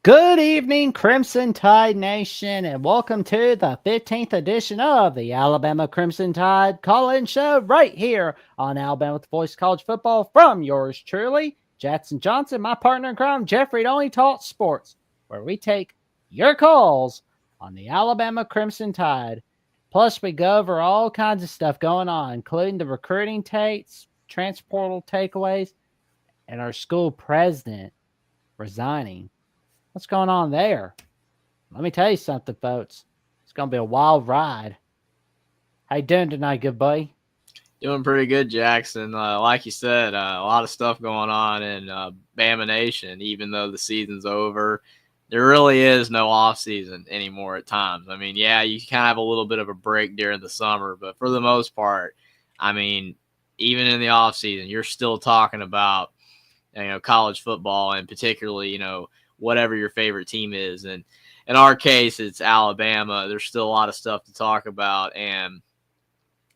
Good evening, Crimson Tide Nation, and welcome to the 15th edition of the Alabama Crimson Tide call-in show right here on Alabama with the Voice of College Football from yours truly, Jackson Johnson, my partner in crime, Jeffrey Only Talk Sports, where we take your calls on the Alabama Crimson Tide. Plus, we go over all kinds of stuff going on, including the recruiting takes, transportal takeaways, and our school president resigning. What's going on there? Let me tell you something, folks. It's going to be a wild ride. How you doing tonight, good buddy? Doing pretty good, Jackson. Like you said, a lot of stuff going on in Bama Nation. Even though the season's over, there really is no off season anymore at times. I mean, yeah, you kind of have a little bit of a break during the summer, but for the most part, I mean, even in the off season, you're still talking about, college football and particularly, whatever your favorite team is. And in our case, it's Alabama. There's still a lot of stuff to talk about. And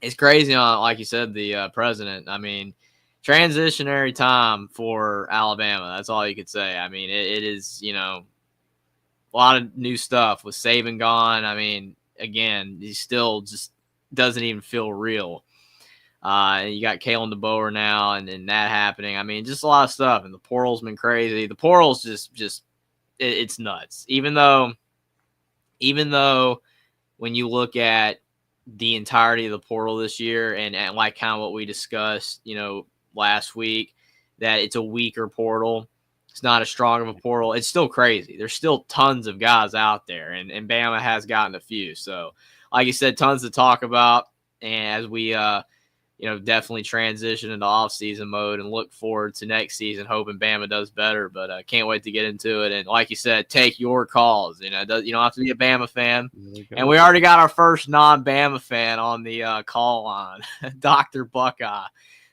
it's crazy on, like you said, the president. I mean, transitionary time for Alabama. That's all you could say. I mean, it is, a lot of new stuff with Saban gone. I mean, again, he still just doesn't even feel real. You got Kalen DeBoer now and that happening. I mean, just a lot of stuff. And the portal's been crazy. The portal's just it's nuts. Even though when you look at the entirety of the portal this year and like kind of what we discussed, last week, that it's a weaker portal. It's not as strong of a portal. It's still crazy. There's still tons of guys out there, and Bama has gotten a few. So, like you said, tons to talk about. And as we, definitely transition into off-season mode and look forward to next season, hoping Bama does better. But can't wait to get into it. And like you said, take your calls. You don't have to be a Bama fan. And we already got our first non-Bama fan on the call line. Dr. Buckeye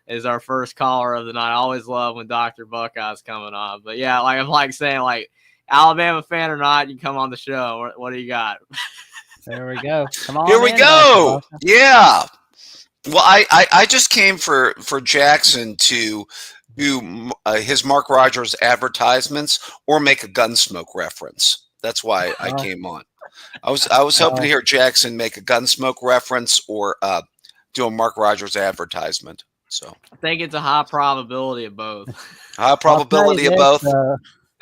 is our first caller of the night. I always love when Dr. Buckeye's coming on. But, yeah, like I'm saying, Alabama fan or not, you come on the show. What do you got? There we go. Come on. Here we go. Yeah. Well, I just came for Jackson to do his Mark Rogers advertisements or make a Gunsmoke reference. That's why I came on. I was hoping to hear Jackson make a Gunsmoke reference or do a Mark Rogers advertisement. So I think it's a high probability of both. High probability of both.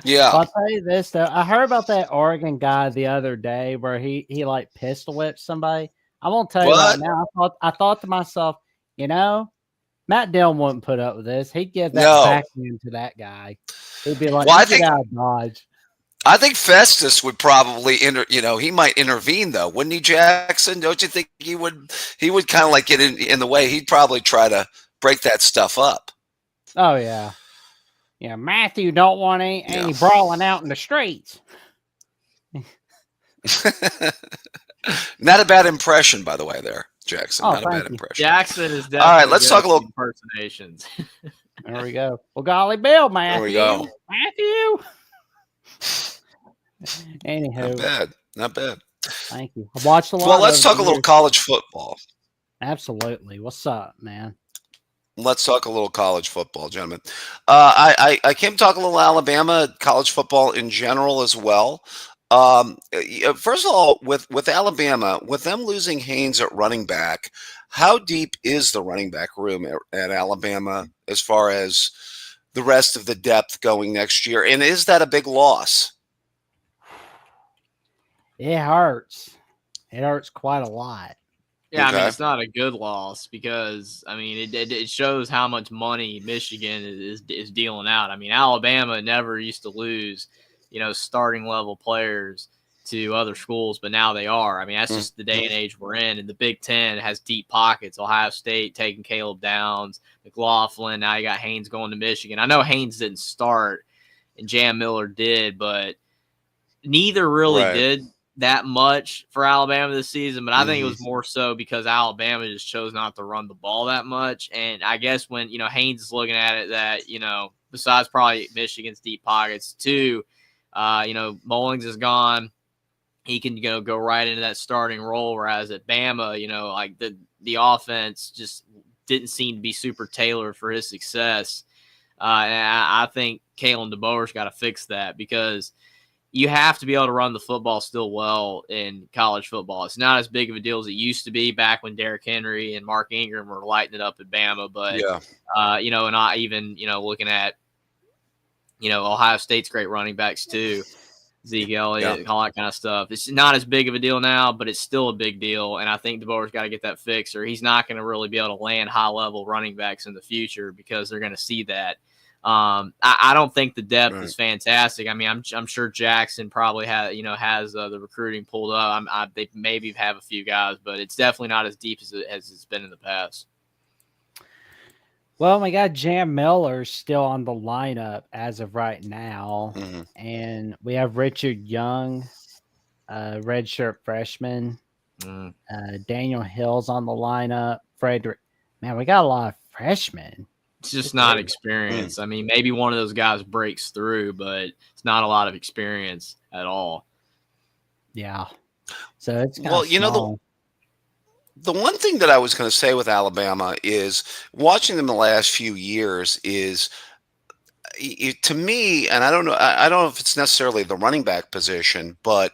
Yeah. I'll tell you this though. I heard about that Oregon guy the other day where he like pistol whipped somebody. I won't tell you right now. I thought to myself, Matt Dillon wouldn't put up with this. He'd give that backhand to that guy. He'd be like, get out of Dodge. I think Festus would probably he might intervene though, wouldn't he, Jackson? Don't you think he would kind of like get in the way? He'd probably try to break that stuff up. Oh yeah. Yeah, Matthew don't want any brawling out in the streets. Not a bad impression, by the way, there, Jackson. Not a bad impression. Jackson is definitely all right. Let's talk a little impersonations. There we go. Well, golly, Bill, Matthew. There we go. Matthew. Anywho, not bad. Thank you. I watched a lot. Well, let's talk a little college football. Absolutely. What's up, man? Let's talk a little college football, gentlemen. I came to talk a little Alabama college football in general as well. First of all, with Alabama, with them losing Haynes at running back, how deep is the running back room at Alabama as far as the rest of the depth going next year? And is that a big loss? It hurts. It hurts quite a lot. Yeah, okay. I mean, it's not a good loss because, I mean, it shows how much money Michigan is dealing out. I mean, Alabama never used to lose starting level players to other schools, but now they are. I mean, that's just the day and age we're in. And the Big Ten has deep pockets. Ohio State taking Caleb Downs, McLaughlin. Now you got Haynes going to Michigan. I know Haynes didn't start and Jam Miller did, but neither really did that much for Alabama this season. But I think it was more so because Alabama just chose not to run the ball that much. And I guess when, Haynes is looking at it that, besides probably Michigan's deep pockets too, Mullings is gone. He can go right into that starting role. Whereas at Bama, like the offense just didn't seem to be super tailored for his success. And I think Kalen DeBoer's got to fix that because you have to be able to run the football still well in college football. It's not as big of a deal as it used to be back when Derrick Henry and Mark Ingram were lighting it up at Bama. But, Yeah. and I even, looking at, Ohio State's great running backs too, Zeke Elliott, all that kind of stuff. It's not as big of a deal now, but it's still a big deal. And I think DeBoer's got to get that fixed, or he's not going to really be able to land high-level running backs in the future because they're going to see that. I don't think the depth is fantastic. I mean, I'm sure Jackson probably has the recruiting pulled up. They maybe have a few guys, but it's definitely not as deep as it's been in the past. Well, we got Jam Miller still on the lineup as of right now, and we have Richard Young, redshirt freshman. Daniel Hill's on the lineup. Frederick, man, we got a lot of freshmen. It's just not experience. I mean, maybe one of those guys breaks through, but it's not a lot of experience at all. Yeah. So it's kind of small. The one thing that I was going to say with Alabama is watching them the last few years is to me, and I don't know if it's necessarily the running back position, but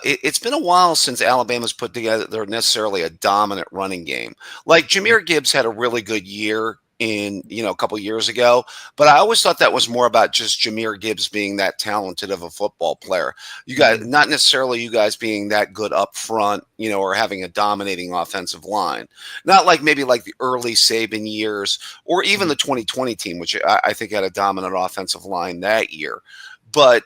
it's been a while since Alabama's put together necessarily a dominant running game. Like Jahmyr Gibbs had a really good year in a couple years ago, but I always thought that was more about just Jahmyr Gibbs being that talented of a football player. You guys, not necessarily you guys being that good up front, or having a dominating offensive line. Not like maybe like the early Saban years or even the 2020 team, which I think had a dominant offensive line that year. But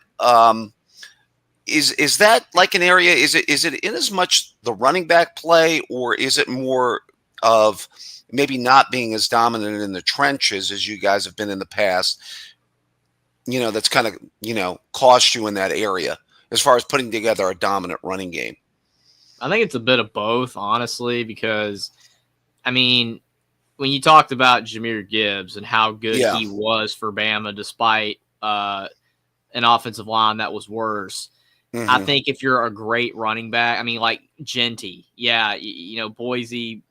is that like an area? Is it in as much the running back play, or is it more of maybe not being as dominant in the trenches as you guys have been in the past, that's kind of, cost you in that area as far as putting together a dominant running game? I think it's a bit of both, honestly, because, I mean, when you talked about Jahmyr Gibbs and how good he was for Bama despite an offensive line that was worse, I think if you're a great running back, I mean, like Genty, Boise,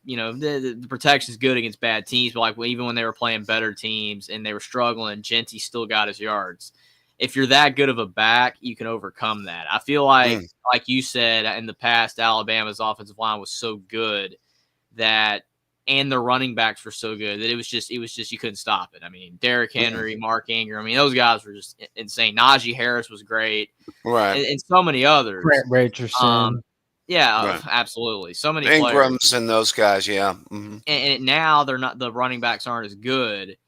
the protection is good against bad teams, but like even when they were playing better teams and they were struggling, Genty still got his yards. If you're that good of a back, you can overcome that. I feel like you said in the past, Alabama's offensive line was so good and their running backs were so good that it was just you couldn't stop it. I mean, Derrick Henry, Mark Ingram, I mean, those guys were just insane. Najee Harris was great, right, and so many others. Brett Richardson. Absolutely. So many Ingrams players. and those guys, And now they're not, the running backs aren't as good,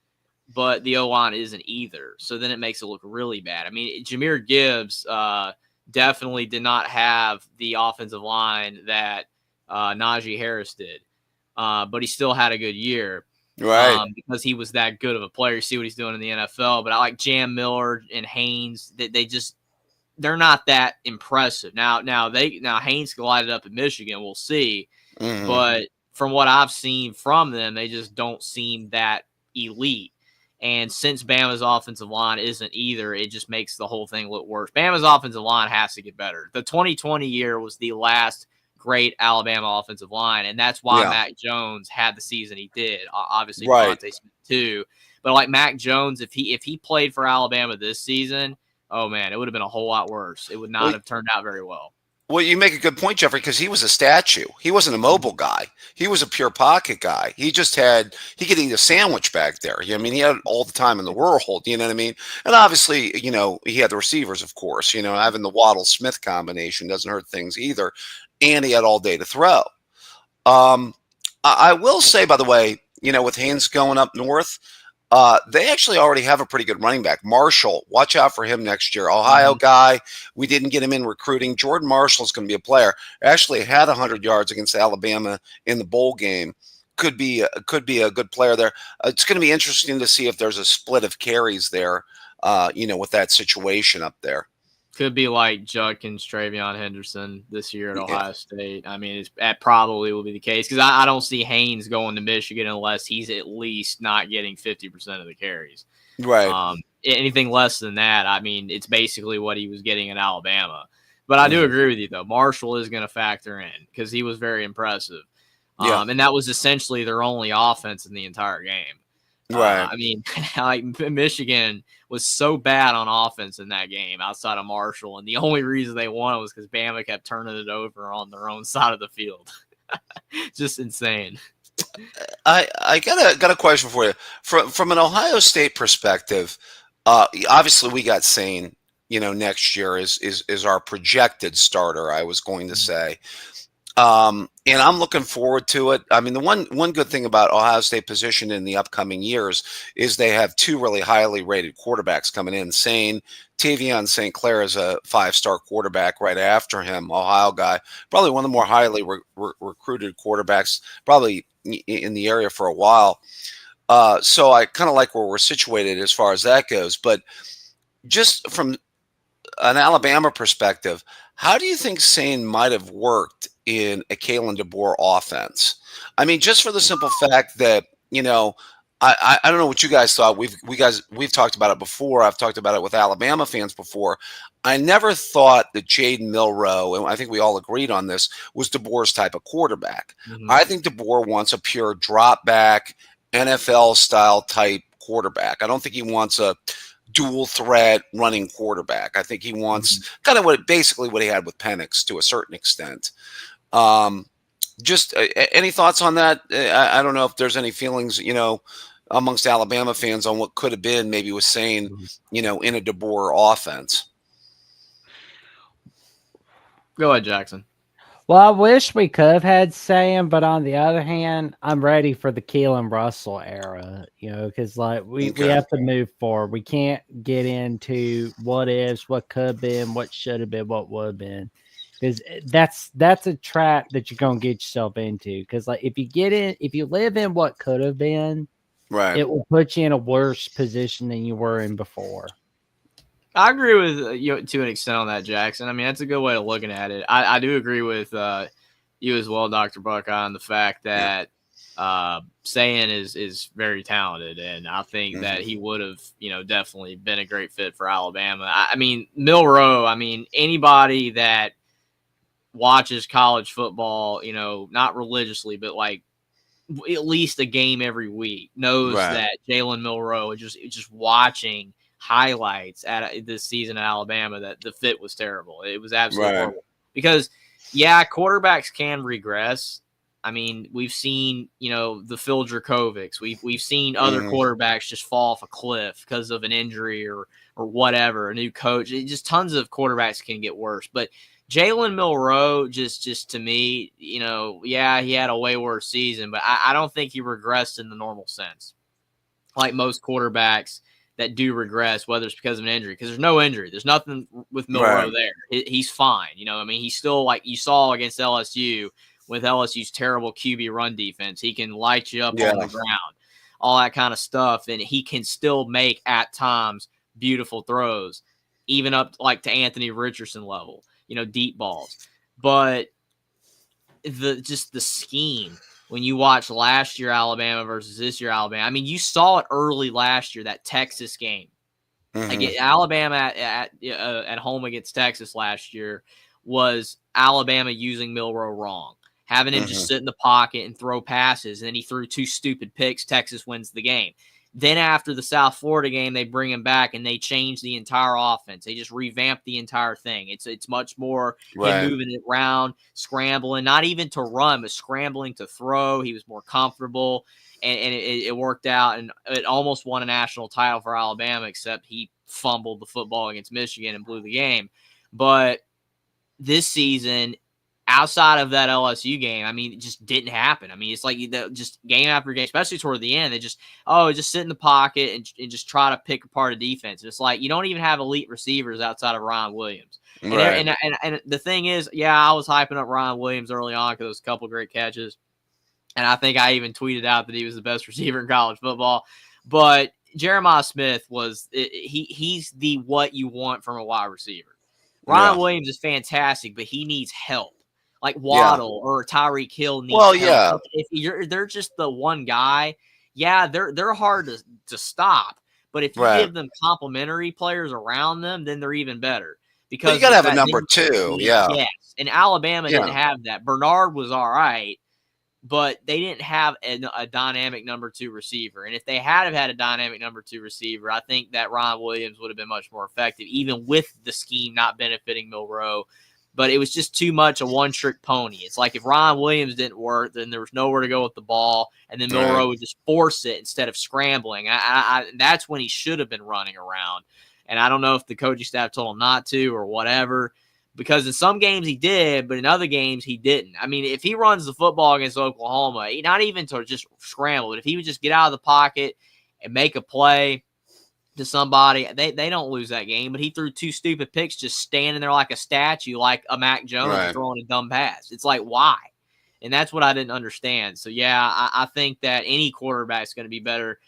but the O-line isn't either. So then it makes it look really bad. I mean, Jahmyr Gibbs definitely did not have the offensive line that Najee Harris did, but he still had a good year. Right. Because he was that good of a player. You see what he's doing in the NFL. But I like Jam Miller and Haynes. They're not that impressive. Now Haynes can light it up in Michigan. We'll see. But from what I've seen from them, they just don't seem that elite. And since Bama's offensive line isn't either, it just makes the whole thing look worse. Bama's offensive line has to get better. The 2020 year was the last great Alabama offensive line, and that's why Mac Jones had the season he did. Obviously, Devontae Smith too. But like Mac Jones, if he played for Alabama this season, oh man, it would have been a whole lot worse. It would not have turned out very well. Well, you make a good point, Jeffrey, because he was a statue. He wasn't a mobile guy. He was a pure pocket guy. He could eat a sandwich back there. I mean, he had all the time in the world, you know what I mean? And obviously, he had the receivers, of course, having the Waddle-Smith combination doesn't hurt things either. And he had all day to throw. I will say, by the way, with Haynes going up north, they actually already have a pretty good running back. Marshall, watch out for him next year. Ohio guy. We didn't get him in recruiting. Jordan Marshall is going to be a player. Actually had 100 yards against Alabama in the bowl game. Could be a good player there. It's going to be interesting to see if there's a split of carries there, with that situation up there. Could be like Judkins, Travion Henderson this year at Ohio State. I mean, that probably will be the case because I don't see Haynes going to Michigan unless he's at least not getting 50% of the carries. Right. Anything less than that, I mean, it's basically what he was getting in Alabama. But I do agree with you, though. Marshall is going to factor in because he was very impressive. And that was essentially their only offense in the entire game. Right. I mean, like Michigan was so bad on offense in that game outside of Marshall, and the only reason they won was because Bama kept turning it over on their own side of the field. Just insane. I got a question for you. From an Ohio State perspective, obviously we got Sane, next year is our projected starter, I was going to say. And I'm looking forward to it. I mean, the one good thing about Ohio State position in the upcoming years is they have two really highly rated quarterbacks coming in. Tavion St. Clair is a 5-star quarterback right after him, Ohio guy, probably one of the more highly recruited quarterbacks, probably in the area for a while. So I kind of like where we're situated as far as that goes. But just from an Alabama perspective, how do you think Sane might have worked in a Kalen DeBoer offense? I mean, just for the simple fact that, I don't know what you guys thought. We've talked about it before. I've talked about it with Alabama fans before. I never thought that Jaden Milroe, and I think we all agreed on this, was DeBoer's type of quarterback. Mm-hmm. I think DeBoer wants a pure drop back, NFL style type quarterback. I don't think he wants a dual threat running quarterback. I think he wants kind of basically what he had with Penix to a certain extent. Just any thoughts on that? I don't know if there's any feelings, amongst Alabama fans on what could have been maybe with Sane, in a DeBoer offense. Go ahead, Jackson. Well, I wish we could have had Sam, but on the other hand, I'm ready for the Keelan Russell era, because we have to move forward. We can't get into what ifs, what could have been, what should have been, what would have been, because that's a trap that you're gonna get yourself into. Because if you live in what could have been, right, it will put you in a worse position than you were in before. I agree with you to an extent on that, Jackson. I mean, that's a good way of looking at it. I do agree with you as well, Dr. Buckeye, on the fact that Sane is very talented, and I think that he would have, definitely been a great fit for Alabama. I mean, Milroe, anybody that watches college football, not religiously, but like at least a game every week knows that Jalen Milroe, just watching highlights at this season at Alabama, that the fit was terrible. It was absolutely horrible because quarterbacks can regress. I mean, we've seen, the Phil Dracovics. We've seen other quarterbacks just fall off a cliff because of an injury or whatever, a new coach. Just tons of quarterbacks can get worse. But Jalen Milroe, just to me, he had a way worse season, but I don't think he regressed in the normal sense, like most quarterbacks that do regress, whether it's because of an injury, because there's no injury. There's nothing with Milroe there. He's fine. He's still, like you saw against LSU with LSU's terrible QB run defense. He can light you up on the ground, all that kind of stuff. And he can still make, at times, beautiful throws, even up like to Anthony Richardson level, deep balls. But the scheme, when you watch last year Alabama versus this year Alabama, you saw it early last year, that Texas game. Like Alabama at home against Texas last year was Alabama using Milroe wrong, having him just sit in the pocket and throw passes, and then he threw 2 stupid picks. Texas wins the game. Then after the South Florida game, they bring him back and they change the entire offense. They just revamp the entire thing. It's much more him moving it around, scrambling, not even to run, but scrambling to throw. He was more comfortable, and it worked out, and it almost won a national title for Alabama, except he fumbled the football against Michigan and blew the game. But this season, outside of that LSU game, it just didn't happen. It's like just game after game, especially toward the end, they just sit in the pocket and just try to pick apart a defense. It's like you don't even have elite receivers outside of Ryan Williams. And the thing is, I was hyping up Ryan Williams early on because it was a couple great catches. And I think I even tweeted out that he was the best receiver in college football. But Jeremiah Smith he's the what you want from a wide receiver. Ryan Williams is fantastic, but he needs help. Like Waddle or Tyreek Hill needs help. If they're just the one guy, they're hard to stop. But if you give them complementary players around them, then they're even better. Because you got to have a number 2. Yes. And Alabama didn't have that. Bernard was all right, but they didn't have a dynamic number 2 receiver. And if they had have had a dynamic number 2 receiver, I think that Ryan Williams would have been much more effective, even with the scheme not benefiting Milroe. But it was just too much a one-trick pony. It's like if Ryan Williams didn't work, then there was nowhere to go with the ball, and then Milroe would just force it instead of scrambling. That's when he should have been running around. And I don't know if the coaching staff told him not to or whatever, because in some games he did, but in other games he didn't. I mean, if he runs the football against Oklahoma, not even to just scramble, but if he would just get out of the pocket and make a play to somebody, they don't lose that game. But he threw 2 stupid picks just standing there like a statue, like a Mac Jones throwing a dumb pass. It's like, why? And that's what I didn't understand. So, yeah, I think that any quarterback is going to be better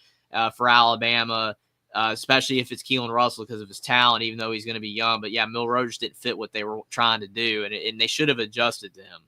for Alabama, especially if it's Keelan Russell because of his talent, even though he's going to be young. But, yeah, Milroe just didn't fit what they were trying to do, and they should have adjusted to him.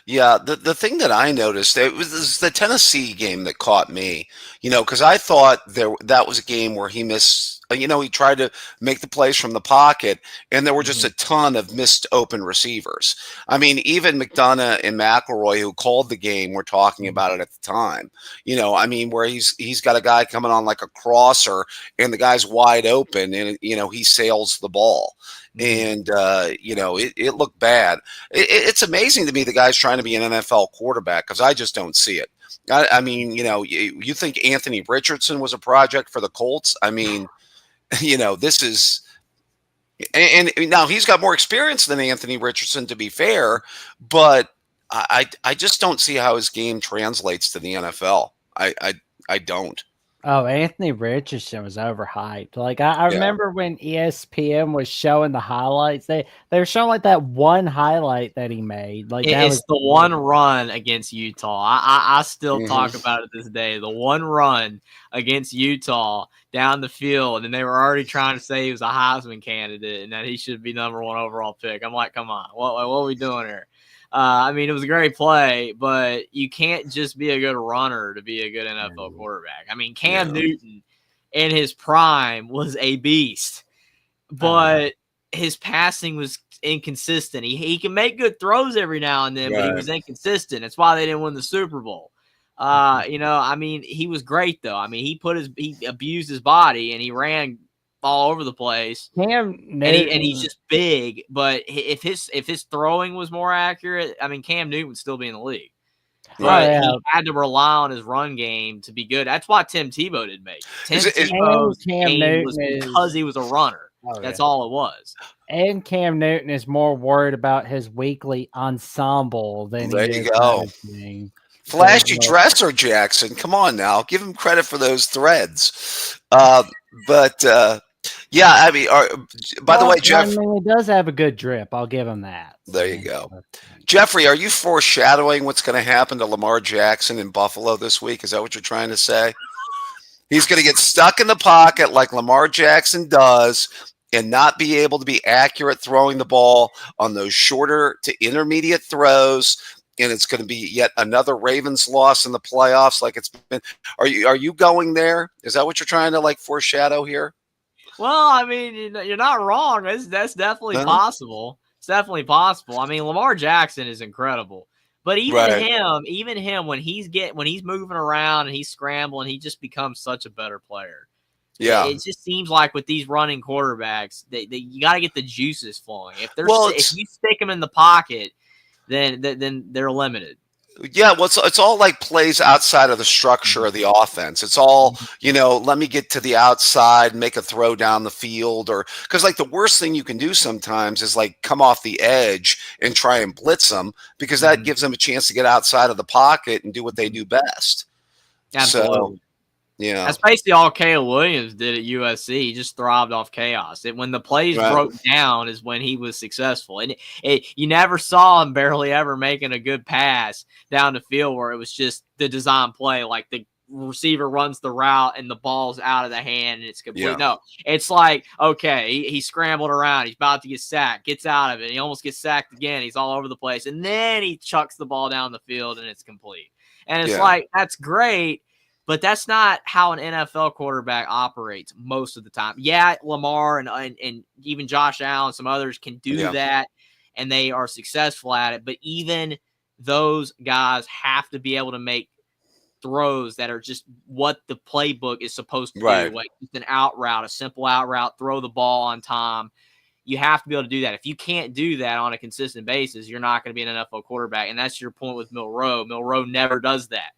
Yeah, the thing that I noticed, it was the Tennessee game that caught me, because I thought that was a game where he missed, he tried to make the plays from the pocket, and there were just a ton of missed open receivers. I mean, even McDonough and McElroy, who called the game, were talking about it at the time. Where he's got a guy coming on like a crosser, and the guy's wide open, and he sails the ball. And, it looked bad. It's amazing to me the guy's trying to be an NFL quarterback because I just don't see it. You think Anthony Richardson was a project for the Colts? I mean, this is – and now he's got more experience than Anthony Richardson, to be fair, but I just don't see how his game translates to the NFL. I don't. Oh, Anthony Richardson was overhyped. Like I remember when ESPN was showing the highlights, they were showing like that one highlight that he made. Like it's the one run against Utah. I still talk about it this day. The one run against Utah down the field, and they were already trying to say he was a Heisman candidate and that he should be number 1 overall pick. I'm like, come on, what are we doing here? It was a great play, but you can't just be a good runner to be a good NFL quarterback. I mean, Cam Newton in his prime was a beast, but his passing was inconsistent. He can make good throws every now and then, but he was inconsistent. That's why they didn't win the Super Bowl. He was great though. I mean, he abused his body and he ran all over the place. Cam Newton, and he's just big, but if his throwing was more accurate, Cam Newton would still be in the league. But he had to rely on his run game to be good. That's why Tim Tebow didn't make it. Tebow's game was because he was a runner. That's all it was. And Cam Newton is more worried about his weekly ensemble than there you go. Flashy dresser, Jackson. Come on now. Give him credit for those threads. By the way, Jeff. He does have a good drip. I'll give him that. There you go. Jeffrey, are you foreshadowing what's going to happen to Lamar Jackson in Buffalo this week? Is that what you're trying to say? He's going to get stuck in the pocket like Lamar Jackson does and not be able to be accurate throwing the ball on those shorter to intermediate throws. And it's going to be yet another Ravens loss in the playoffs like it's been. Are you going there? Is that what you're trying to foreshadow here? Well, you're not wrong. That's definitely possible. It's definitely possible. Lamar Jackson is incredible. But even him, when he's moving around and he's scrambling, he just becomes such a better player. Yeah, it just seems like with these running quarterbacks, you got to get the juices flowing. If you stick them in the pocket, then they're limited. Yeah, well, it's all like plays outside of the structure of the offense. It's all, let me get to the outside, make a throw down the field, or because the worst thing you can do sometimes is come off the edge and try and blitz them because that gives them a chance to get outside of the pocket and do what they do best. Absolutely. So, yeah, that's basically all Caleb Williams did at USC. He just thrived off chaos. When the plays broke down is when he was successful. And you never saw him barely ever making a good pass down the field where it was just the design play, like the receiver runs the route and the ball's out of the hand and it's complete. Yeah. No, it's like, okay, he scrambled around. He's about to get sacked, gets out of it. He almost gets sacked again. He's all over the place. And then he chucks the ball down the field and it's complete. And it's that's great. But that's not how an NFL quarterback operates most of the time. Yeah, Lamar and even Josh Allen, some others can do that, and they are successful at it. But even those guys have to be able to make throws that are just what the playbook is supposed to do, like just an out route, a simple out route, throw the ball on time. You have to be able to do that. If you can't do that on a consistent basis, you're not going to be an NFL quarterback. And that's your point with Milroe. Milroe never does that.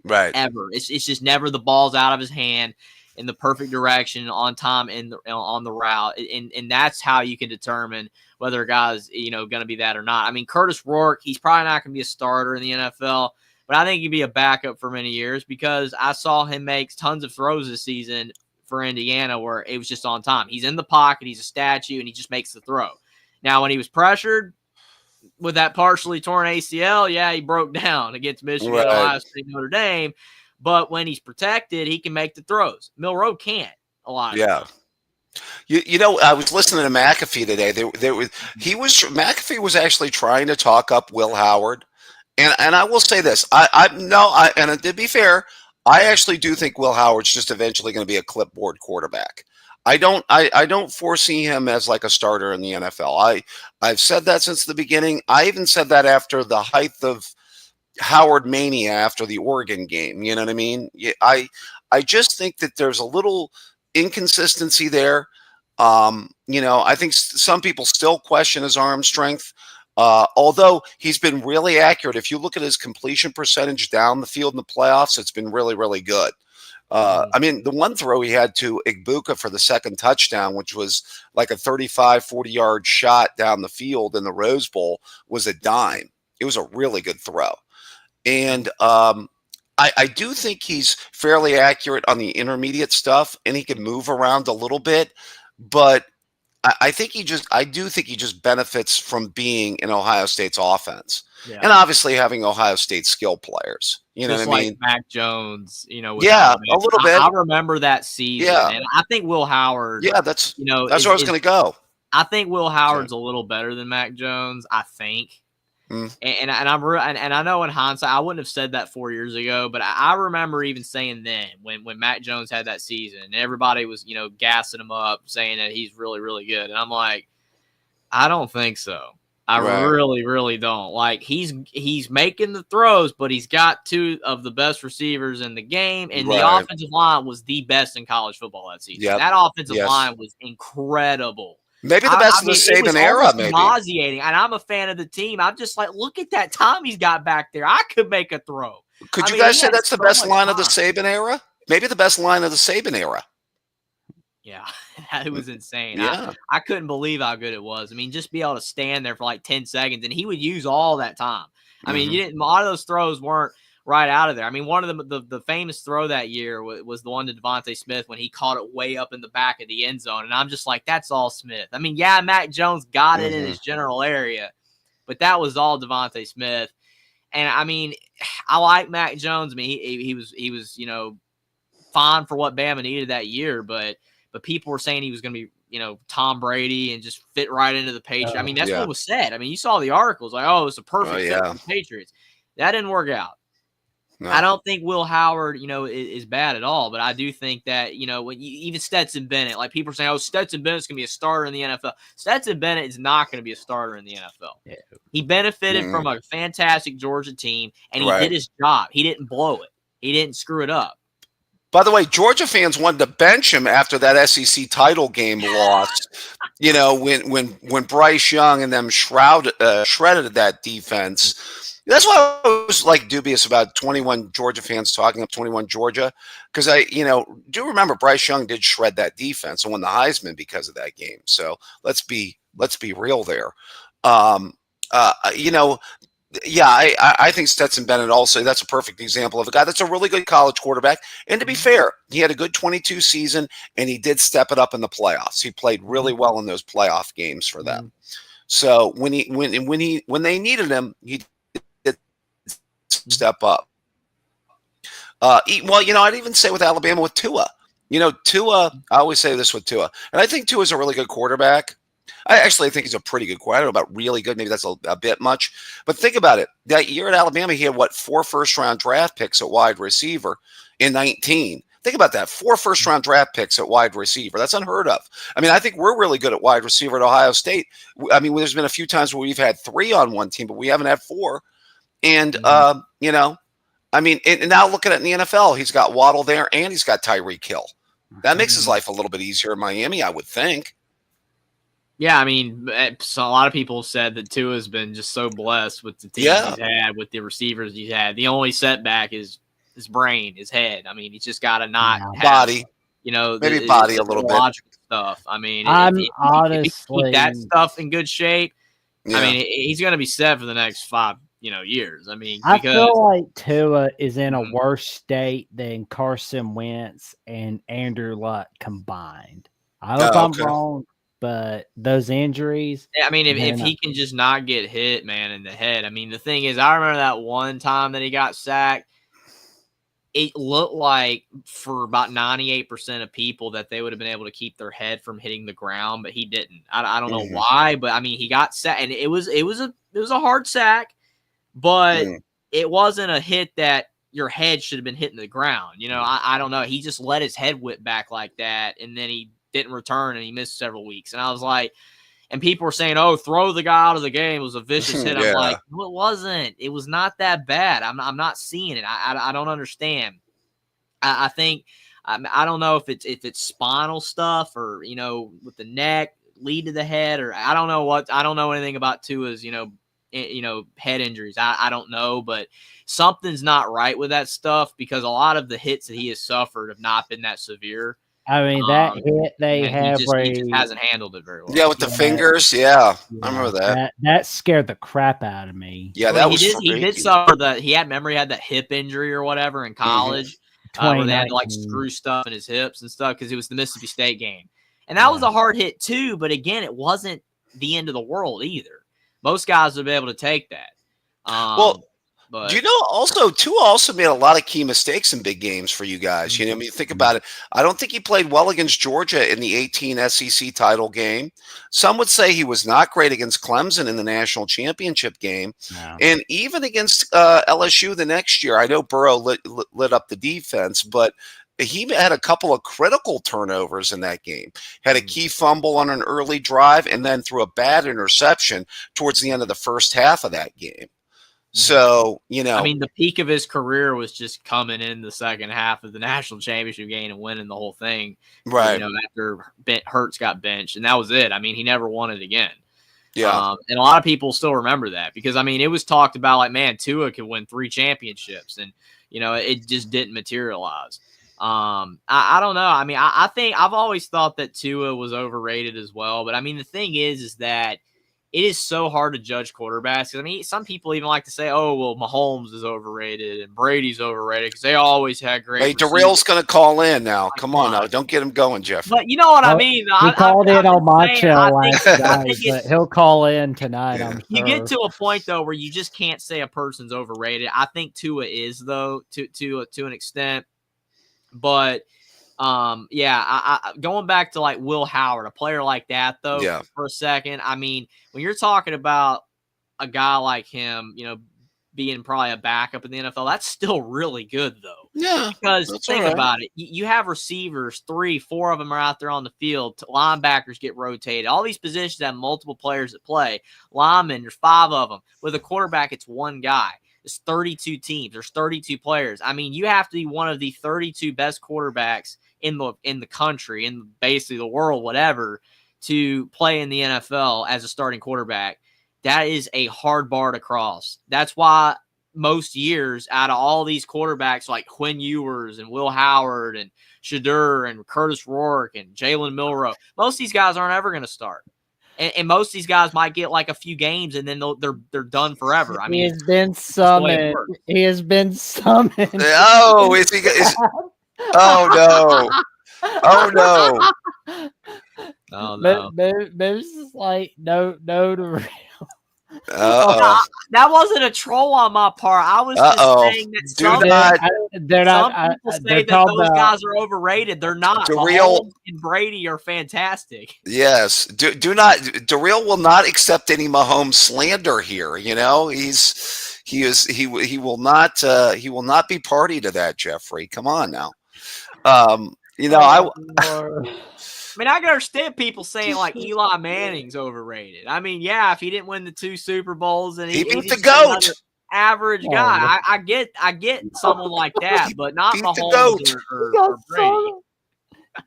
Right. Ever. It's just never the ball's out of his hand in the perfect direction on time and on the route. And that's how you can determine whether a guy's, going to be that or not. I mean, Curtis Rourke, he's probably not going to be a starter in the NFL, but I think he'd be a backup for many years because I saw him make tons of throws this season for Indiana where it was just on time. He's in the pocket, he's a statue, and he just makes the throw. Now, when he was pressured with that partially torn ACL, yeah, he broke down against Michigan, Ohio State, Notre Dame. But when he's protected, he can make the throws. Milroe can't a lot of times. I was listening to McAfee today. McAfee was actually trying to talk up Will Howard. And I will say this, and to be fair, I actually do think Will Howard's just eventually going to be a clipboard quarterback. I don't foresee him as like a starter in the NFL. I've said that since the beginning. I even said that after the height of Howard mania after the Oregon game. You know what I mean? I just think that there's a little inconsistency there. I think some people still question his arm strength. Although he's been really accurate. If you look at his completion percentage down the field in the playoffs, it's been really, really good. I mean, the one throw he had to Igbuka for the second touchdown, which was like a 35, 40-yard shot down the field in the Rose Bowl, was a dime. It was a really good throw. And I do think he's fairly accurate on the intermediate stuff, and he can move around a little bit. But I do think he just benefits from being in Ohio State's offense. Yeah. And obviously having Ohio State skill players. You know what I mean? Mac Jones, a little bit. I remember that season. Yeah. And I think Will Howard. Yeah, that's where I was going to go. I think Will Howard's a little better than Mac Jones, I think. And I know in hindsight, I wouldn't have said that 4 years ago, but I remember even saying then when Mac Jones had that season and everybody was, gassing him up saying that he's really, really good. And I'm like, I don't think so. I really, really don't. Like he's making the throws, but he's got two of the best receivers in the game. And the offensive line was the best in college football that season. Yep. That offensive line was incredible. Maybe the best of the Saban era, maybe. Nauseating. And I'm a fan of the team. I'm just like, look at that time he's got back there. I could make a throw. Could you guys say that's the best line of the Saban era? Maybe the best line of the Saban era. Yeah, it was insane. Yeah. I couldn't believe how good it was. I mean, just be able to stand there for like 10 seconds, and he would use all that time. I mean, a lot of those throws weren't right out of there. I mean, one of the famous throw that year was the one to Devontae Smith when he caught it way up in the back of the end zone. And I'm just like, that's all Smith. I mean, yeah, Mac Jones got it in his general area, but that was all Devontae Smith. And I mean, I like Mac Jones. I mean, he was fine for what Bama needed that year, but people were saying he was going to be, Tom Brady and just fit right into the Patriots. I mean, that's what was said. I mean, you saw the articles like, oh, it's a perfect fit for the Patriots. That didn't work out. No. I don't think Will Howard, is bad at all, but I do think that, when even Stetson Bennett, like people are saying, oh, Stetson Bennett's going to be a starter in the NFL. Stetson Bennett is not going to be a starter in the NFL. Yeah. He benefited from a fantastic Georgia team, and he did his job. He didn't blow it. He didn't screw it up. By the way, Georgia fans wanted to bench him after that SEC title game loss. When Bryce Young and them shredded that defense. That's why I was like dubious about 21 Georgia fans talking up 21 Georgia, because I do remember Bryce Young did shred that defense and won the Heisman because of that game. So let's be real there. I think Stetson Bennett also, that's a perfect example of a guy that's a really good college quarterback. And to be fair, he had a good 22 season and he did step it up in the playoffs. He played really well in those playoff games for them. So when they needed him, he did step up. I'd even say with Alabama with Tua. Tua, I always say this with Tua, and I think Tua is a really good quarterback. I actually think he's a pretty good quarterback. I don't know about really good. Maybe that's a bit much. But think about it. That year at Alabama, he had, 4 first-round draft picks at wide receiver in 19. Think about that. 4 first-round draft picks at wide receiver. That's unheard of. I mean, I think we're really good at wide receiver at Ohio State. I mean, there's been a few times where we've had 3 on one team, but we haven't had 4. And Mm-hmm. I mean, and now looking at in the NFL, he's got Waddle there and he's got Tyreek Hill. That makes his life a little bit easier in Miami, I would think. Yeah, I mean, so a lot of people said that Tua has been just so blessed with the teams he's had, with the receivers he's had. The only setback is his brain, his head. I mean, he's just got to not have, body, maybe body a little bit. Logical stuff. I mean, I'm if honestly he keep that stuff in good shape, Yeah. I mean, he's going to be set for the next 5 years. I mean, I because feel like Tua is in a worse state than Carson Wentz and Andrew Luck combined. I hope I'm wrong, but those injuries. I mean, if he can just not get hit, man, in the head. I mean, the thing is, I remember that one time that he got sacked. It looked like for about 98% of people that they would have been able to keep their head from hitting the ground, but he didn't. I don't know why, but I mean, he got sacked, and it was a hard sack, but it wasn't a hit that your head should have been hitting the ground. I don't know. He just let his head whip back like that, and then he didn't return, and he missed several weeks. And I was like, and people were saying, "Oh, throw the guy out of the game." It was a vicious hit. I'm like, no, it wasn't. It was not that bad. I'm not seeing it. I don't understand. I think I don't know if it's spinal stuff or with the neck lead to the head, or I don't know what. I don't know anything about Tua's head injuries. I don't know, but something's not right with that stuff, because a lot of the hits that he has suffered have not been that severe. I mean, that hit they have he just hasn't handled it very well. Yeah, with the fingers. Yeah, I remember that. That scared the crap out of me. Yeah, that was he did suffer that. He had that hip injury or whatever in college, where they had to screw stuff in his hips and stuff, because it was the Mississippi State game, and that was a hard hit too. But again, it wasn't the end of the world either. Most guys would be able to take that. But do you know also Tua also made a lot of key mistakes in big games for you guys? I mean, think about it. I don't think he played well against Georgia in the 18 SEC title game. Some would say he was not great against Clemson in the national championship game. No. And even against LSU the next year. I know Burrow lit up the defense, but he had a couple of critical turnovers in that game. Had a key fumble on an early drive and then threw a bad interception towards the end of the first half of that game. So, I mean, the peak of his career was just coming in the second half of the national championship game and winning the whole thing. Right. After Hurts got benched, and that was it. I mean, he never won it again. Yeah. And a lot of people still remember that, because, I mean, it was talked about like, man, Tua could win 3 championships, and, it just didn't materialize. I don't know. I mean, I think I've always thought that Tua was overrated as well. But I mean, the thing is that it is so hard to judge quarterbacks. I mean, some people even like to say, "Oh, well, Mahomes is overrated and Brady's overrated because they always had great." Hey, Darrell's going to call in now. Come on now, don't get him going, Jeff. But you know what I mean. He called in on my show last night, but he'll call in tonight. I'm sure. You get to a point though where you just can't say a person's overrated. I think Tua is, though, to an extent. But I going back to like Will Howard, a player like that though, for a second. I mean, when you're talking about a guy like him, being probably a backup in the NFL, that's still really good though. Yeah. Because think about it. You have receivers, 3, 4 of them are out there on the field. Linebackers get rotated. All these positions have multiple players that play. Linemen, there's 5 of them. With a quarterback, it's 1 guy. There's 32 teams. There's 32 players. I mean, you have to be one of the 32 best quarterbacks in the country, in basically the world, whatever, to play in the NFL as a starting quarterback. That is a hard bar to cross. That's why most years out of all these quarterbacks like Quinn Ewers and Will Howard and Shadur and Curtis Rourke and Jalen Milroe, most of these guys aren't ever going to start. And most of these guys might get like a few games and then they're done forever. I mean, he has been summoned. He has been summoned. Oh, is he? Oh no! Oh no! Oh no! There's like no to real. That wasn't a troll on my part. I was just saying that some people say that those guys are overrated. They're not. Mahomes and Brady are fantastic. Yes. Do not. Darrell will not accept any Mahomes slander here. He will not be party to that, Jeffrey. Come on now. I mean, I can understand people saying like Eli Manning's overrated. I mean, yeah, if he didn't win the 2 Super Bowls and he beat the GOAT. average guy. I get someone like that, but not Beat the Mahomes goat. or Brady.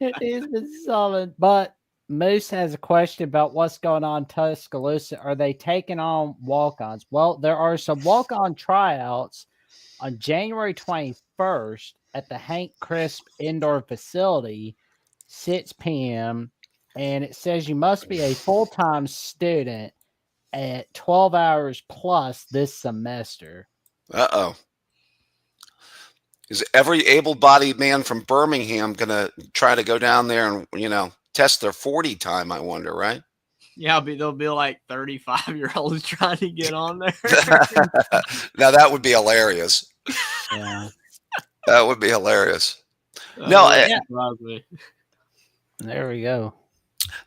It is been solid. But Moose has a question about what's going on in Tuscaloosa. Are they taking on walk-ons? Well, there are some walk-on tryouts on January 21st at the Hank Crisp Indoor Facility, 6 p.m. And it says you must be a full-time student at 12 hours plus this semester. Uh-oh. Is every able-bodied man from Birmingham going to try to go down there and, test their 40 time, I wonder, right? Yeah, there'll be like 35-year-olds trying to get on there. Now, that would be hilarious. Yeah. That would be hilarious. Surprise me. There we go.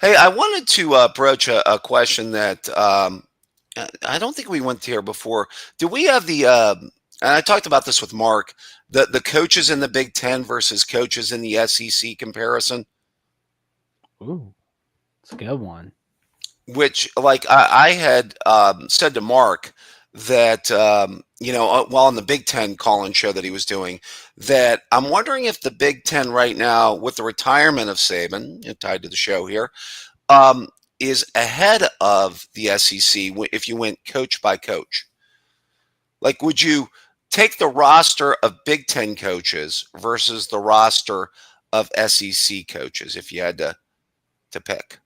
Hey, I wanted to broach a question that I don't think we went here before. Do we have and I talked about this with Mark, the coaches in the Big Ten versus coaches in the SEC comparison? Ooh, it's a good one. Which, like I had said to Mark that, while on the Big Ten call-in show that he was doing, that I'm wondering if the Big Ten right now, with the retirement of Saban, tied to the show here, is ahead of the SEC if you went coach by coach. Like, would you take the roster of Big Ten coaches versus the roster of SEC coaches if you had to pick?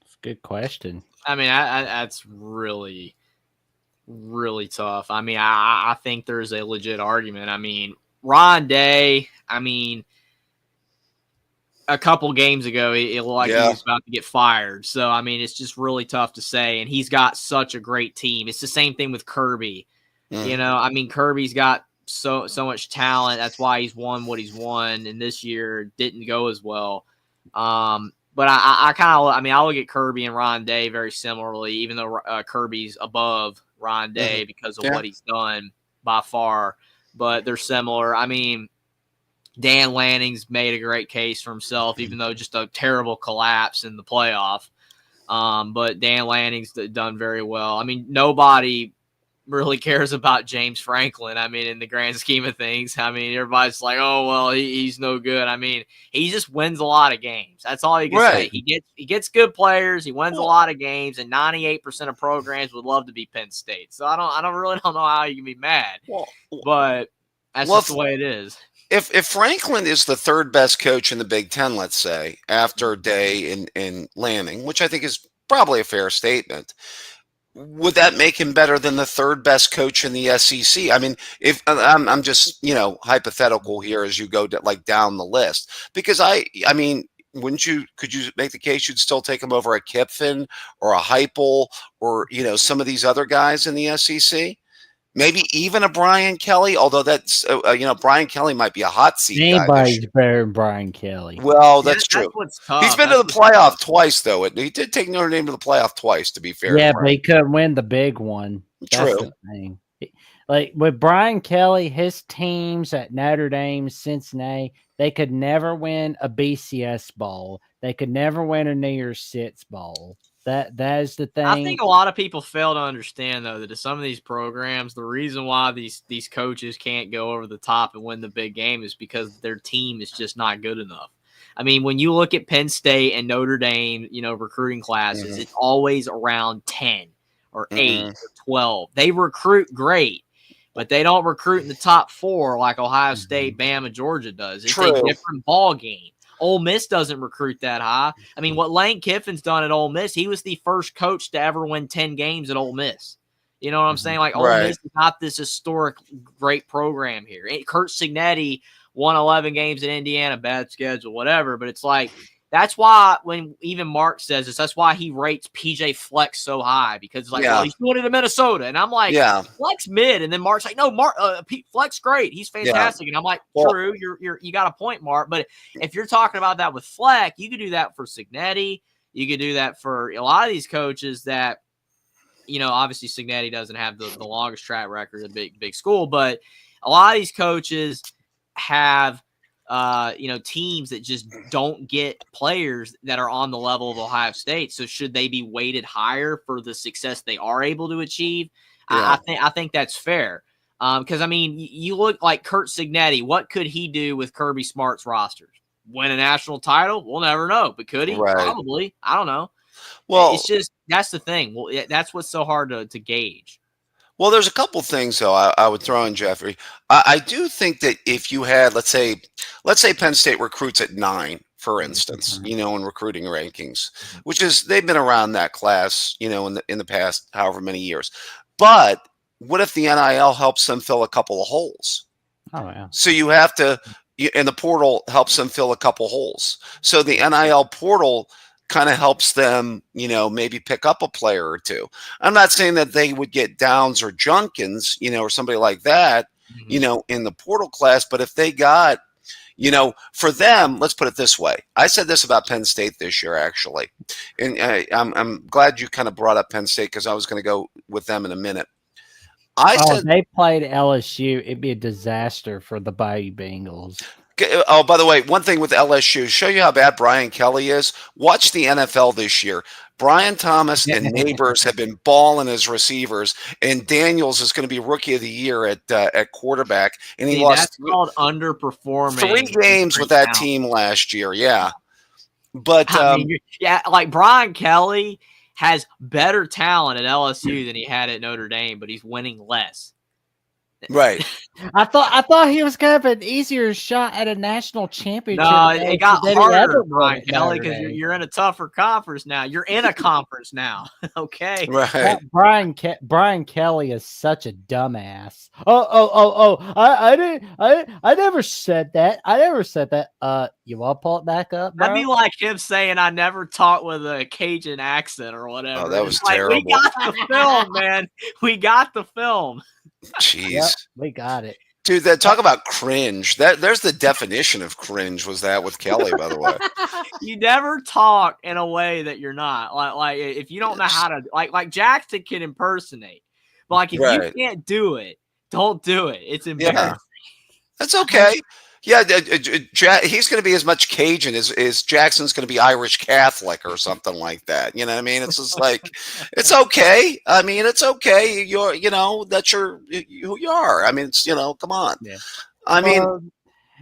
It's a good question. I mean, that's really, really tough. I mean, I think there's a legit argument. I mean, Ron Day, a couple games ago, it looked like he was about to get fired. So, I mean, it's just really tough to say. And he's got such a great team. It's the same thing with Kirby. Kirby's got so much talent. That's why he's won what he's won. And this year didn't go as well. But I look at Kirby and Ron Day very similarly, even though Kirby's above Ron Day because of what he's done by far. But they're similar. I mean, Dan Lanning's made a great case for himself, even though just a terrible collapse in the playoff. But Dan Lanning's done very well. I mean, nobody really cares about James Franklin. I mean, in the grand scheme of things, I mean, everybody's like, oh, well, he's no good. I mean, he just wins a lot of games. That's all you can say. He gets good players. He wins a lot of games, and 98% of programs would love to be Penn State. So I don't know how you can be mad. But that's just the way it is. If Franklin is the third best coach in the Big Ten, let's say, after Day and Lanning, which I think is probably a fair statement, would that make him better than the third best coach in the SEC? I mean, if I'm just hypothetical here as you go down the list, because I mean, could you make the case you'd still take him over a Kiffin or a Heupel or some of these other guys in the SEC? Maybe even a Brian Kelly, although that's Brian Kelly might be a hot seat. Anybody's better than Brian Kelly. Well, that's true. That's what's tough. He's been to the playoff twice, though. He did take Notre Dame to the playoff twice, to be fair. Yeah, but he couldn't win the big one. That's true. The thing. Like with Brian Kelly, his teams at Notre Dame, Cincinnati, they could never win a BCS bowl. They could never win a New Year's Six bowl. That is the thing. I think a lot of people fail to understand, though, that some of these programs, the reason why these coaches can't go over the top and win the big game is because their team is just not good enough. I mean, when you look at Penn State and Notre Dame, recruiting classes, it's always around 10 or 8 or 12. They recruit great, but they don't recruit in the top 4 like Ohio State, Bama, Georgia does. It's a different ball game. Ole Miss doesn't recruit that high. I mean, what Lane Kiffin's done at Ole Miss, he was the first coach to ever win 10 games at Ole Miss. You know what I'm saying? Like, Ole Miss is not this historic great program here. Kurt Signetti won 11 games in Indiana, bad schedule, whatever. But it's like, that's why when even Mark says this, that's why he rates PJ Flex so high, because it's like, well, he's doing it in Minnesota. And I'm like, Flex mid. And then Mark's like, no, Flex great. He's fantastic. And I'm like, true, you got a point, Mark. But if you're talking about that with Fleck, you could do that for Signetti. You could do that for a lot of these coaches that, obviously Signetti doesn't have the longest track record at a big school, but a lot of these coaches have teams that just don't get players that are on the level of Ohio State. So should they be weighted higher for the success they are able to achieve? Yeah. I think that's fair. Because I mean, you look like Kurt Signetti. What could he do with Kirby Smart's rosters? Win a national title? We'll never know. But could he? Right. Probably. I don't know. Well, It's just that's the thing. Well, that's what's so hard to gauge. Well, there's a couple things though I would throw in, Jeffrey. I do think that if you had, let's say Penn State recruits at 9, for instance, Mhm. you know, in recruiting rankings, which is they've been around that class, you know, in the past however many years. But what if the NIL helps them fill a couple of holes? Oh yeah. So you have to, and the portal helps them fill a couple holes. So the NIL portal kind of helps them, you know, maybe pick up a player or two. I'm not saying that they would get Downs or Junkins, you know, or somebody like that, you know, in the portal class. But if they got, you know, for them, let's put it this way. I said this about Penn State this year, actually. And I'm glad you kind of brought up Penn State because I was going to go with them in a minute. I Oh, said, they played LSU. It'd be a disaster for the Bayou Bengals. oh, by the way, one thing with LSU, show you how bad Brian Kelly is. Watch the NFL this year. Brian Thomas and Neighbors have been balling as receivers, and Daniels is going to be Rookie of the Year at quarterback. And he lost That's called underperforming. 3 games with that team last year. Yeah, but I mean, yeah, like Brian Kelly has better talent at LSU than he had at Notre Dame, but he's winning less. right. I thought he was gonna have an easier shot at a national championship. No, it got than he harder, ever would Brian at Kelly, Notre because Dame. you're in a tougher conference now. You're in a conference now. Okay. Right. Brian Kelly is such a dumbass. I never said that. I never said that. You want to pull it back up, bro? That'd be like him saying, I never talked with a Cajun accent or whatever. Oh, that was It's like, terrible. we got the film, man. We got the film. Jeez. Yep, we got it. Dude, that talk about cringe. There's the definition of cringe. Was that with Kelly, by the way? You never talk in a way that you're not. Like if you don't know how to, like Jackson can impersonate, but like if you Right. can't do it, don't do it. It's embarrassing. Yeah, that's okay. Yeah, he's going to be as much Cajun as Jackson's going to be Irish Catholic or something like that. You know what I mean? It's just like, it's okay. I mean, it's okay. You're, you know, that's who you are. I mean, it's, you know, come on. Yeah. I mean,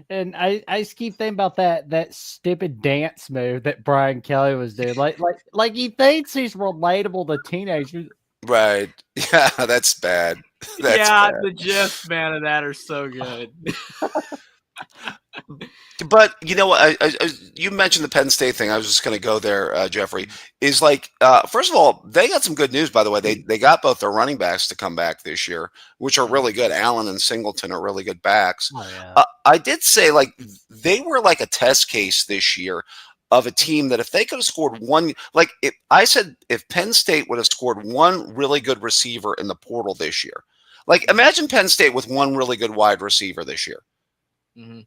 And I just keep thinking about that stupid dance move that Brian Kelly was doing. Like he thinks he's relatable to teenagers. right. Yeah, that's bad. That's yeah, bad. the GIFs, man, of that are so good. But you know what? You mentioned the Penn State thing. I was just going to go there, Jeffrey. Is like, first of all, they got some good news, by the way. They got both their running backs to come back this year, which are really good. Allen and Singleton are really good backs. Oh, yeah. I did say like they were like a test case this year of a team that if they could have scored one, like I said, if Penn State would have scored one really good receiver in the portal this year, like imagine Penn State with one really good wide receiver this year. Mm-hmm.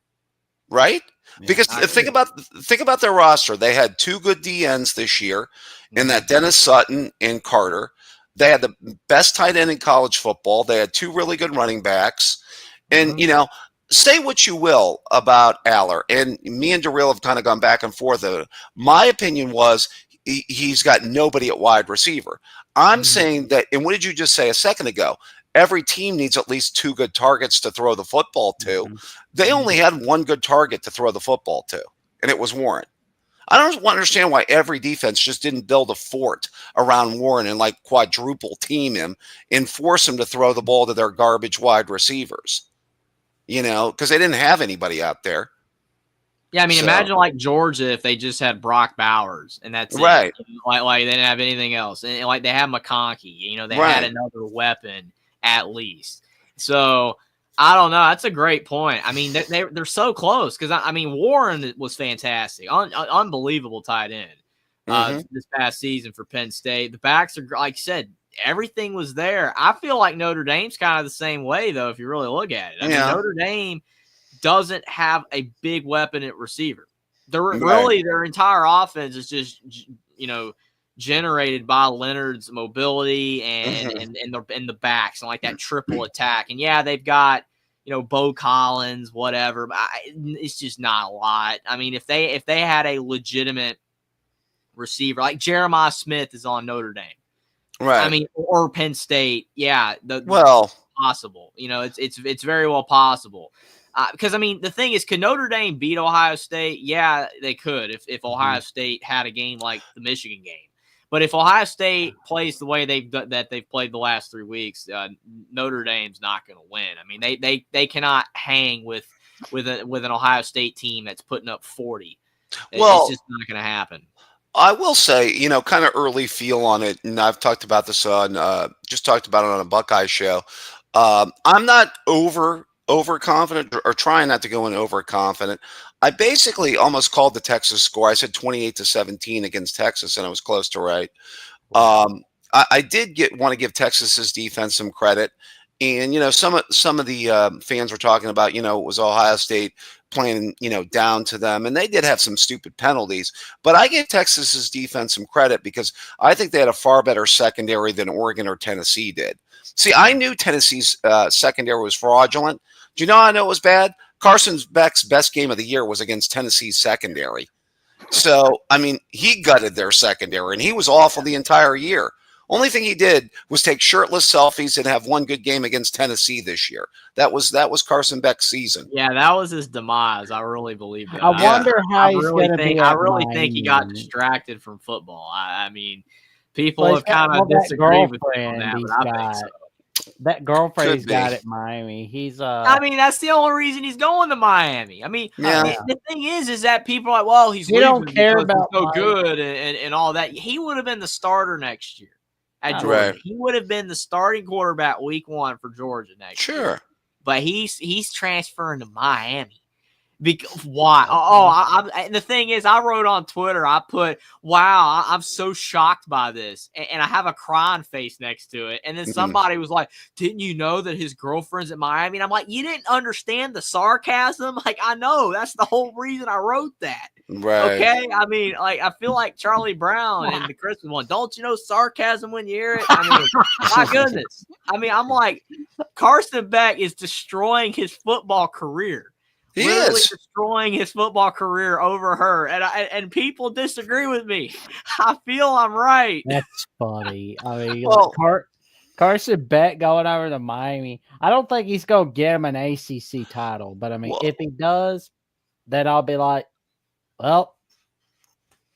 Right? Yeah, because think about their roster. They had 2 good DNs this year, and that Dennis Sutton and Carter. They had the best tight end in college football. They had 2 really good running backs. And, you know, say what you will about Aller. And me and Darrell have kind of gone back and forth. My opinion was he's got nobody at wide receiver. I'm saying that, and what did you just say a second ago? Every team needs at least 2 good targets to throw the football to. They only had 1 good target to throw the football to, and it was Warren. I don't understand why every defense just didn't build a fort around Warren and like quadruple team him and force him to throw the ball to their garbage wide receivers. You know, because they didn't have anybody out there. Yeah, I mean, So- imagine like Georgia if they just had Brock Bowers and that's Right. it. Like they didn't have anything else, and like they had McConkey. You know, they Right. had another weapon at least. So I don't know. That's a great point. I mean, they're so close because I mean Warren was fantastic, unbelievable tight end this past season for Penn State. The backs are like you said. Everything was there. I feel like Notre Dame's kind of the same way, though, if you really look at it. I mean, Notre Dame doesn't have a big weapon at receiver. Really, their entire offense is just, you know, generated by Leonard's mobility and the backs and like that triple attack. And yeah, they've got, you know, Bo Collins, whatever. But it's just not a lot. I mean, if they had a legitimate receiver like Jeremiah Smith is on Notre Dame. Right. I mean, or Penn State. Yeah, Well, possible. It's very well possible. Because I mean, the thing is, could Notre Dame beat Ohio State? Yeah, they could if Ohio State had a game like the Michigan game. But if Ohio State plays the way they've played the last 3 weeks, Notre Dame's not going to win. I mean, they cannot hang with an Ohio State team that's putting up 40. It's well, just not going to happen. I will say, kind of early feel on it, and I've talked about this just talked about it on a Buckeye show. I'm not overconfident or trying not to go in overconfident. I basically almost called the Texas score. I said 28-17 against Texas, and I was close to right. I did want to give Texas's defense some credit. And some of the fans were talking about it was Ohio State playing down to them, and they did have some stupid penalties. But I gave Texas's defense some credit because I think they had a far better secondary than Oregon or Tennessee did. See, I knew Tennessee's secondary was fraudulent. Do you know how I know it was bad? Carson Beck's best game of the year was against Tennessee's secondary. So I mean, he gutted their secondary, and he was awful the entire year. Only thing he did was take shirtless selfies and have one good game against Tennessee this year. That was Carson Beck's season. Yeah, that was his demise. I really believe that. I wonder how he's going to be. I really think he got distracted from football. I mean, people have kind of disagreed with me on that, but I think so. That girlfriend he's got at Miami. He's I mean, that's the only reason he's going to Miami. I mean, the thing is that people are like, well, he don't care about he's so good and all that. He would have been the starter next year at Georgia. Right. He would have been the starting quarterback week 1 for Georgia next year. Sure. But he's transferring to Miami. Because why? And the thing is, I wrote on Twitter, I put, wow, I'm so shocked by this. And I have a crying face next to it. And then somebody was like, didn't you know that his girlfriend's at Miami? And I'm like, you didn't understand the sarcasm? Like, I know. That's the whole reason I wrote that. Right. Okay? I mean, like, I feel like Charlie Brown in the Christmas one. Don't you know sarcasm when you hear it? I mean, my goodness. I mean, I'm like, Carson Beck is destroying his football career. He literally is destroying his football career over her, and people disagree with me. I feel I'm right. That's funny. I mean, Carson Beck going over to Miami. I don't think he's going to get him an ACC title, but I mean, if he does, then I'll be like, well,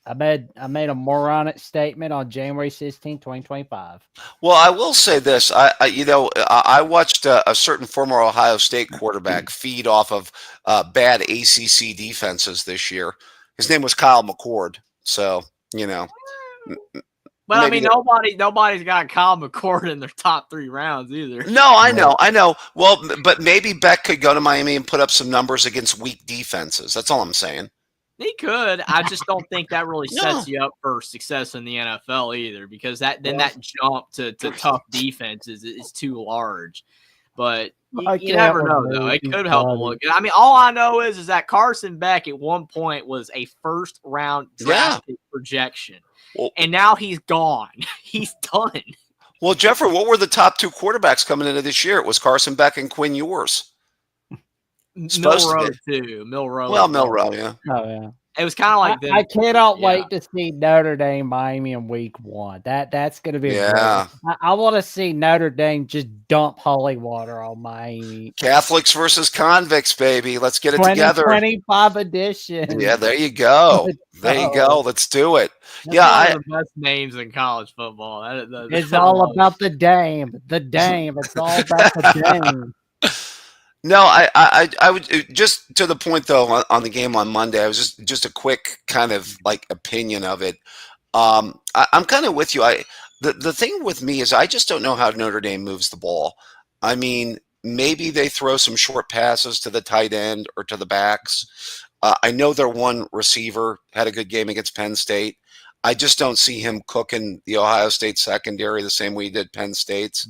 I made a moronic statement on January 16, 2025. Well, I will say this. I watched a certain former Ohio State quarterback feed off of bad ACC defenses this year. His name was Kyle McCord. So, But I mean, nobody's got Kyle McCord in their top 3 rounds either. No, I know. Well, but maybe Beck could go to Miami and put up some numbers against weak defenses. That's all I'm saying. He could. I just don't think that really sets you up for success in the NFL either, because that jump to tough defenses is too large. But you never know, though. It could help him look good. I mean, all I know is that Carson Beck at one point was a first-round draft projection, and now he's gone. He's done. Well, Jeffrey, what were the top 2 quarterbacks coming into this year? It was Carson Beck and Quinn Ewers. Milrow too. Milrow. Well, Milrow, yeah. Oh yeah. It was kind of like this. I cannot wait to see Notre Dame Miami in week 1. That's going to be I want to see Notre Dame just dump holy water on Miami. Catholics versus convicts, baby. Let's get it together. 2025 edition. Yeah, there you go. There you go. Let's do it. That's one of the best names in college football. It's all about the Dame. The Dame. It's all about the Dame. No, I would just to the point though on the game on Monday. I was just a quick kind of like opinion of it. I'm kind of with you. The thing with me is I just don't know how Notre Dame moves the ball. I mean, maybe they throw some short passes to the tight end or to the backs. I know their one receiver had a good game against Penn State. I just don't see him cooking the Ohio State secondary the same way he did Penn State's.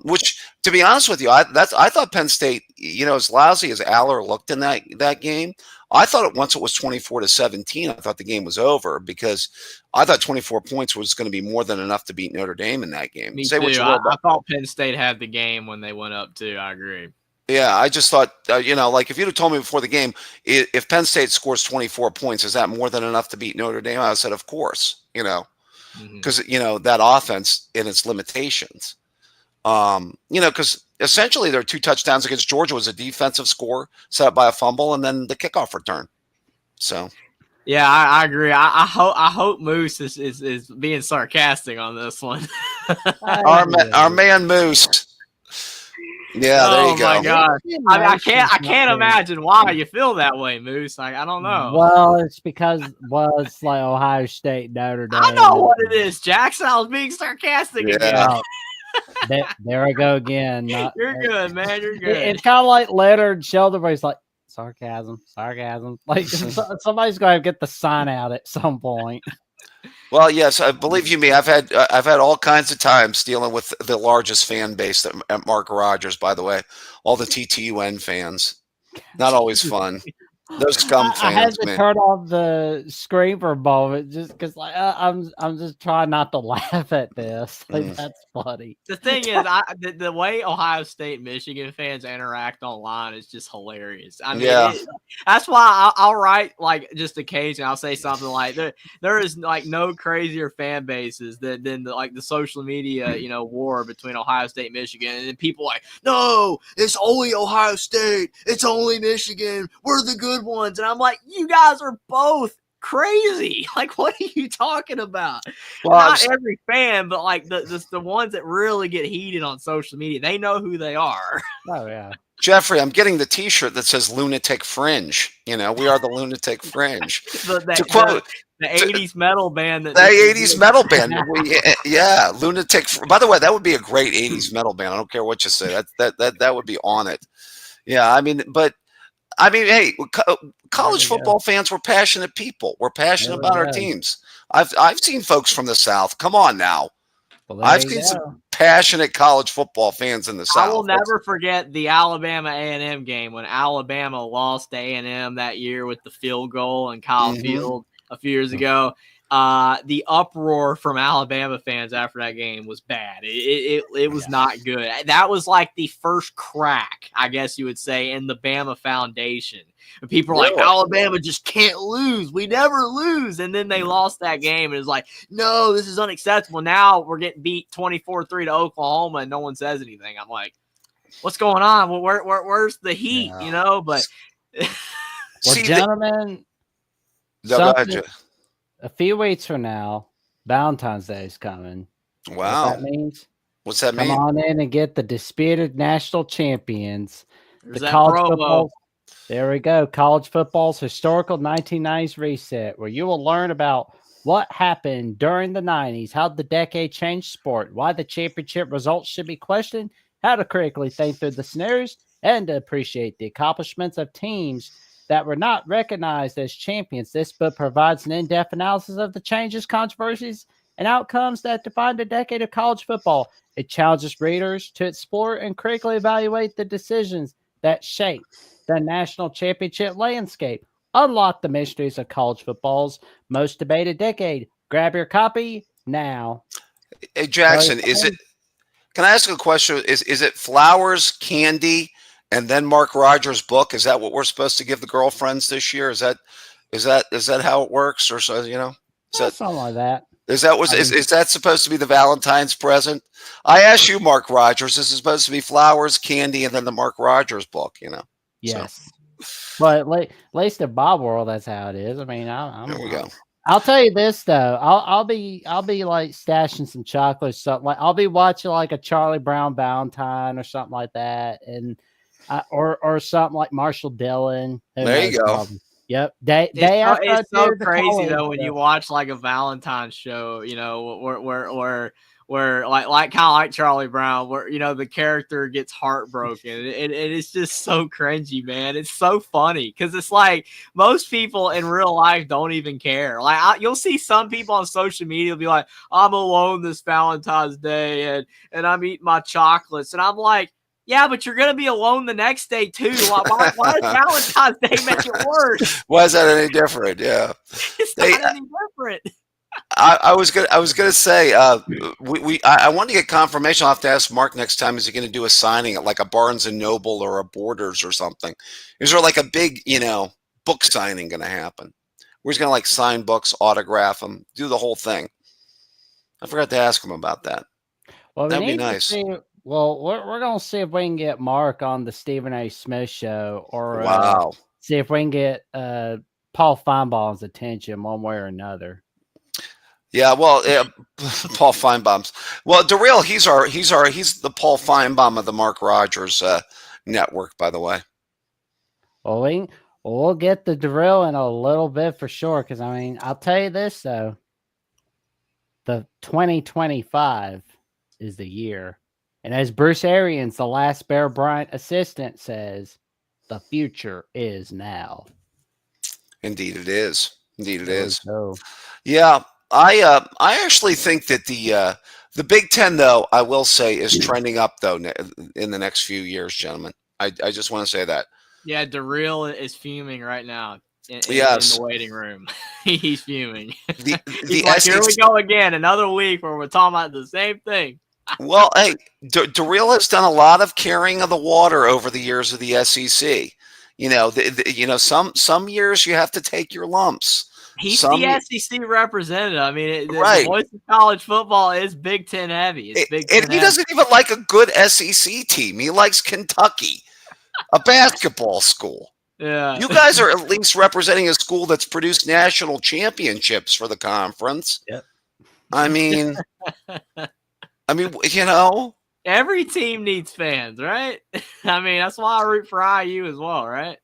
Which, to be honest with you, I thought Penn State, as lousy as Aller looked in that game, I thought once it was 24-17, I thought the game was over because I thought 24 points was going to be more than enough to beat Notre Dame in that game. Me too. I thought Penn State had the game when they went up too. I agree. Yeah, I just thought, like if you'd have told me before the game, if Penn State scores 24 points, is that more than enough to beat Notre Dame? I said, of course, because that offense and its limitations. Because essentially their 2 touchdowns against Georgia was a defensive score set up by a fumble and then the kickoff return. So. Yeah, I agree. I hope Moose is being sarcastic on this one. Our man Moose. Yeah, there you go. Oh my God! I can't imagine why you feel that way, Moose. Like, I don't know. Well, it's because it's like Ohio State, Notre Dame. I know what it is, Jackson. I was being sarcastic again. There I go again. You're good, man. You're good. It's kind of like Leonard Shelton, where he's like sarcasm. Like somebody's going to get the sign out at some point. Well, yes, I believe you me. I've had all kinds of times dealing with the largest fan base at Mark Rogers. By the way, all the TTUN fans. Not always fun. Those scum fans. I had to man. turn off the screen for a moment just because, like, I'm just trying not to laugh at this. Like, that's funny. The thing is, the way Ohio State, Michigan fans interact online is just hilarious. I mean, that's why I'll write, like, just occasionally I'll say something like there is like no crazier fan bases than the social media war between Ohio State, Michigan, and then people like, no, it's only Ohio State, it's only Michigan, we're the good ones. And I'm like, you guys are both crazy. Like, what are you talking about? Well, not every fan, but like the ones that really get heated on social media, they know who they are. Oh yeah. Jeffrey, I'm getting the T-shirt that says "Lunatic Fringe." We are the Lunatic Fringe. To quote the 80s metal band. The 80s metal band. Yeah, Lunatic. By the way, that would be a great 80s metal band. I don't care what you say. That would be on it. Yeah, I mean, hey, college football fans, we're passionate people. We're passionate about our teams. I've seen folks from the South. Come on now. Well, I've seen some passionate college football fans in the South. I will never forget the Alabama A&M game when Alabama lost to A&M that year with the field goal in Kyle Field a few years ago. The uproar from Alabama fans after that game was bad. It was not good. That was like the first crack, I guess you would say, in the Bama foundation. And people are like, Alabama just can't lose. We never lose. And then they lost that game. And it's like, no, this is unacceptable. Now we're getting beat 24-3 to Oklahoma and no one says anything. I'm like, what's going on? Well, where's the heat, But well, gentlemen, a few weeks from now, Valentine's Day is coming. Wow. What that means? What's that mean? Come on in and get the disputed national champions. There's the college football. There we go. College football's historical 1990s reset, where you will learn about what happened during the 90s, how the decade changed sport, why the championship results should be questioned, how to critically think through the scenarios, and to appreciate the accomplishments of teams that were not recognized as champions. This book provides an in-depth analysis of the changes, controversies, and outcomes that defined a decade of college football. It challenges readers to explore and critically evaluate the decisions that shaped the national championship landscape. Unlock the mysteries of college football's most debated decade. Grab your copy now. Hey, Jackson, can I ask a question? Is it flowers, candy, and then Mark Rogers' book? Is that what we're supposed to give the girlfriends this year? Is that how it works, or so? Something like that. Is that supposed to be the Valentine's present? I asked you, Mark Rogers. This is supposed to be flowers, candy, and then the Mark Rogers book. Yes. So. But at least in Bob world, that's how it is. I mean, there we go. I'll tell you this though. I'll be like stashing some chocolate or something. Like I'll be watching like a Charlie Brown Valentine or something like that, and or something like Marshall Dillon. There you go. Yep. It's so crazy though when you watch like a Valentine's show, where like kind of like Charlie Brown, where the character gets heartbroken, and it's just so cringy, man. It's so funny because it's like most people in real life don't even care. Like you'll see some people on social media be like, "I'm alone this Valentine's Day, and I'm eating my chocolates," and I'm like, yeah, but you're gonna be alone the next day too. Why does Valentine's Day make it worse? Why is that any different? Yeah, it's not any different. I was gonna say I wanted to get confirmation. I'll have to ask Mark next time. Is he going to do a signing at like a Barnes and Noble or a Borders or something? Is there like a big book signing going to happen? Where he's going to like sign books, autograph them, do the whole thing? I forgot to ask him about that. Well, we That'd be need to nice. see. Well, we're gonna see if we can get Mark on the Stephen A. Smith show, or Wow. see if we can get Paul Feinbaum's attention one way or another. Yeah, well, Paul Feinbaum's. Well, Darrell, he's the Paul Feinbaum of the Mark Rogers network, by the way. Well, we'll get the drill in a little bit for sure. Because I mean, I'll tell you this though, the 2025 is the year, and as Bruce Arians, the last Bear Bryant assistant, says, the future is now. Indeed, it is. Indeed, it is. So. Yeah, I actually think that the Big Ten, though, I will say, is trending up though in the next few years, gentlemen. I just want to say that. Yeah, Darrell is fuming right now in Yes. the waiting room. He's fuming. The He's like, here we go again, another week where we're talking about the same thing. Well, hey, Darrell has done a lot of carrying of the water over the years of the SEC. You know, some years you have to take your lumps. He's the SEC representative. I mean, right. The voice of college football is Big Ten heavy. It's Big Ten and he doesn't even like a good SEC team. He likes Kentucky, a basketball school. Yeah. You guys are at least representing a school that's produced national championships for the conference. Yep. I mean, you know. Every team needs fans, right? I mean, that's why I root for IU as well, right?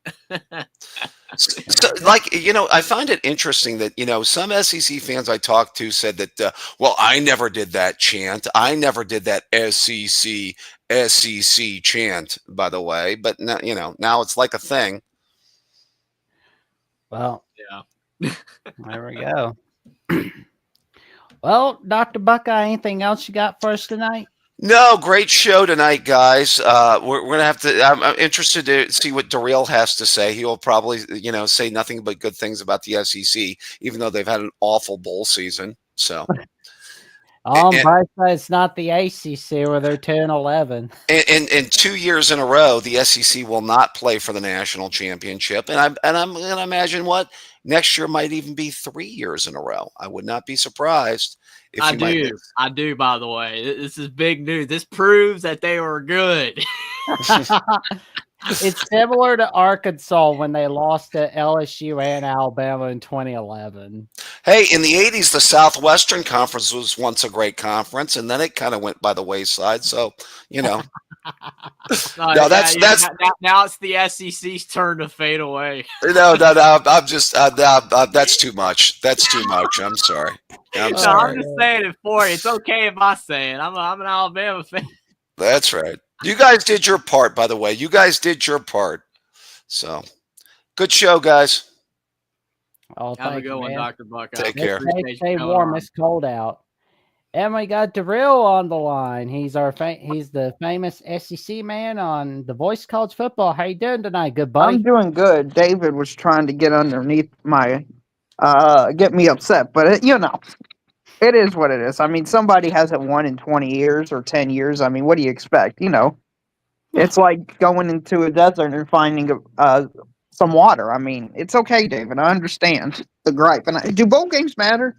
So, like, you know, I find it interesting that, you know, some SEC fans I talked to said that, well, I never did that chant. I never did that SEC chant, by the way. But, now, you know, now it's like a thing. Well, yeah. There we go. Well, Dr. Buckeye, anything else you got for us tonight? No, great show tonight, guys. We're gonna have to. I'm interested to see what Darrell has to say. He will probably, you know, say nothing but good things about the SEC, even though they've had an awful bowl season. So, Bryce, it's not the ACC where they're 10-11. And 2 years in a row, the SEC will not play for the national championship. And I'm gonna imagine what next year might even be 3 years in a row. I would not be surprised. I do, by the way. This is big news. This proves that they were good. It's similar to Arkansas when they lost to LSU and Alabama in 2011. Hey, in the 80s, the Southwestern Conference was once a great conference, and then it kind of went by the wayside. So, you know. now it's the SEC's turn to fade away. No. I'm just that's too much. That's too much. I'm sorry. I'm just saying it for you. It's okay if I say it. I'm an Alabama fan. That's right. You guys did your part, by the way. You guys did your part. So, good show, guys. Oh, have a good one, Dr. Buckeye. Take care. Stay warm. It's cold out. And we got Darrell on the line. He's he's the famous SEC man on The Voice of College Football. How you doing tonight, good buddy? I'm doing good. David was trying to get underneath my get me upset, but you know, it is what it is. I mean, somebody hasn't won in 20 years or 10 years. I mean, what do you expect? You know, it's like going into a desert and finding some water. I mean, it's okay, David. I understand the gripe. And do bowl games matter?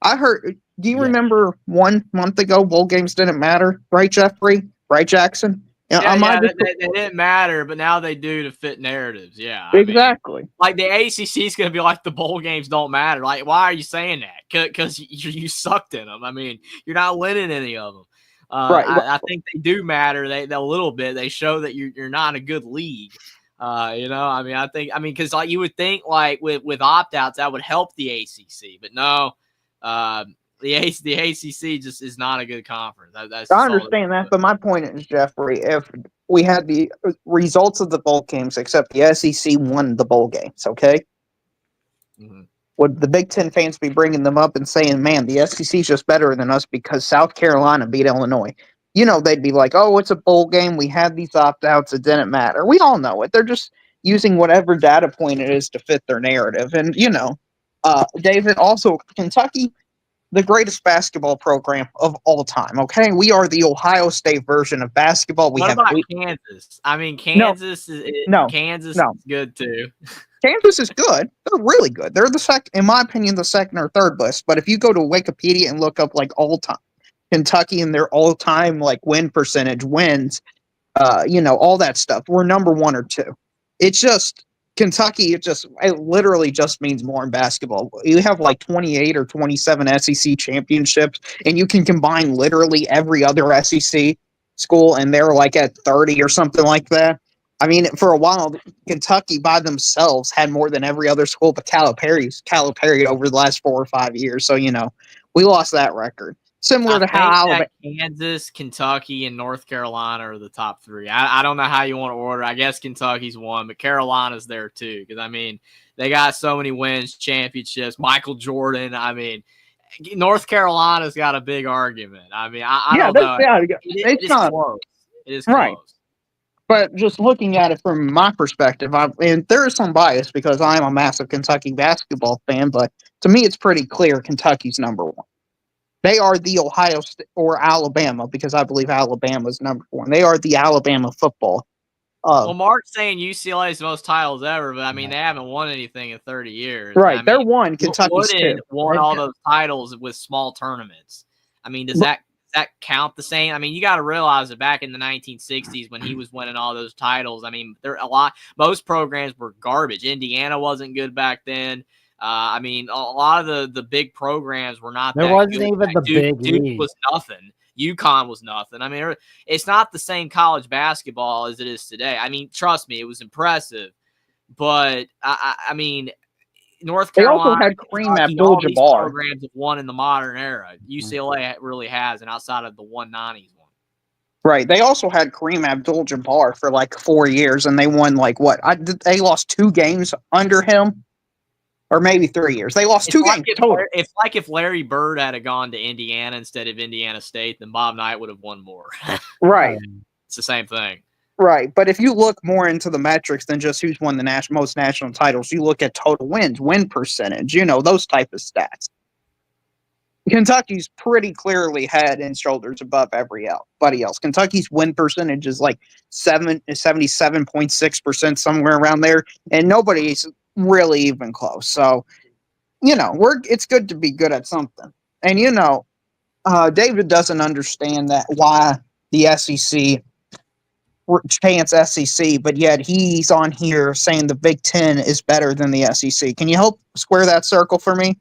I heard. Do you remember 1 month ago bowl games didn't matter, right, Jeffrey? Right, Jackson? They didn't matter, but now they do to fit narratives. Yeah, exactly. I mean, like the ACC is going to be like the bowl games don't matter. Like, why are you saying that? Because you sucked in them. I mean, you're not winning any of them. Right. I think they do matter. They a little bit. They show that you're not a good league. You know, I mean, because like you would think like with opt outs that would help the ACC, but no. The ACC just is not a good conference. I understand that, but my point is, Jeffrey, if we had the results of the bowl games, except the SEC won the bowl games, okay? Mm-hmm. Would the Big Ten fans be bringing them up and saying, man, the SEC is just better than us because South Carolina beat Illinois? You know, they'd be like, oh, it's a bowl game. We had these opt-outs. It didn't matter. We all know it. They're just using whatever data point it is to fit their narrative. And, you know, David, also, Kentucky, the greatest basketball program of all time. Okay, we are the Ohio State version of basketball. What about Kansas? I mean, Kansas is good too. Kansas is good. They're really good. They're the second, in my opinion, the second or third list. But if you go to Wikipedia and look up like all time, Kentucky and their all-time like win percentage, wins, all that stuff. We're number 1 or 2. It's just Kentucky. It literally just means more in basketball. You have like 28 or 27 SEC championships, and you can combine literally every other SEC school, and they're like at 30 or something like that. I mean, for a while, Kentucky by themselves had more than every other school but Calipari over the last 4 or 5 years. So, we lost that record. Similar to how Alabama, Kansas, Kentucky, and North Carolina are the top 3. I don't know how you want to order. I guess Kentucky's 1, but Carolina's there too. Because I mean, they got so many wins, championships. Michael Jordan. I mean, North Carolina's got a big argument. I mean, I don't know. It is close. It is close. Right. But just looking at it from my perspective, and there is some bias because I am a massive Kentucky basketball fan, but to me, it's pretty clear Kentucky's number 1. They are the Ohio State or Alabama, because I believe Alabama's number 1. They are the Alabama football. Well, Mark's saying UCLA's most titles ever, but I mean, they haven't won anything in 30 years. Right. I they're mean, 1. Kentucky's 2. Won all those titles with small tournaments. I mean, does that count the same? I mean, you got to realize that back in the 1960s when he was winning all those titles, I mean, most programs were garbage. Indiana wasn't good back then. I mean, a lot of the big programs were not. There wasn't even the big Duke league. was nothing. UConn was nothing. I mean, it's not the same college basketball as it is today. I mean, trust me, it was impressive, but I mean, North Carolina. They also had Kareem Abdul-Jabbar. Programs have won in the modern era. UCLA really has, and outside of the 190s one. Right. They also had Kareem Abdul-Jabbar for like 4 years, and they won like what? They lost 2 games under him. Or maybe 3 years. They lost 2 games total. It's like if Larry Bird had gone to Indiana instead of Indiana State, then Bob Knight would have won more. Right. It's the same thing. Right. But if you look more into the metrics than just who's won the most national titles, you look at total wins, win percentage, those type of stats. Kentucky's pretty clearly head and shoulders above everybody else. Kentucky's win percentage is like 77.6%, somewhere around there, and nobody's really even close. So, it's good to be good at something. And David doesn't understand that why the SEC chants SEC, but yet he's on here saying the Big Ten is better than the SEC. Can you help square that circle for me?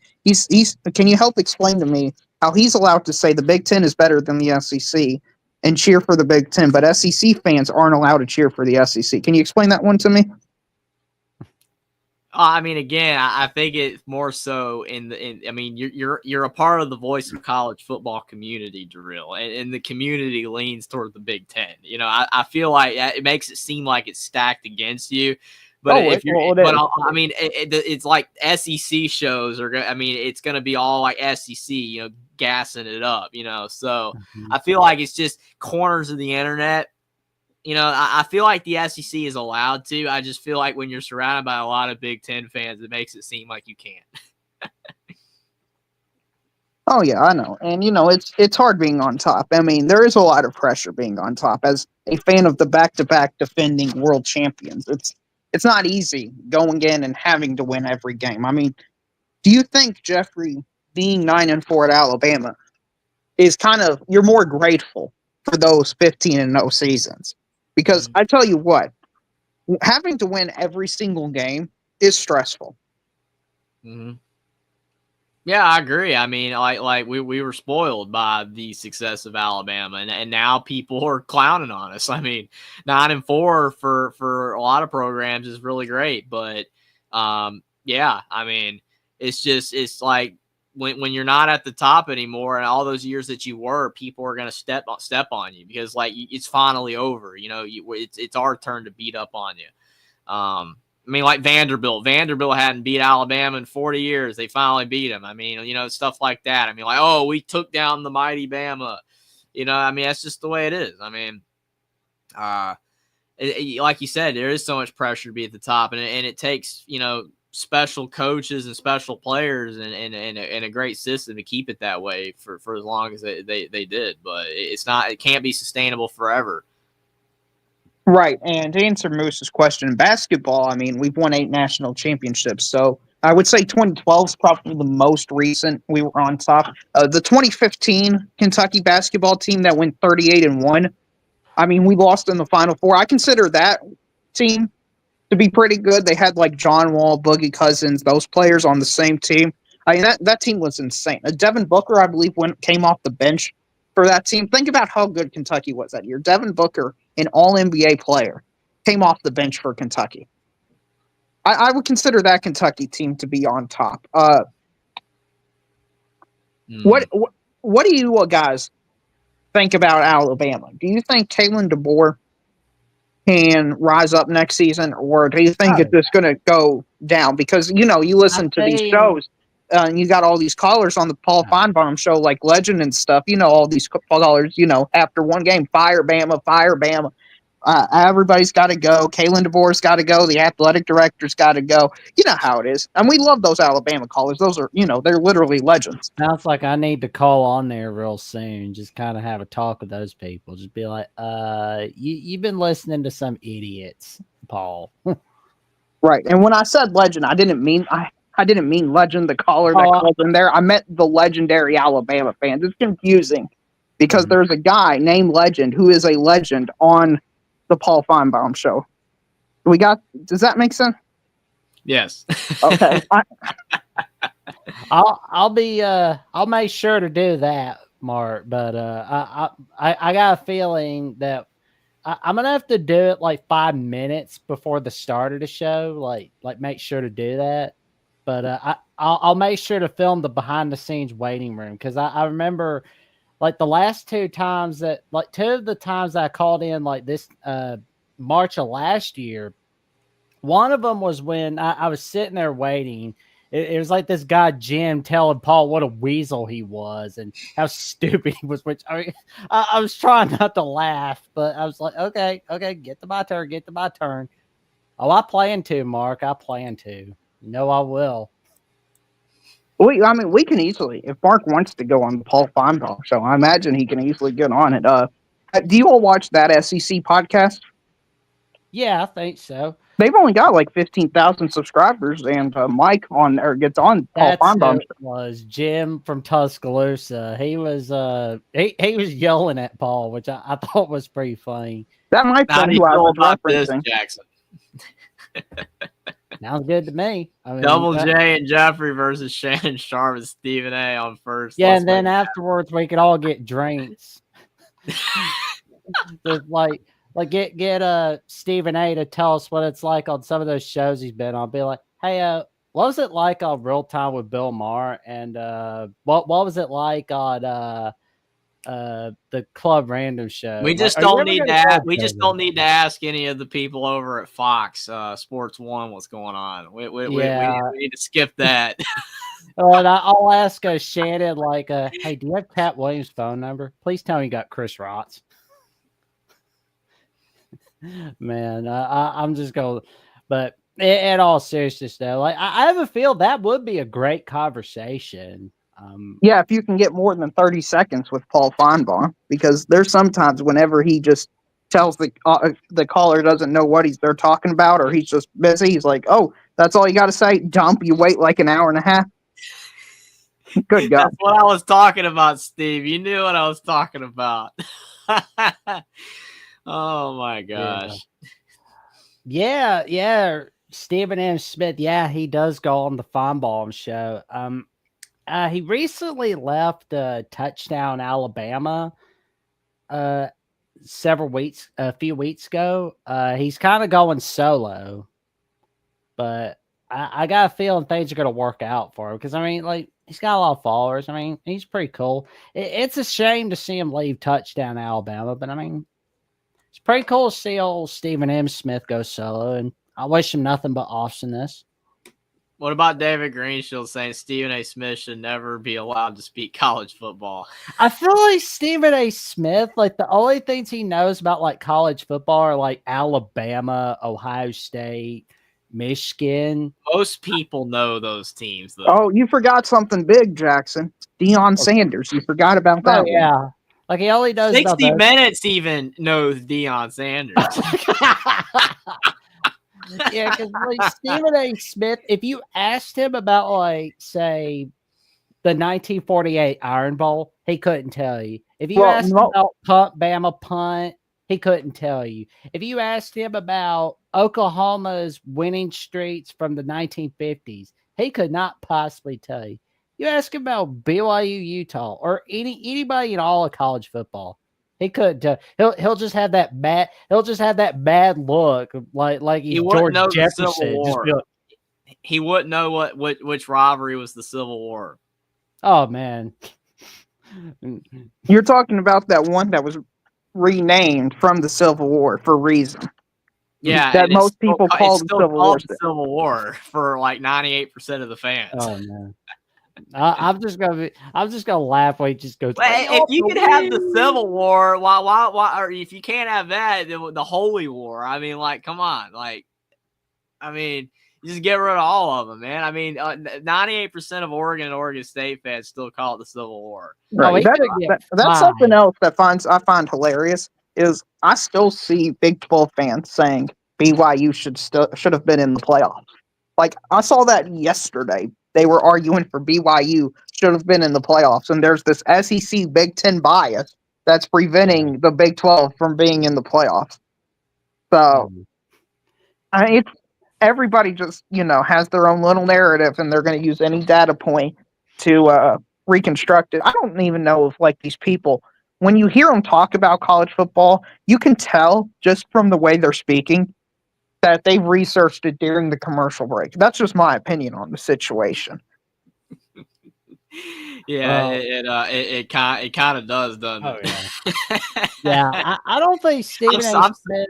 Can you help explain to me how he's allowed to say the Big Ten is better than the SEC and cheer for the Big Ten, but SEC fans aren't allowed to cheer for the SEC? Can you explain that one to me? I mean, again, I think it's more so I mean, you're a part of the voice of college football community, Darrell, and the community leans toward the Big Ten. I feel like it makes it seem like it's stacked against you. But it's like SEC shows are. I mean, it's going to be all like SEC, gassing it up. So I feel like it's just corners of the internet. I feel like the SEC is allowed to. I just feel like when you're surrounded by a lot of Big Ten fans, it makes it seem like you can't. Oh, yeah, I know. And, it's hard being on top. I mean, there is a lot of pressure being on top. As a fan of the back-to-back defending world champions, it's not easy going in and having to win every game. I mean, do you think, Jeffrey, being 9-4 at Alabama is you're more grateful for those 15-0 seasons? Because I tell you what, having to win every single game is stressful. Mm-hmm. Yeah, I agree. I mean, like we were spoiled by the success of Alabama, and now people are clowning on us. I mean, 9-4 for a lot of programs is really great, but yeah, I mean, it's like when you're not at the top anymore, and all those years that you were, people are going to step on you because it's finally over. It's our turn to beat up on you. I mean, like Vanderbilt hadn't beat Alabama in 40 years. They finally beat them. I mean, stuff like that. I mean, like, oh, we took down the mighty Bama. I mean, that's just the way it is. I mean, like you said, there is so much pressure to be at the top, and it takes, special coaches and special players and a great system to keep it that way for as long as they did. But it can't be sustainable forever. Right. And to answer Moose's question, in basketball, I mean, we've won 8 national championships. So I would say 2012 is probably the most recent we were on top. The 2015 Kentucky basketball team that went 38-1. I mean, we lost in the Final Four. I consider that team to be pretty good. They had like John Wall, Boogie Cousins, those players on the same team. I mean, that team was insane. Devin Booker, I believe, came off the bench for that team. Think about how good Kentucky was that year. Devin Booker, an All-NBA player, came off the bench for Kentucky. I would consider that Kentucky team to be on top. What do you guys think about Alabama? Do you think Kalen DeBoer can rise up next season, or do you think it's just going to go down? Because, you listen to these shows, and you got all these callers on the Paul Feinbaum show, like Legend and stuff. All these callers, after one game, fire Bama, fire Bama. Everybody's got to go. Kalen DeBoer's got to go. The athletic director's got to go. You know how it is. And we love those Alabama callers. Those are, they're literally legends. Sounds like I need to call on there real soon. Just kind of have a talk with those people. Just be like, you've been listening to some idiots, Paul. Right. And when I said legend, I didn't mean legend, the caller that called in there. I meant the legendary Alabama fans. It's confusing because there's a guy named Legend who is a legend on the Paul Feinbaum show. Does that make sense? Yes. Okay. I'll make sure to do that, Mark. But I got a feeling that I'm gonna have to do it like 5 minutes before the start of the show. Like make sure to do that. But I'll make sure to film the behind the scenes waiting room, because I remember like the last two times that two of the times that I called in like this March of last year. One of them was when I was sitting there waiting. It was like this guy Jim telling Paul what a weasel he was and how stupid he was. Which I was trying not to laugh, but I was like, okay, get to my turn. Oh, I plan to, Mark. I plan to. I will. We can easily, if Mark wants to go on the Paul Feinbaum show, I imagine he can easily get on it. Do you all watch that SEC podcast? Yeah, I think so. They've only got like 15,000 subscribers, and Mike on there gets on Paul Feinbaum. Was Jim from Tuscaloosa. He was he was yelling at Paul, which I thought was pretty funny. That might be who I was referencing. Jackson. Sounds good to me. I mean, Double J and Jeffrey versus Shannon Sharp and Stephen A on first. Yeah, and then afterwards we could all get drinks. Get Stephen A to tell us what it's like on some of those shows he's been on. Be like, hey, what was it like on Real Time with Bill Maher? And what was it like on the Club Random show? We just don't need to ask any of the people over at Fox Sports 1 what's going on. We need to skip that. And I'll ask Shannon, like, hey, do you have Cat Williams' phone number? Please tell me you got Chris Rott's. Man, I'm just going, but in all seriousness, though, like I have a feel that would be a great conversation. Yeah, if you can get more than 30 seconds with Paul Feinbaum, because there's sometimes whenever he just tells the caller doesn't know what they're talking about, or he's just busy, he's like, oh, that's all you got to say? Dump. You wait like an hour and a half. Good God. That's what I was talking about, Steve. You knew what I was talking about. Oh my gosh. Yeah. Stephen M. Smith. Yeah, he does go on the Feinbaum show. He recently left Touchdown Alabama a few weeks ago. He's kind of going solo, but I got a feeling things are going to work out for him, because I mean, like, he's got a lot of followers. I mean, he's pretty cool. It's a shame to see him leave Touchdown Alabama, but I mean, it's pretty cool to see old Stephen M. Smith go solo, and I wish him nothing but awesomeness. What about David Greenshield saying Stephen A. Smith should never be allowed to speak college football? I feel like Stephen A. Smith, like, the only things he knows about like college football are like Alabama, Ohio State, Michigan. Most people know those teams, though. Oh, you forgot something big, Jackson. Deion Sanders. You forgot about that. Oh, yeah. Like, he only does 60 Minutes even knows Deion Sanders. Yeah, because like Stephen A. Smith, if you asked him about like say the 1948 Iron Bowl, he couldn't tell you. If you Well, asked him no, about punt, Bama punt, he couldn't tell you. If you asked him about Oklahoma's winning streaks from the 1950s, he could not possibly tell you. You ask him about BYU, Utah, or anybody in all of college football, he couldn't tell. He'll just have that bad. He'll just have that bad look, like He he's wouldn't George know the Civil Jefferson. Just War. be like, He wouldn't know which rivalry was the Civil War. oh man. you're talking about that one that was renamed from the Civil War for reason. Yeah, That and it's most people still, call it's the still Civil War. called the Civil War for like 98% of the fans. Oh man. I'm just gonna laugh when he just goes. Well, if you could have the Civil War, why, or if you can't have that, then the Holy War. I mean, like, come on, like, I mean, you just get rid of all of them, man. I mean, 98% of Oregon and Oregon State fans still call it the Civil War. Right. That's something else that I find hilarious is I still see Big 12 fans saying BYU should have been in the playoffs. Like I saw that yesterday. They were arguing for BYU should have been in the playoffs, and there's this SEC Big 10 bias that's preventing the Big 12 from being in the playoffs. So it's everybody just has their own little narrative, and they're going to use any data point to reconstruct it. I don't even know if like these people, when you hear them talk about college football, you can tell just from the way they're speaking that they've researched it during the commercial break. That's just my opinion on the situation. Yeah, it kind of does, doesn't it? Yeah, yeah. I don't think Stephen A. Smith.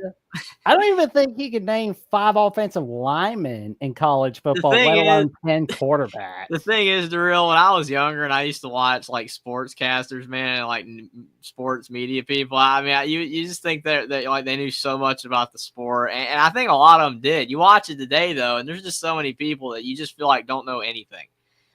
I don't even think he could name 5 offensive linemen in college football, let alone 10 quarterbacks. The thing is, Darrell, when I was younger and I used to watch like sportscasters, man, and like sports media people, I mean, you just think that like they knew so much about the sport, and I think a lot of them did. You watch it today though, and there's just so many people that you just feel like don't know anything.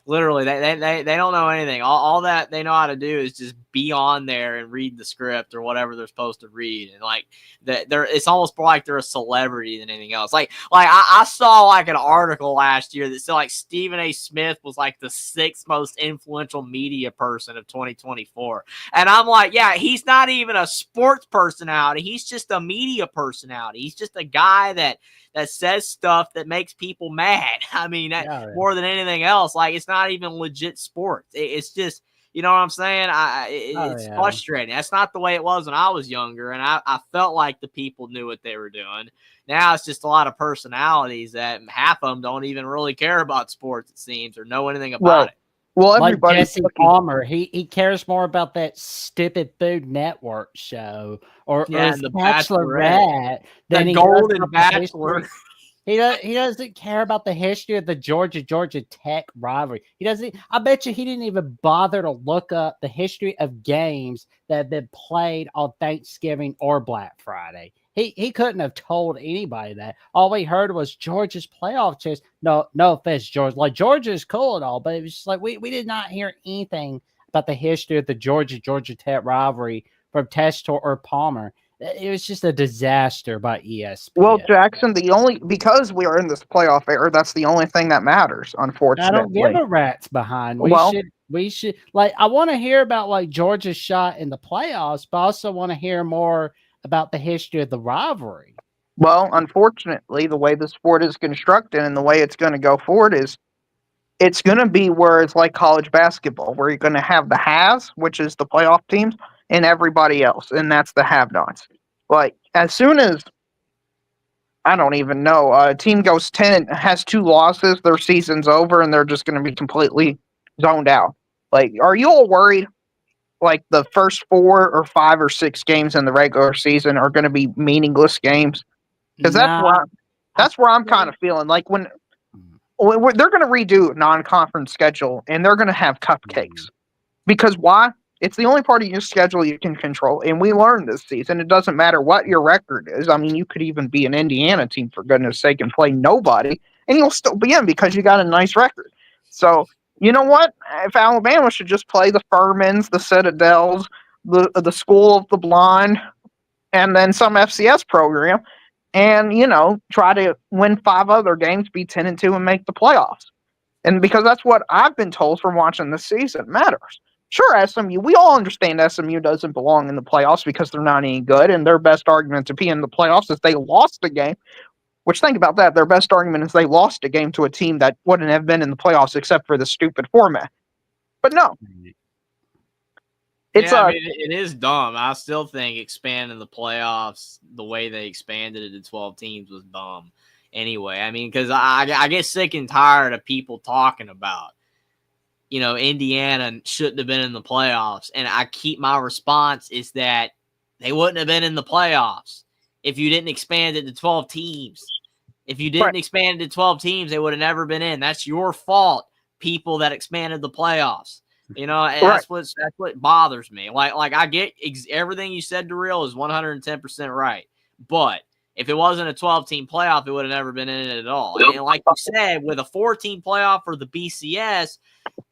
Literally, they don't know anything. All that they know how to do is just be on there and read the script or whatever they're supposed to read, and like it's almost more like they're a celebrity than anything else. Like I saw like an article last year that said like Stephen A. Smith was like the 6th most influential media person of 2024, and I'm like, yeah, he's not even a sports personality. He's just a media personality. He's just a guy that says stuff that makes people mad. I mean, more than anything else, like it's not even legit sports. It's just, you know what I'm saying? It's frustrating. That's not the way it was when I was younger, and I felt like the people knew what they were doing. Now it's just a lot of personalities that half of them don't even really care about sports, it seems, or know anything about it. Well, like Jesse Palmer, he cares more about that stupid Food Network show or the Bachelorette than the Golden Bachelor. He doesn't care about the history of the Georgia Tech rivalry. He doesn't. I bet you he didn't even bother to look up the history of games that have been played on Thanksgiving or Black Friday. He couldn't have told anybody that. All we heard was Georgia's playoff chance. No offense, Georgia. Like Georgia is cool and all, but it was just like we did not hear anything about the history of the Georgia Tech rivalry from Tester or Palmer. It was just a disaster by ESPN. Well, Jackson, because we are in this playoff era, that's the only thing that matters, unfortunately. I don't give a rat's behind. We should like I want to hear about like Georgia's shot in the playoffs, but I also want to hear more about the history of the rivalry. Well, unfortunately, the way the sport is constructed and the way it's going to go forward is it's going to be where it's like college basketball, where you're going to have the haves, which is the playoff teams, and everybody else, and that's the have-nots. Like, as soon as, I don't even know, a team goes 10, has 2 losses, their season's over, and they're just going to be completely zoned out. Like, are you all worried, like, the first 4 or 5 or 6 games in the regular season are going to be meaningless games? Because that's where I'm kind of feeling. Like, when they're going to redo non-conference schedule, and they're going to have cupcakes. Because why? It's the only part of your schedule you can control. And we learned this season, it doesn't matter what your record is. I mean, you could even be an Indiana team, for goodness sake, and play nobody, and you'll still be in because you got a nice record. So, you know what? If Alabama should just play the Furmans, the Citadels, the School of the Blind, and then some FCS program, and, try to win 5 other games, be 10-2, and make the playoffs. And because that's what I've been told from watching this season matters. Sure, SMU, we all understand SMU doesn't belong in the playoffs because they're not any good, and their best argument to be in the playoffs is they lost the game. Which, think about that, their best argument is they lost a game to a team that wouldn't have been in the playoffs except for the stupid format. But no. It is dumb. I still think expanding the playoffs the way they expanded it to 12 teams was dumb. Anyway, I mean, because I get sick and tired of people talking about, Indiana shouldn't have been in the playoffs. And my response is that they wouldn't have been in the playoffs if you didn't expand it to 12 teams. If you didn't expand it to 12 teams, they would have never been in. That's your fault, people that expanded the playoffs. And that's what bothers me. Like I get everything you said, Darrell, is 110% right. But if it wasn't a 12-team playoff, it would have never been in it at all. And like you said, with a 14 playoff for the BCS,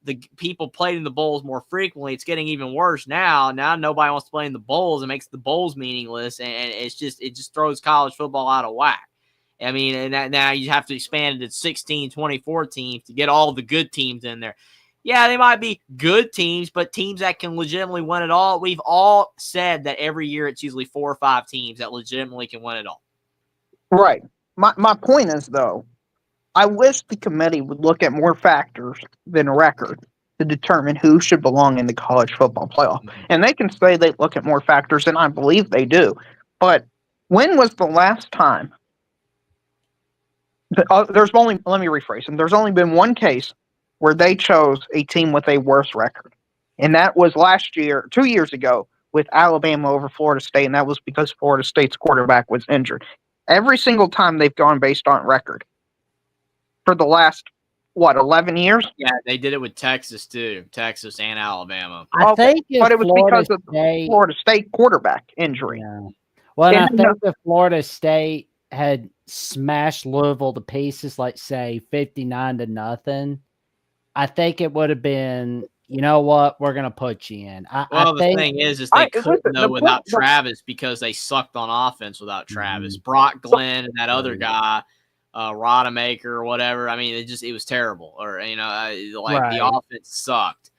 the people played in the bowls more frequently. It's getting even worse now. Now nobody wants to play in the bowls. It makes the bowls meaningless, and it just throws college football out of whack. I mean, and now you have to expand it to 16, 24 teams to get all the good teams in there. Yeah, they might be good teams, but teams that can legitimately win it all. We've all said that every year it's usually 4 or 5 teams that legitimately can win it all. Right. My point is, though, I wish the committee would look at more factors than record to determine who should belong in the college football playoff. Mm-hmm. And they can say they look at more factors, and I believe they do. But when was the last time? Let me rephrase. And there's only been one case where they chose a team with a worse record. And that was 2 years ago, with Alabama over Florida State, and that was because Florida State's quarterback was injured. Every single time they've gone based on record. For the last, 11 years? Yeah, they did it with Texas, too. Texas and Alabama. I think but it was because of the Florida State quarterback injury. Yeah. Well, I think if Florida State had smashed Louisville to pieces, like, say, 59-0, I think it would have been, you know what, we're going to put you in. The thing is they couldn't, though, without Travis, because they sucked on offense without Travis. Mm-hmm. Brock Glenn and that other guy, Rodemaker or whatever. I mean, it was terrible. Or, the offense sucked.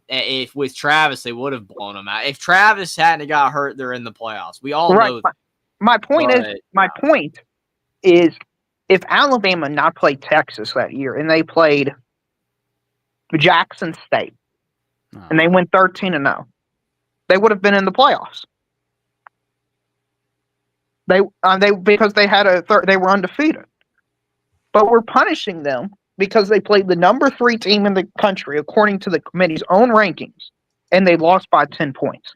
If with Travis, they would have blown them out. If Travis hadn't got hurt, they're in the playoffs. We all know that. My point is, if Alabama not played Texas that year and they played Jackson State and they went 13-0, they would have been in the playoffs. Because they had they were undefeated. But we're punishing them because they played the number 3 team in the country according to the committee's own rankings, and they lost by 10 points.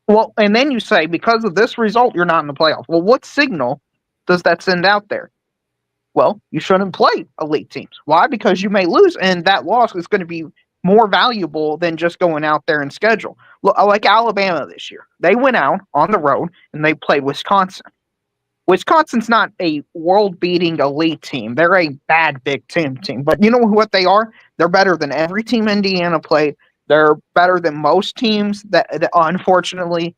Well, and then you say, because of this result, you're not in the playoffs. Well, what signal does that send out there? Well, you shouldn't play elite teams. Why? Because you may lose, and that loss is going to be more valuable than just going out there and schedule. Like Alabama this year. They went out on the road, and they played Wisconsin. Wisconsin's not a world-beating elite team. They're a bad Big Ten team. But you know what they are? They're better than every team Indiana played. They're better than most teams that unfortunately,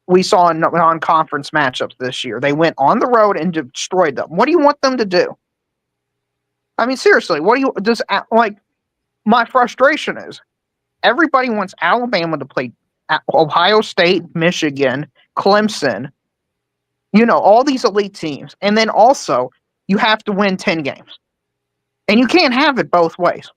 we saw in non-conference matchups this year. They went on the road and destroyed them. What do you want them to do? I mean, seriously, my frustration is everybody wants Alabama to play Ohio State, Michigan, Clemson, all these elite teams. And then also, you have to win 10 games. And you can't have it both ways.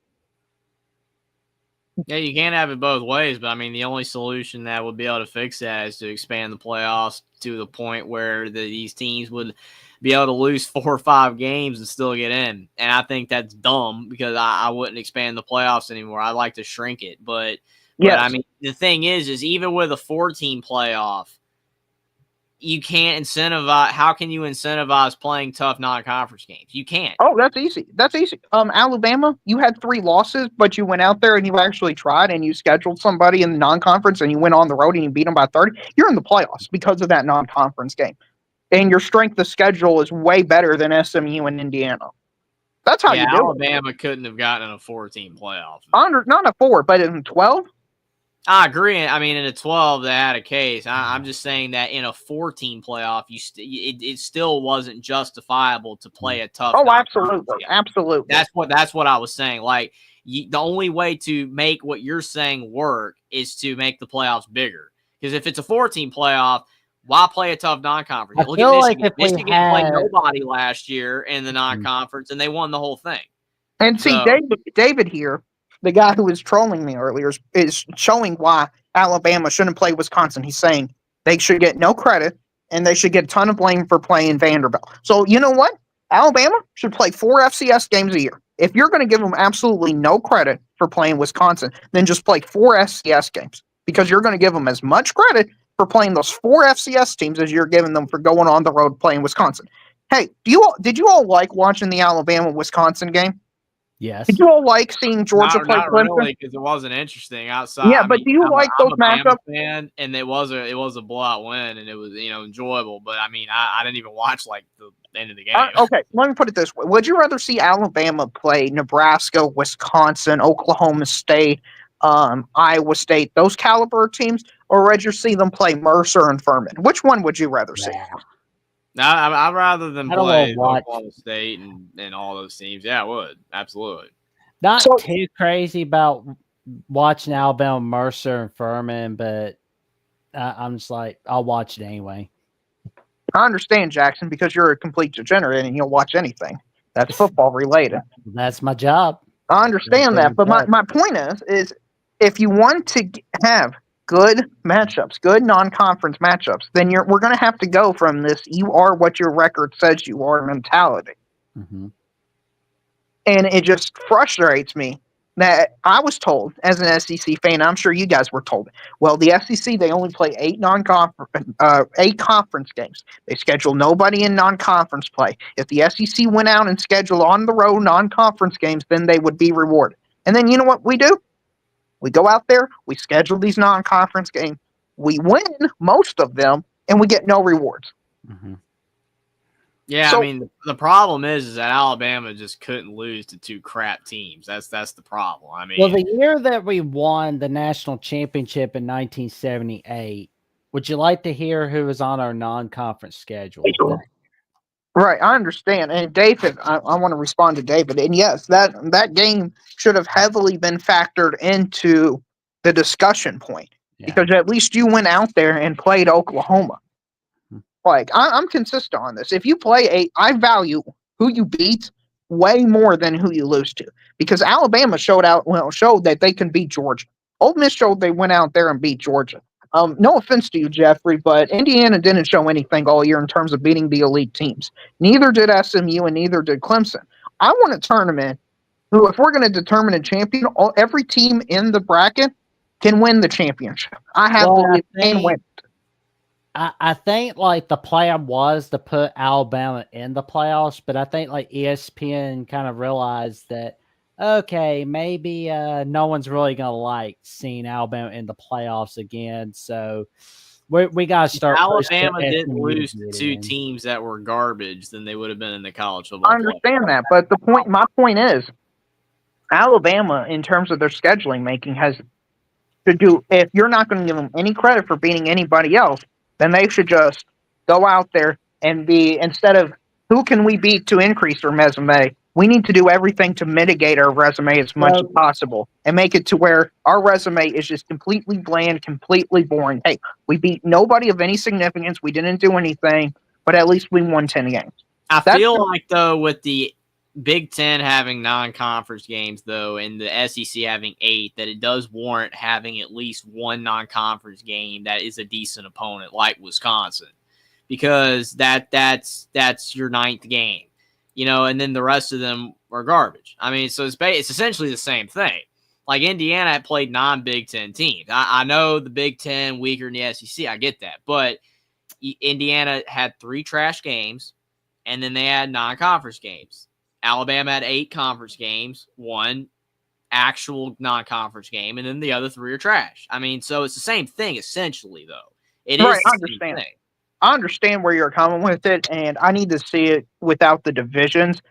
Yeah, you can't have it both ways, but I mean, the only solution that would be able to fix that is to expand the playoffs to the point where these teams would be able to lose 4 or 5 games and still get in. And I think that's dumb because I wouldn't expand the playoffs anymore. I'd like to shrink it. But I mean, the thing is even with a 4-team playoff, you can't incentivize. How can you incentivize playing tough non-conference games? You can't. Oh, that's easy. Alabama, you had 3 losses, but you went out there and you actually tried and you scheduled somebody in the non-conference and you went on the road and you beat them by 30. You're in the playoffs because of that non-conference game. And your strength of schedule is way better than SMU and Indiana. That's how you do Alabama couldn't have gotten a 4-team playoff. Not a 4, but in 12? I agree. I mean, in a 12, they had a case. I'm just saying that in a 14 playoff, it still wasn't justifiable to play a tough. Oh, non-conference absolutely, game. absolutely. That's what I was saying. Like the only way to make what you're saying work is to make the playoffs bigger. Because if it's a 14 playoff, why play a tough non-conference? I Look at feel like Michigan. if we Michigan played had, nobody last year in the non-conference, and they won the whole thing. And see, So, David here, the guy who was trolling me earlier, is showing why Alabama shouldn't play Wisconsin. He's saying they should get no credit and they should get a ton of blame for playing Vanderbilt. So you know what? Alabama should play 4 FCS games a year. If you're going to give them absolutely no credit for playing Wisconsin, then just play 4 FCS games because you're going to give them as much credit for playing those 4 FCS teams as you're giving them for going on the road playing Wisconsin. Hey, did you all like watching the Alabama Wisconsin game? yes, Did you all like seeing Georgia play not Clemson? really, because it wasn't interesting outside. Yeah, but do you like those I'm a Bama matchups? fan, and it was a blowout win, and it was enjoyable. But I mean, I didn't even watch like the end of the game. Okay, let me put it this way: would you rather see Alabama play Nebraska, Wisconsin, Oklahoma State, Iowa State, those caliber teams, or would you see them play Mercer and Furman? Which one would you rather see? yeah. I'd rather than I don't play wanna watch- Oklahoma State and all those teams. Yeah, I would absolutely. Not So- too crazy about watching Alabama, Mercer, and Furman, but I'm just like, I'll watch it anyway. I understand, Jackson, because you're a complete degenerate and you'll watch anything that's football related. That's my job. I understand that, but my point is if you want to have good matchups, good non-conference matchups, then we're going to have to go from this "you are what your record says you are" mentality. Mm-hmm. And it just frustrates me that I was told as an SEC fan, I'm sure you guys were told, well, the SEC, they only play 8 conference games. They schedule nobody in non-conference play. If the SEC went out and scheduled on the road non-conference games, then they would be rewarded. And then you know what we do? We go out there, we schedule these non-conference games, we win most of them, and we get no rewards. Mm-hmm. Yeah, So- I mean, the problem is that Alabama just couldn't lose to 2 crap teams. That's the problem. I mean, Well, the year that we won the national championship in 1978, would you like to hear who was on our non-conference schedule? Right, I understand. And David, I want to respond to David. And yes, that game should have heavily been factored into the discussion point because at least you went out there and played Oklahoma. Like, I'm consistent on this. If you play I value who you beat way more than who you lose to because Alabama showed that they can beat Georgia. Ole Miss showed they went out there and beat Georgia. No offense to you, Jeffrey, but Indiana didn't show anything all year in terms of beating the elite teams. Neither did SMU and neither did Clemson. I want a tournament who, if we're going to determine a champion, every team in the bracket can win the championship. I have belief and win. I think like the plan was to put Alabama in the playoffs, but I think like ESPN kind of realized that, okay, maybe no one's really going to like seeing Alabama in the playoffs again. So we got to start. Alabama didn't lose to 2 teams that were garbage, then they would have been in the college football. I understand that, but my point is, Alabama, in terms of their scheduling making, has to do. If you're not going to give them any credit for beating anybody else, then they should just go out there and instead of who can we beat to increase our resume, we need to do everything to mitigate our resume as much as possible and make it to where our resume is just completely bland, completely boring. Hey, we beat nobody of any significance. We didn't do anything, but at least we won 10 games. I feel like, though, with the Big Ten having non-conference games, though, and the SEC having 8, that it does warrant having at least one non-conference game that is a decent opponent, like Wisconsin, because that's your 9th game, and then the rest of them are garbage. I mean, so it's essentially the same thing. Like Indiana had played non-Big Ten teams. I know the Big Ten weaker than the SEC. I get that, but Indiana had 3 trash games, and then they had non-conference games. Alabama had 8 conference games, 1 actual non-conference game, and then the other 3 are trash. I mean, so it's the same thing essentially, though. It Right, is I the understand. same thing. I understand where you're coming with it, and I need to see it without the divisions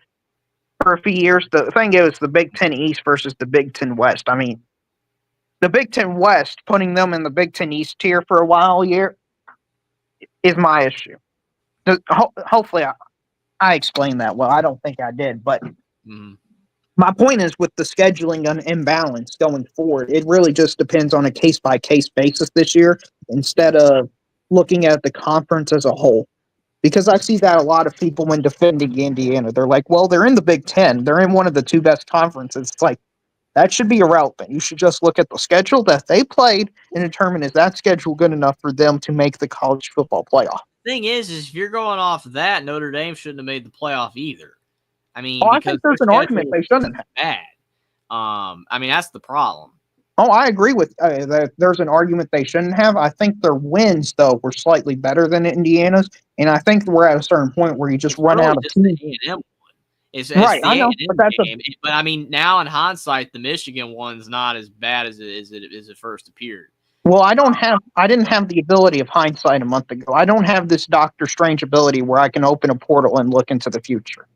for a few years. The thing is, the Big Ten East versus the Big Ten West. I mean, the Big Ten West, putting them in the Big Ten East tier for a while here is my issue. Hopefully, I explained that well. I don't think I did, but my point is with the scheduling imbalance going forward, it really just depends on a case-by-case basis this year instead of looking at the conference as a whole. Because I see that a lot of people when defending Indiana, they're like, well, they're in the Big Ten. They're in one of the two best conferences. It's like, that should be irrelevant. You should just look at the schedule that they played and determine is that schedule good enough for them to make the college football playoff. Thing is if you're going off of that, Notre Dame shouldn't have made the playoff either. I mean, I think there's an argument they shouldn't have. Bad. I mean, that's the problem. Oh, I agree with that. There's an argument they shouldn't have. I think their wins, though, were slightly better than Indiana's, and I think we're at a certain point where you just run out of teams. It's right, I know, but I mean, now in hindsight, the Michigan one's not as bad as it first appeared. Well, I didn't have the ability of hindsight a month ago. I don't have this Doctor Strange ability where I can open a portal and look into the future.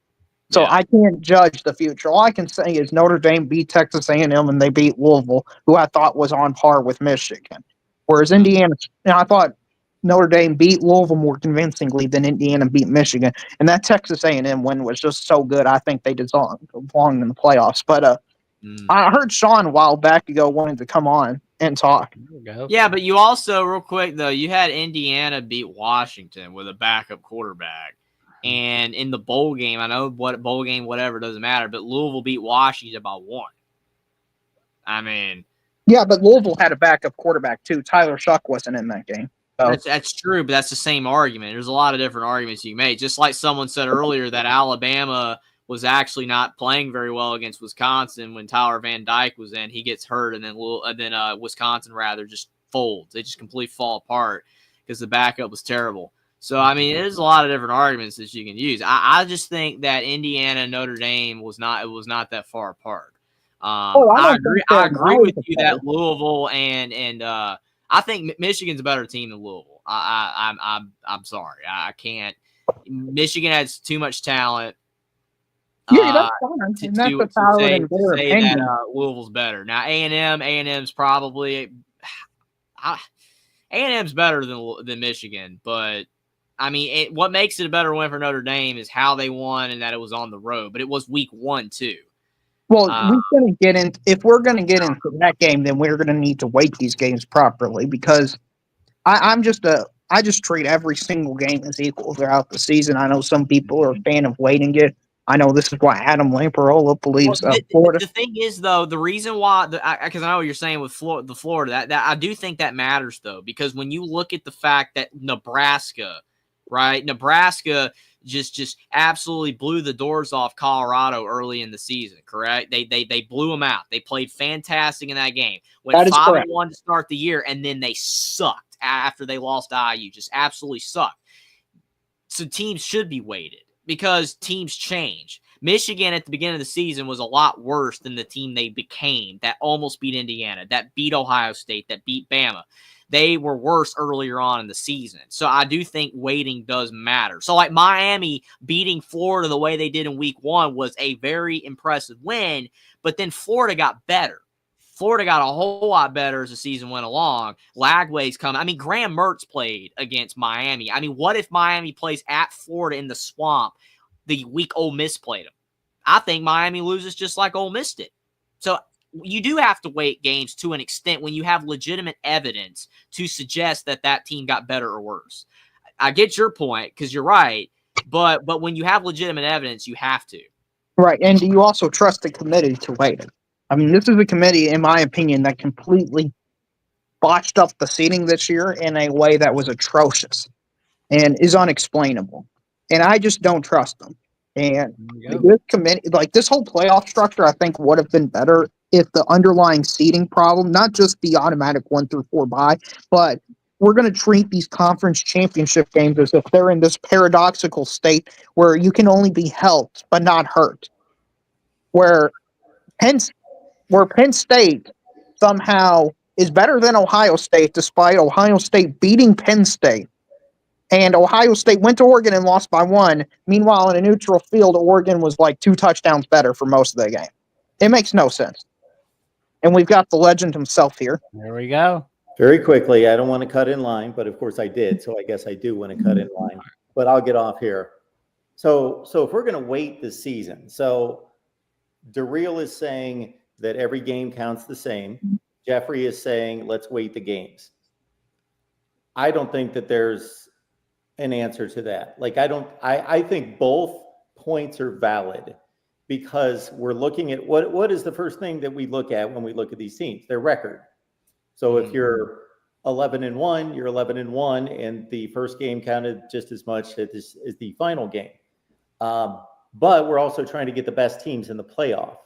So I can't judge the future. All I can say is Notre Dame beat Texas A&M and they beat Louisville, who I thought was on par with Michigan. Whereas Indiana, I thought Notre Dame beat Louisville more convincingly than Indiana beat Michigan. And that Texas A&M win was just so good. I think they belonged in the playoffs. But I heard Sean a while back ago wanted to come on and talk. Yeah, but you also, real quick, though, you had Indiana beat Washington with a backup quarterback. And in the bowl game, I know what bowl game, whatever, doesn't matter, but Louisville beat Washington by 1. I mean, yeah, but Louisville had a backup quarterback too. Tyler Shuck wasn't in that game. So. That's true, but that's the same argument. There's a lot of different arguments you make. Just like someone said earlier that Alabama was actually not playing very well against Wisconsin when Tyler Van Dyke was in. He gets hurt, and then Wisconsin rather just folds. They just completely fall apart because the backup was terrible. So, I mean, there's a lot of different arguments that you can use. I just think that Indiana and Notre Dame was not that far apart. I agree with you that Louisville and I think Michigan's a better team than Louisville. I'm sorry, I can't. Michigan has too much talent. Yeah, that's fine. And that's a valid and fair opinion. Louisville's better. Now A&M's probably A&M's better than Michigan, but. I mean, what makes it a better win for Notre Dame is how they won and that it was on the road. But it was week 1, too. Well, if we're going to get into that game, then we're going to need to weight these games properly because I just treat every single game as equal throughout the season. I know some people are a fan of weighting it. I know this is why Adam Lamperola believes Florida. The thing is, though, the reason why, because I know what you're saying with Florida, that I do think that matters, though, because when you look at the fact that Nebraska – right? Nebraska just absolutely blew the doors off Colorado early in the season, correct? They blew them out. They played fantastic in that game. Went 5-1 to start the year, and then they sucked after they lost to IU. Just absolutely sucked. So teams should be weighted because teams change. Michigan at the beginning of the season was a lot worse than the team they became that almost beat Indiana, that beat Ohio State, that beat Bama. They were worse earlier on in the season. So I do think weighting does matter. So like Miami beating Florida the way they did in week 1 was a very impressive win, but then Florida got better. Florida got a whole lot better as the season went along. Lagway's coming. I mean, Graham Mertz played against Miami. I mean, what if Miami plays at Florida in the swamp the week Ole Miss played them? I think Miami loses just like Ole Miss did. So you do have to weight games to an extent when you have legitimate evidence to suggest that team got better or worse. I get your point because you're right, but when you have legitimate evidence, you have to. Right, and you also trust the committee to weight it. I mean, this is a committee, in my opinion, that completely botched up the seating this year in a way that was atrocious and is unexplainable. And I just don't trust them. And this committee, like this whole playoff structure, I think would have been better if the underlying seeding problem, not just the automatic 1 through 4 bye, but we're going to treat these conference championship games as if they're in this paradoxical state where you can only be helped but not hurt. Where Penn State somehow is better than Ohio State despite Ohio State beating Penn State. And Ohio State went to Oregon and lost by 1. Meanwhile, in a neutral field, Oregon was like 2 touchdowns better for most of the game. It makes no sense. And we've got the legend himself here. There we go. Very quickly, I don't want to cut in line, but of course I did, so I guess I do want to cut in line. But I'll get off here. So if we're going to wait this season, so DeReal is saying that every game counts the same. Jeffrey is saying let's wait the games. I don't think that there's an answer to that. Like I think both points are valid because we're looking at what is the first thing that we look at when we look at these teams? Their record. So if you're 11-1, you're 11-1, and the first game counted just as much as the final game. But we're also trying to get the best teams in the playoff.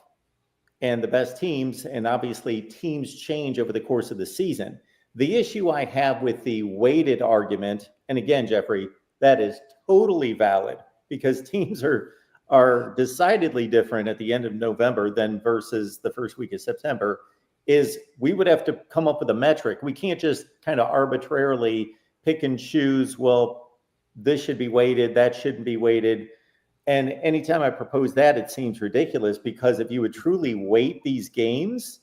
And the best teams, and obviously teams change over the course of the season. The issue I have with the weighted argument, and again, Jeffrey, that is totally valid because teams are decidedly different at the end of November than versus the first week of September, is we would have to come up with a metric. We can't just kind of arbitrarily pick and choose, well, this should be weighted, that shouldn't be weighted. And anytime I propose that, it seems ridiculous because if you would truly weight these games,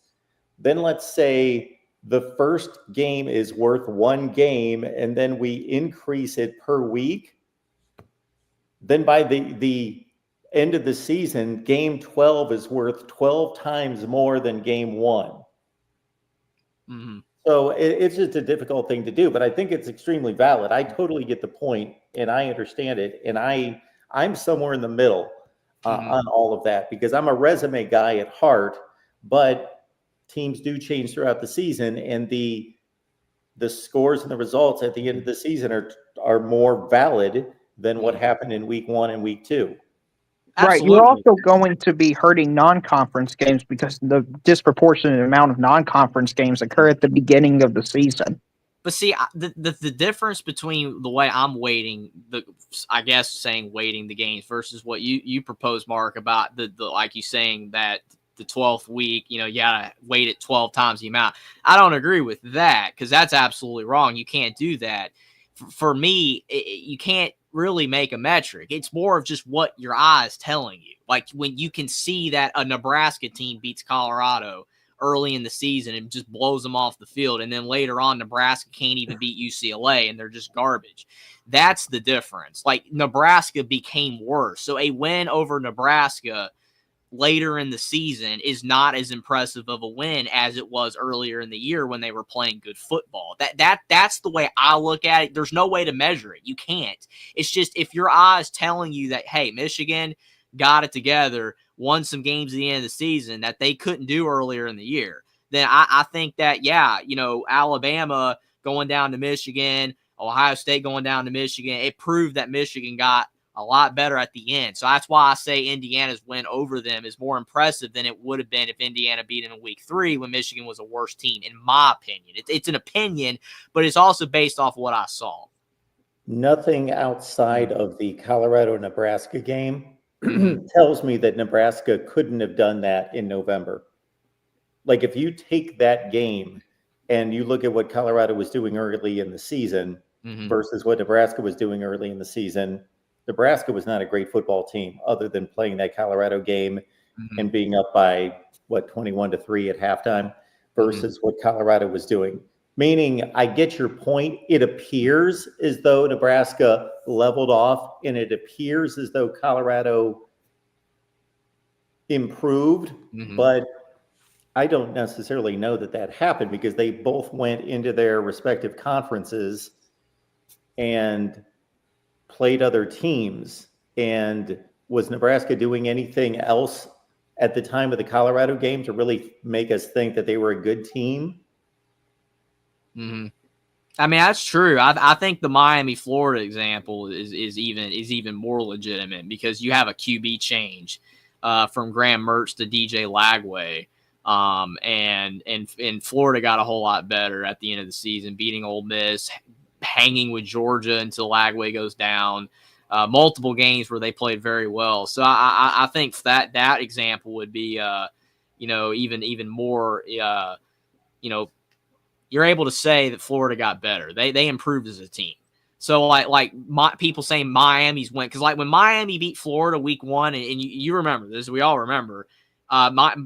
then let's say the first game is worth one game and then we increase it per week. Then by the end of the season, game 12 is worth 12 times more than game 1. Mm-hmm. So it's just a difficult thing to do, but I think it's extremely valid. I totally get the point and I understand it. And I'm somewhere in the middle on all of that because I'm a resume guy at heart, but teams do change throughout the season and the scores and the results at the end of the season are more valid than what happened in week 1 and week 2. Right. You're also going to be hurting non-conference games because the disproportionate amount of non-conference games occur at the beginning of the season. But see, the difference between the way I'm weighting weighting the games versus what you propose, Mark, about the like you saying that the 12th week, you gotta weight it 12 times the amount. I don't agree with that because that's absolutely wrong. You can't do that. For me, you can't really make a metric. It's more of just what your eye is telling you. Like when you can see that a Nebraska team beats Colorado early in the season and just blows them off the field. And then later on, Nebraska can't even beat UCLA and they're just garbage. That's the difference. Like Nebraska became worse. So a win over Nebraska later in the season is not as impressive of a win as it was earlier in the year when they were playing good football. That's the way I look at it. There's no way to measure it. You can't. It's just if your eye is telling you that, hey, Michigan got it together, won some games at the end of the season that they couldn't do earlier in the year, then I think that, Alabama going down to Michigan, Ohio State going down to Michigan, it proved that Michigan got a lot better at the end. So that's why I say Indiana's win over them is more impressive than it would have been if Indiana beat them in week 3 when Michigan was a worse team, in my opinion. It's an opinion, but it's also based off of what I saw. Nothing outside of the Colorado-Nebraska game tells me that Nebraska couldn't have done that in November. Like if you take that game and you look at what Colorado was doing early in the season versus what Nebraska was doing early in the season, Nebraska was not a great football team other than playing that Colorado game and being up by 21-3 at halftime versus what Colorado was doing. Meaning, I get your point. It appears as though Nebraska leveled off, and it appears as though Colorado improved, but I don't necessarily know that happened because they both went into their respective conferences and played other teams. And was Nebraska doing anything else at the time of the Colorado game to really make us think that they were a good team? I mean, that's true. I think the Miami-Florida example is even more legitimate because you have a QB change from Graham Mertz to DJ Lagway. And Florida got a whole lot better at the end of the season, beating Ole Miss, hanging with Georgia until Lagway goes down. Multiple games where they played very well. So I think that example would be, even more, you're able to say that Florida got better. They improved as a team. So people saying Miami's win, because like when Miami beat Florida week 1, and you remember this, we all remember,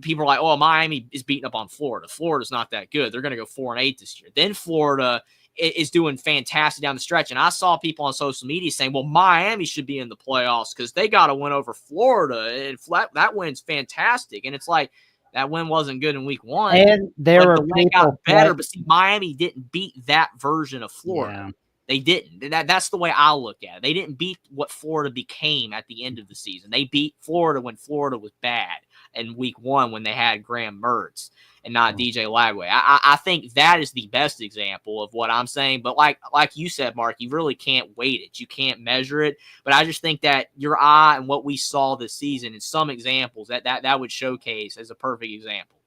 people are like, oh, Miami is beating up on Florida. Florida's not that good. They're going to go 4-8 this year. Then Florida is doing fantastic down the stretch. And I saw people on social media saying, well, Miami should be in the playoffs because they got to win over Florida. And that win's fantastic. And it's like, that win wasn't good in week 1. And there but were the win people got better. But see, Miami didn't beat that version of Florida. Yeah. They didn't. That's the way I look at it. They didn't beat what Florida became at the end of the season. They beat Florida when Florida was bad in week 1 when they had Graham Mertz and not DJ Lagway. I think that is the best example of what I'm saying. But like you said, Mark, you really can't weight it. You can't measure it. But I just think that your eye and what we saw this season in some examples, that would showcase as a perfect example.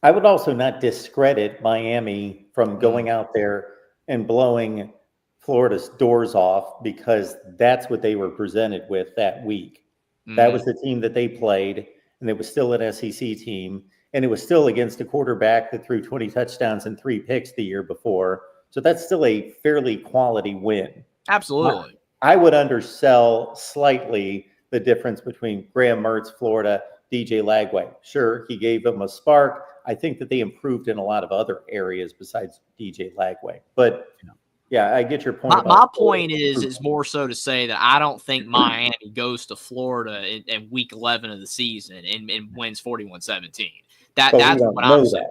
I would also not discredit Miami from going out there and blowing Florida's doors off because that's what they were presented with that week. That was the team that they played, and it was still an SEC team, and it was still against a quarterback that threw 20 touchdowns and 3 picks the year before. So that's still a fairly quality win. Absolutely. I would undersell slightly the difference between Graham Mertz, Florida, DJ Lagway. Sure, he gave them a spark. I think that they improved in a lot of other areas besides DJ Lagway. But yeah, I get your point. My point is more so to say that I don't think Miami goes to Florida in week 11 of the season and wins 41-17. That's what I'm saying.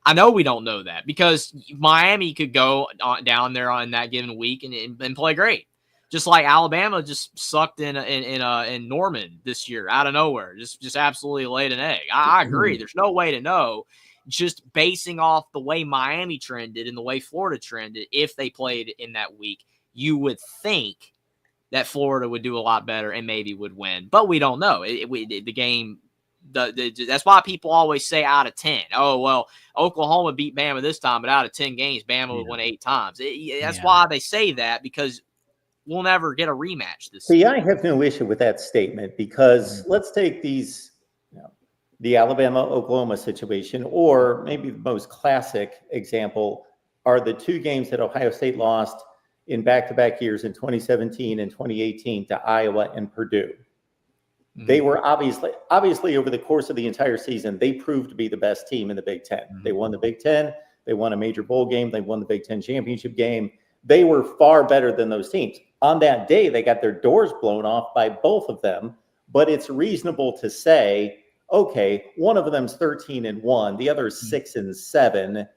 I know we don't know that because Miami could go down there on that given week and play great. Just like Alabama just sucked in Norman this year out of nowhere, just absolutely laid an egg. I agree. There's no way to know just basing off the way Miami trended and the way Florida trended. If they played in that week, you would think that Florida would do a lot better and maybe would win, but we don't know. The game. That's why people always say out of 10. Oh, well, Oklahoma beat Bama this time, but out of 10 games, Bama would win 8 times. That's why they say that, because we'll never get a rematch this season. I have no issue with that statement because let's take these, the Alabama-Oklahoma situation, or maybe the most classic example are the 2 games that Ohio State lost in back-to-back years in 2017 and 2018 to Iowa and Purdue. They were obviously over the course of the entire season, they proved to be the best team in the Big Ten. They won the Big Ten. They won a major bowl game. They won the Big Ten championship game. They were far better than those teams. On that day, they got their doors blown off by both of them. But it's reasonable to say, okay, one of them's 13-1, the other is 6-7,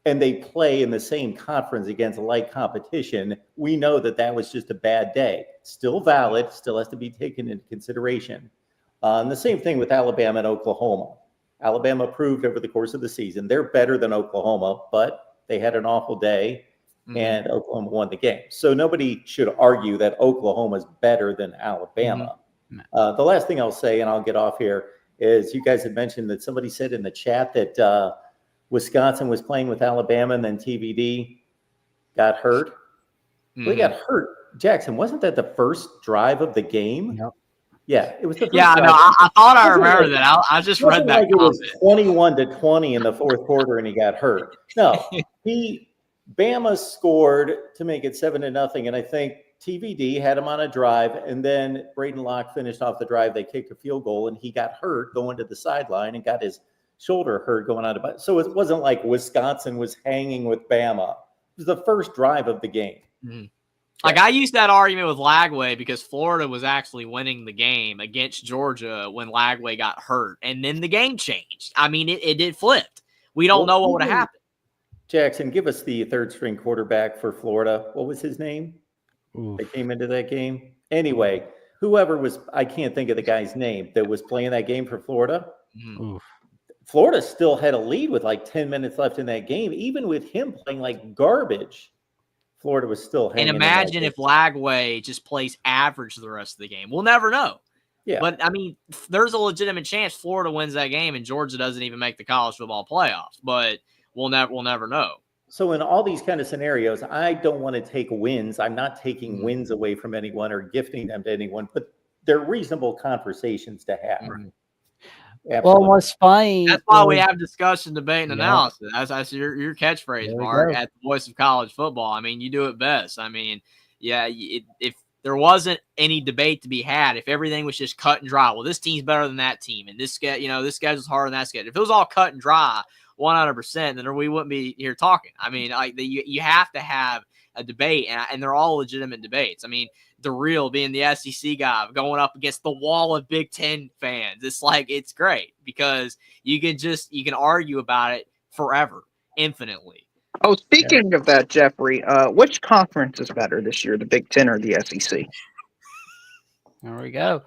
and they play in the same conference against light competition. We know that that was just a bad day. Still valid, still has to be taken into consideration. And the same thing with Alabama and Oklahoma. Alabama proved over the course of the season they're better than Oklahoma, but they had an awful day, and Oklahoma won the game. So nobody should argue that Oklahoma is better than Alabama. The last thing I'll say, and I'll get off here, is you guys had mentioned that somebody said in the chat that Wisconsin was playing with Alabama and then TVD got hurt. We got hurt. Jackson, wasn't that the first drive of the game? Yep. Yeah, it was the first drive. No, I thought I remember that. I just read that. It was 21-20 in the fourth quarter and he got hurt. No, Bama scored to make it 7-0, and I think TVD had him on a drive, and then Braden Locke finished off the drive. They kicked a field goal, and he got hurt going to the sideline and got his shoulder hurt going out of. So it wasn't like Wisconsin was hanging with Bama. It was the first drive of the game. Like, I used that argument with Lagway because Florida was actually winning the game against Georgia when Lagway got hurt, and then the game changed. I mean, it did flip. We don't know what would have happened. Jackson, give us the third-string quarterback for Florida. What was his name? That came into that game? Anyway, whoever was, I can't think of the guy's name, that was playing that game for Florida. Florida still had a lead with like 10 minutes left in that game. Even with him playing like garbage, Florida was still hanging. And imagine if Lagway just plays average the rest of the game. We'll never know. Yeah. But, I mean, there's a legitimate chance Florida wins that game and Georgia doesn't even make the college football playoffs. But we'll never know. So in all these kind of scenarios, I don't want to take wins. I'm not taking wins away from anyone or gifting them to anyone, but they're reasonable conversations to have. Well, what's funny? That's why we have discussion, debate, and analysis. That's your catchphrase, Mark, at the voice of college football. I mean, you do it best. I mean, if there wasn't any debate to be had if everything was just cut and dry. Well, this team's better than that team, and this schedule's harder than that schedule. If it was all cut and dry, 100%, then we wouldn't be here talking. I mean, like you have to have a debate, and they're all legitimate debates. I mean, the real being the SEC guy going up against the wall of Big Ten fans. It's great because you can argue about it forever, infinitely. Oh, speaking of that, Jeffrey, which conference is better this year, the Big Ten or the SEC? There we go.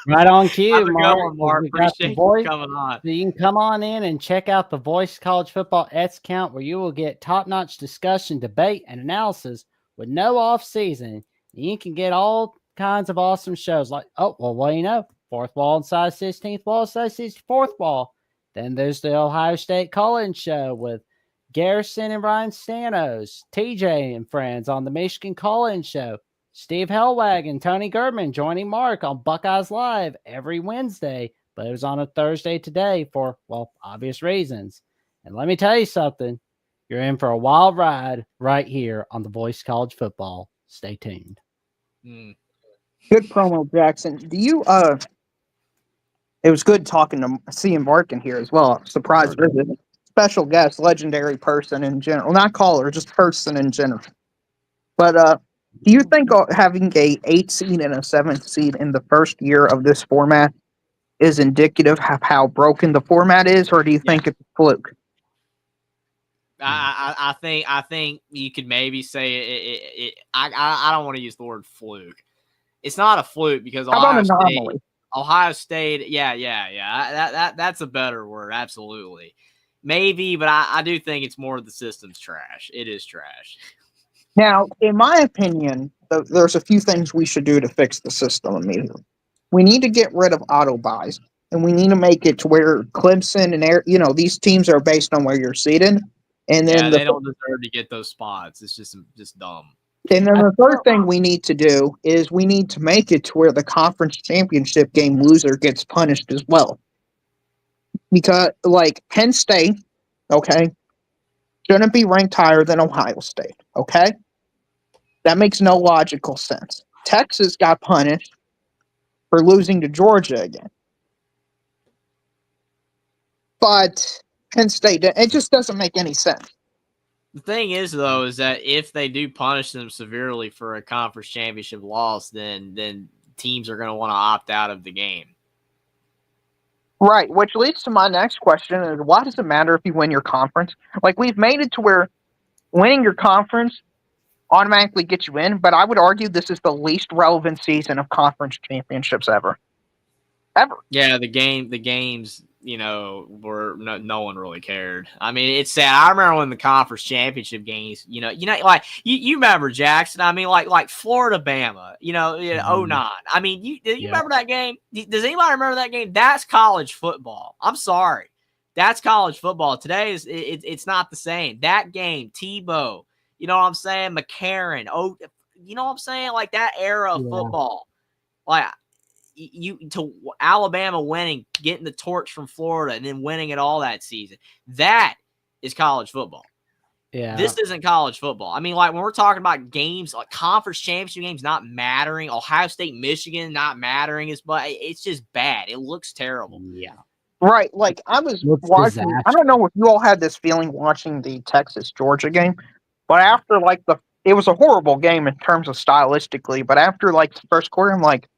Right on cue, Mark. Mark. We got the Appreciate voice. you coming on. So you can come on in and check out the Voice College Football X Count, where you will get top-notch discussion, debate, and analysis with no off-season. You can get all kinds of awesome shows like, Fourth Wall inside 16th Wall, inside 64th Wall. Then there's the Ohio State Call-In Show with Garrison and Ryan Stanos, TJ and friends on the Michigan Call-In Show. Steve Hellwag and Tony Girdman joining Mark on Buckeyes Live every Wednesday, but it was on a Thursday today for, obvious reasons. And let me tell you something. You're in for a wild ride right here on the Voice College Football. Stay tuned. Good promo, Jackson. Do you, it was good seeing Mark in here as well. Surprise visit. Special guest, legendary person in general. Not caller, just person in general. But, do you think having a 8th seed and a 7th seed in the first year of this format is indicative of how broken the format is, or do you think it's a fluke? I think you could maybe say I don't want to use the word fluke. It's not a fluke because Ohio State, that's a better word, absolutely. Maybe, but I do think it's more the system's trash. It is trash. Now, in my opinion, there's a few things we should do to fix the system immediately. We need to get rid of auto buys, and we need to make it to where Clemson and these teams are based on where you're seated. And then they don't deserve to get those spots. It's just dumb. And then the third thing we need to do is we need to make it to where the conference championship game loser gets punished as well. Because, like, Penn State, okay, shouldn't be ranked higher than Ohio State, okay? That makes no logical sense. Texas got punished for losing to Georgia again. But Penn State, it just doesn't make any sense. The thing is, though, is that if they do punish them severely for a conference championship loss, then teams are going to want to opt out of the game. Right, which leads to my next question is, why does it matter if you win your conference? Like, we've made it to where winning your conference automatically gets you in, but I would argue this is the least relevant season of conference championships ever. Yeah, the games, were no one really cared. I mean, it's sad. I remember when the conference championship games, like you remember Jackson. I mean, like Florida, Bama, 09. I mean, you remember that game? Does anybody remember that game? That's college football. I'm sorry, that's college football. Today it's not the same. That game, Tebow, you know what I'm saying? McCarron, you know what I'm saying? Like that era of football, like. To Alabama winning, getting the torch from Florida, and then winning it all that season. That is college football. Yeah. This isn't college football. I mean, like when we're talking about games, like conference championship games not mattering, Ohio State, Michigan not mattering, it's just bad. It looks terrible. Yeah. Right. Like I was watching, I don't know if you all had this feeling watching the Texas-Georgia game, but after it was a horrible game in terms of stylistically, but after the first quarter, I'm like,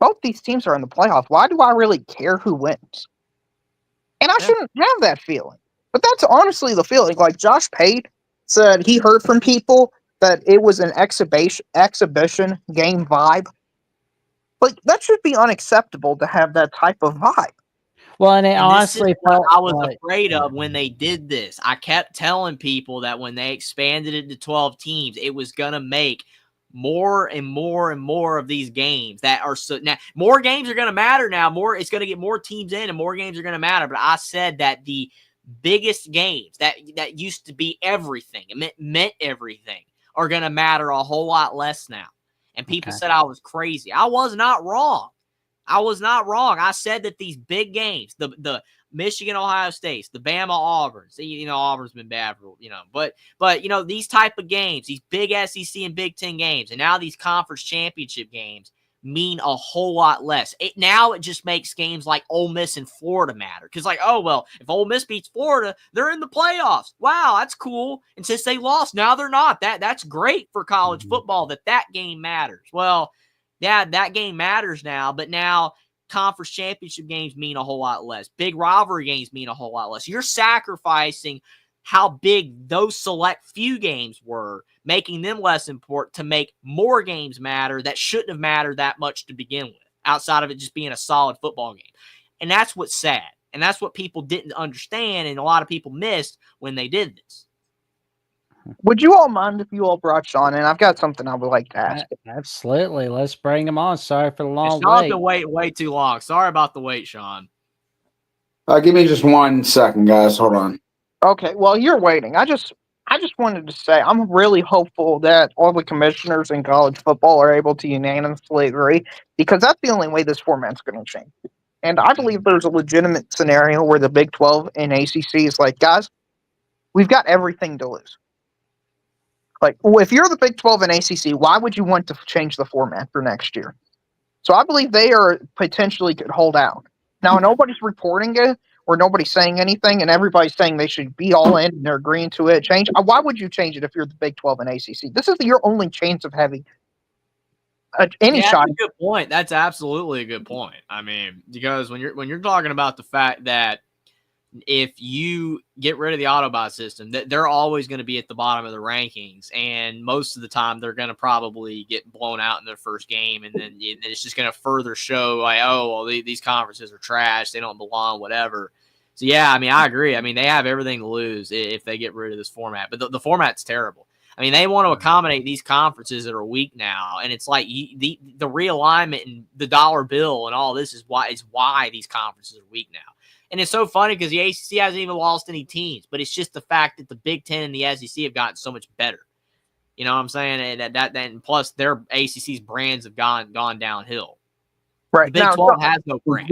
both these teams are in the playoffs. Why do I really care who wins? And I shouldn't have that feeling. But that's honestly the feeling. Like Josh Pate said he heard from people that it was an exhibition game vibe. Like that should be unacceptable to have that type of vibe. Well, and honestly, I was afraid of when they did this. I kept telling people that when they expanded it to 12 teams, it was going to make more and more and more of these games that are now more games are going to matter now. It's going to get more teams in and more games are going to matter. But I said that the biggest games that used to be everything, it meant everything, are going to matter a whole lot less now. And people said I was crazy. I was not wrong. I said that these big games, the Michigan, Ohio States, the Bama, Auburn. See, you know, Auburn's been bad for, you know, but you know, these type of games, these big SEC and Big Ten games, and now these conference championship games mean a whole lot less. Now it just makes games like Ole Miss and Florida matter. Because, like, oh, well, if Ole Miss beats Florida, they're in the playoffs. Wow, that's cool. And since they lost, now they're not. That's great for college football that game matters. Well, yeah, that game matters now, but now conference championship games mean a whole lot less. Big rivalry games mean a whole lot less. You're sacrificing how big those select few games were, making them less important to make more games matter that shouldn't have mattered that much to begin with, outside of it just being a solid football game. And that's what's sad. And that's what people didn't understand, and a lot of people missed when they did this. Would you all mind if you all brought Sean in? I've got something I would like to ask. Absolutely. Let's bring him on. Sorry for the long Sean's wait. been waiting way too long. Sorry about the wait, Sean. Give me just 1 second, guys. Hold on. Okay, well, you're waiting. I just wanted to say I'm really hopeful that all the commissioners in college football are able to unanimously agree, because that's the only way this format's going to change. And I believe there's a legitimate scenario where the Big 12 and ACC is like, guys, we've got everything to lose. Like, well, if you're the Big 12 and ACC, why would you want to change the format for next year? So I believe they are potentially could hold out. Now, nobody's reporting it or nobody's saying anything, and everybody's saying they should be all in and they're agreeing to it. Change. Why would you change it if you're the Big 12 and ACC? This is your only chance of having any shot. That's a good point. That's absolutely a good point. I mean, because when you're talking about the fact that if you get rid of the Autobot system, that they're always going to be at the bottom of the rankings, and most of the time they're going to probably get blown out in their first game, and then it's just going to further show like, oh, well, these conferences are trash, they don't belong, whatever. So yeah, I mean, I agree. I mean, they have everything to lose if they get rid of this format, but the format's terrible. I mean, they want to accommodate these conferences that are weak now, and it's like the realignment and the dollar bill and all this is why these conferences are weak now. And it's so funny because the ACC hasn't even lost any teams, but it's just the fact that the Big Ten and the SEC have gotten so much better. You know what I'm saying? And plus their ACC's brands have gone downhill. Right. The Big 12 has no brand.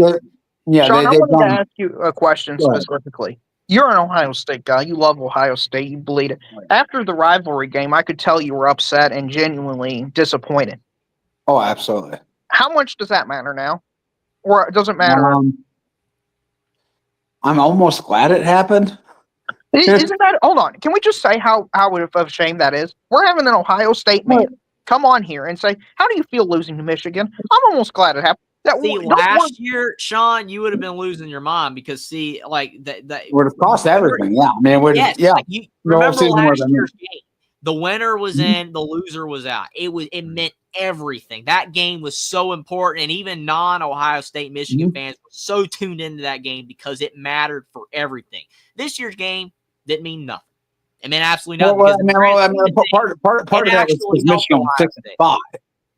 Yeah, Sean, I wanted to ask you a question specifically. You're an Ohio State guy. You love Ohio State. You bleed it. After the rivalry game, I could tell you were upset and genuinely disappointed. Oh, absolutely. How much does that matter now? Or it doesn't matter? I'm almost glad it happened. Isn't that? Hold on. Can we just say how of a shame that is? We're having an Ohio State man come on here and say, "How do you feel losing to Michigan?" I'm almost glad it happened. Last year, Sean, you would have been losing your mind because that would have cost everything. Yeah, I mean, it would. Yes, Yeah, like remember last year's game. The winner was in, the loser was out. It meant everything. That game was so important, and even non-Ohio State Michigan fans were so tuned into that game because it mattered for everything. This year's game didn't mean nothing. It meant absolutely nothing. Part of that was because Michigan was 6-5.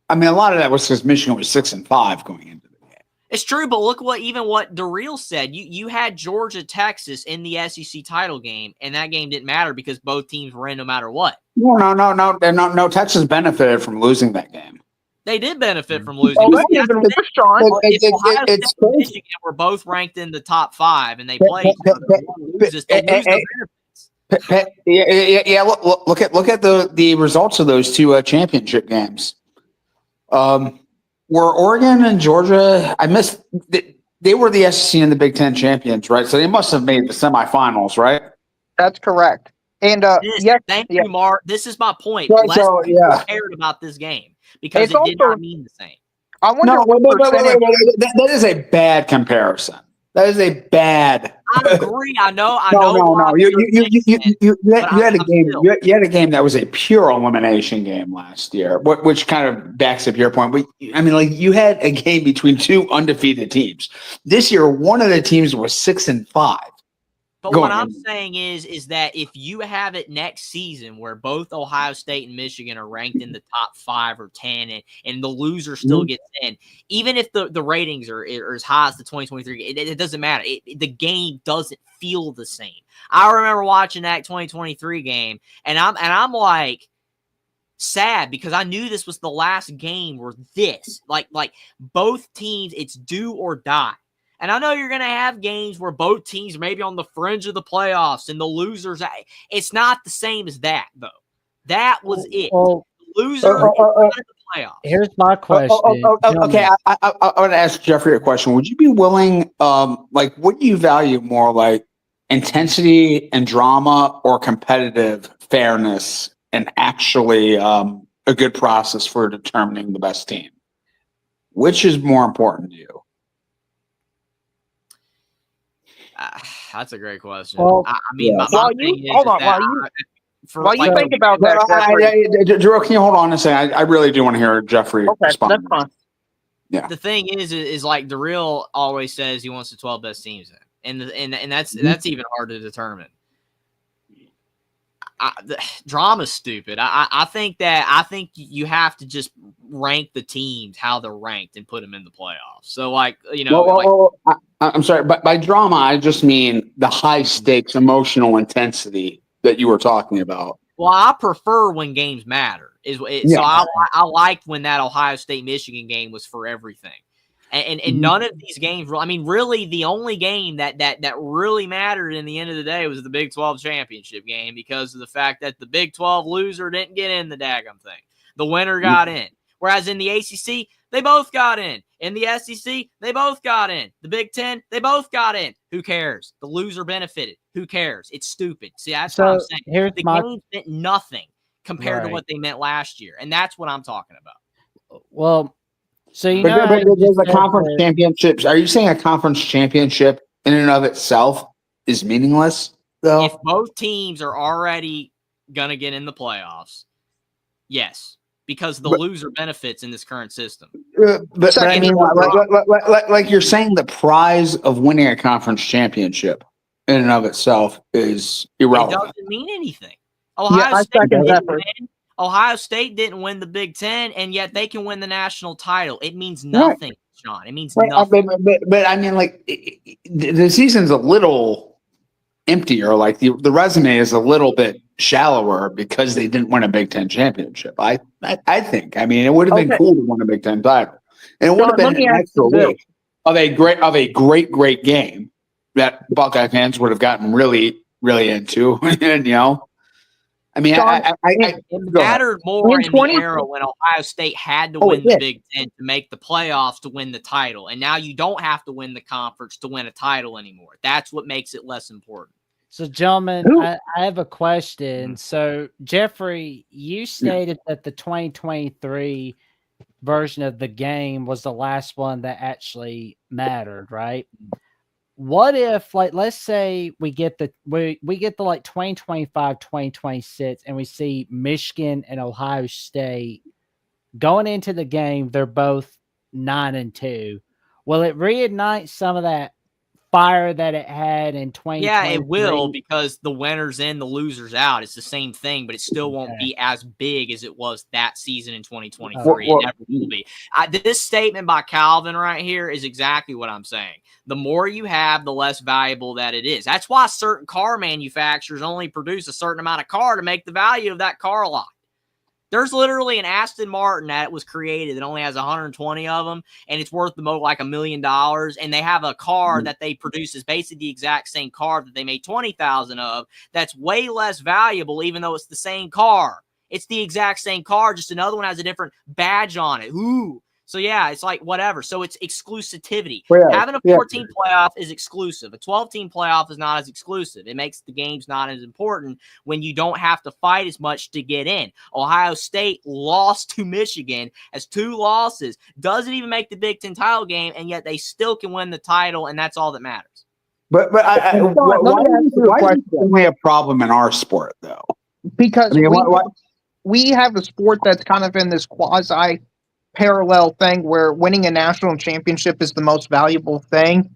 I mean, a lot of that was because Michigan was 6-5 going into the game. It's true, but look what DeReal said. You had Georgia, Texas in the SEC title game, and that game didn't matter because both teams were in no matter what. No. Texas benefited from losing that game. They did benefit from losing. If Ohio State and Michigan were both ranked in the top 5, and they played, Yeah. Look at the results of those two championship games. Were Oregon and Georgia? They were the SEC and the Big Ten champions, right? So they must have made the semifinals, right? That's correct. And thank you, Mark. This is my point. Less people cared about this game because it did not mean the same. I wonder that is a bad comparison. That is a bad. I agree. I know. No. You had a game. You had a game that was a pure elimination game last year, which kind of backs up your point. But I mean, like you had a game between two undefeated teams. This year, one of the teams was 6-5. But what I'm saying is that if you have it next season where both Ohio State and Michigan are ranked in the top 5 or 10 and the loser still gets in, even if the ratings are as high as the 2023, it doesn't matter. The game doesn't feel the same. I remember watching that 2023 game and I'm like sad because I knew this was the last game where this like both teams, it's do or die. And I know you're going to have games where both teams may be on the fringe of the playoffs and the losers. It's not the same as that, though. That was it. Well, Loser is out of the playoffs. here's my question. Okay, I want to ask Jeffrey a question. Would you be willing, what do you value more, like intensity and drama or competitive fairness and actually a good process for determining the best team? Which is more important to you? That's a great question. Well, I mean, yeah. my thing is while you think about that, Jeffrey, Drew, can you hold on a second? I really do want to hear Jeffrey respond. That's fine. Yeah. The thing is like Darrell always says he wants the 12 best teams in, and that's even hard to determine. The drama's stupid. I think you have to just rank the teams how they're ranked and put them in the playoffs. So I'm sorry, but by drama I just mean the high stakes emotional intensity that you were talking about. Well, I prefer when games matter. So I liked when that Ohio State Michigan game was for everything. And none of these games, I mean, really the only game that really mattered in the end of the day was the Big 12 championship game because of the fact that the Big 12 loser didn't get in the daggum thing. The winner got in. Whereas in the ACC, they both got in. In the SEC, they both got in. The Big 10, they both got in. Who cares? The loser benefited. Who cares? It's stupid. See, that's what I'm saying. The games meant nothing compared to what they meant last year. And that's what I'm talking about. Well, so there's a conference championships. Are you saying a conference championship in and of itself is meaningless, though? If both teams are already gonna get in the playoffs, yes, because the loser benefits in this current system. But I mean, like you're saying, the prize of winning a conference championship in and of itself is irrelevant. It doesn't mean anything. Ohio State didn't win the Big Ten, and yet they can win the national title. It means nothing, Sean. It means nothing. But I mean, the season's a little emptier. Like the resume is a little bit shallower because they didn't win a Big Ten championship. I think. I mean, it would have been cool to win a Big Ten title, and it would have been an extra week of a great game that Buckeye fans would have gotten really, really into, and I mean, Sean, it mattered more in the era when Ohio State had to win the Big Ten to make the playoffs to win the title. And now you don't have to win the conference to win a title anymore. That's what makes it less important. So, gentlemen, I have a question. So, Jeffrey, you stated that the 2023 version of the game was the last one that actually mattered, right? What if, let's say we get the 2025, 2026, and we see Michigan and Ohio State going into the game, they're both 9-2. Will it reignite some of that fire that it had in 2023? Yeah, it will, because the winner's in, the loser's out. It's the same thing, but it still won't be as big as it was that season in 2023. It never will be. This statement by Calvin right here is exactly what I'm saying. The more you have, the less valuable that it is. That's why certain car manufacturers only produce a certain amount of car to make the value of that car lot. There's literally an Aston Martin that was created that only has 120 of them, and it's worth like $1 million. And they have a car that they produce is basically the exact same car that they made 20,000 of. That's way less valuable, even though it's the same car. It's the exact same car, just another one has a different badge on it. Ooh. So, yeah, it's like whatever. So it's exclusivity. Having a 14 playoff is exclusive. A 12-team playoff is not as exclusive. It makes the games not as important when you don't have to fight as much to get in. Ohio State lost to Michigan as 2 losses. Doesn't even make the Big Ten title game, and yet they still can win the title, and that's all that matters. Why is it only a problem in our sport, though? Because we have a sport that's kind of in this quasi parallel thing where winning a national championship is the most valuable thing,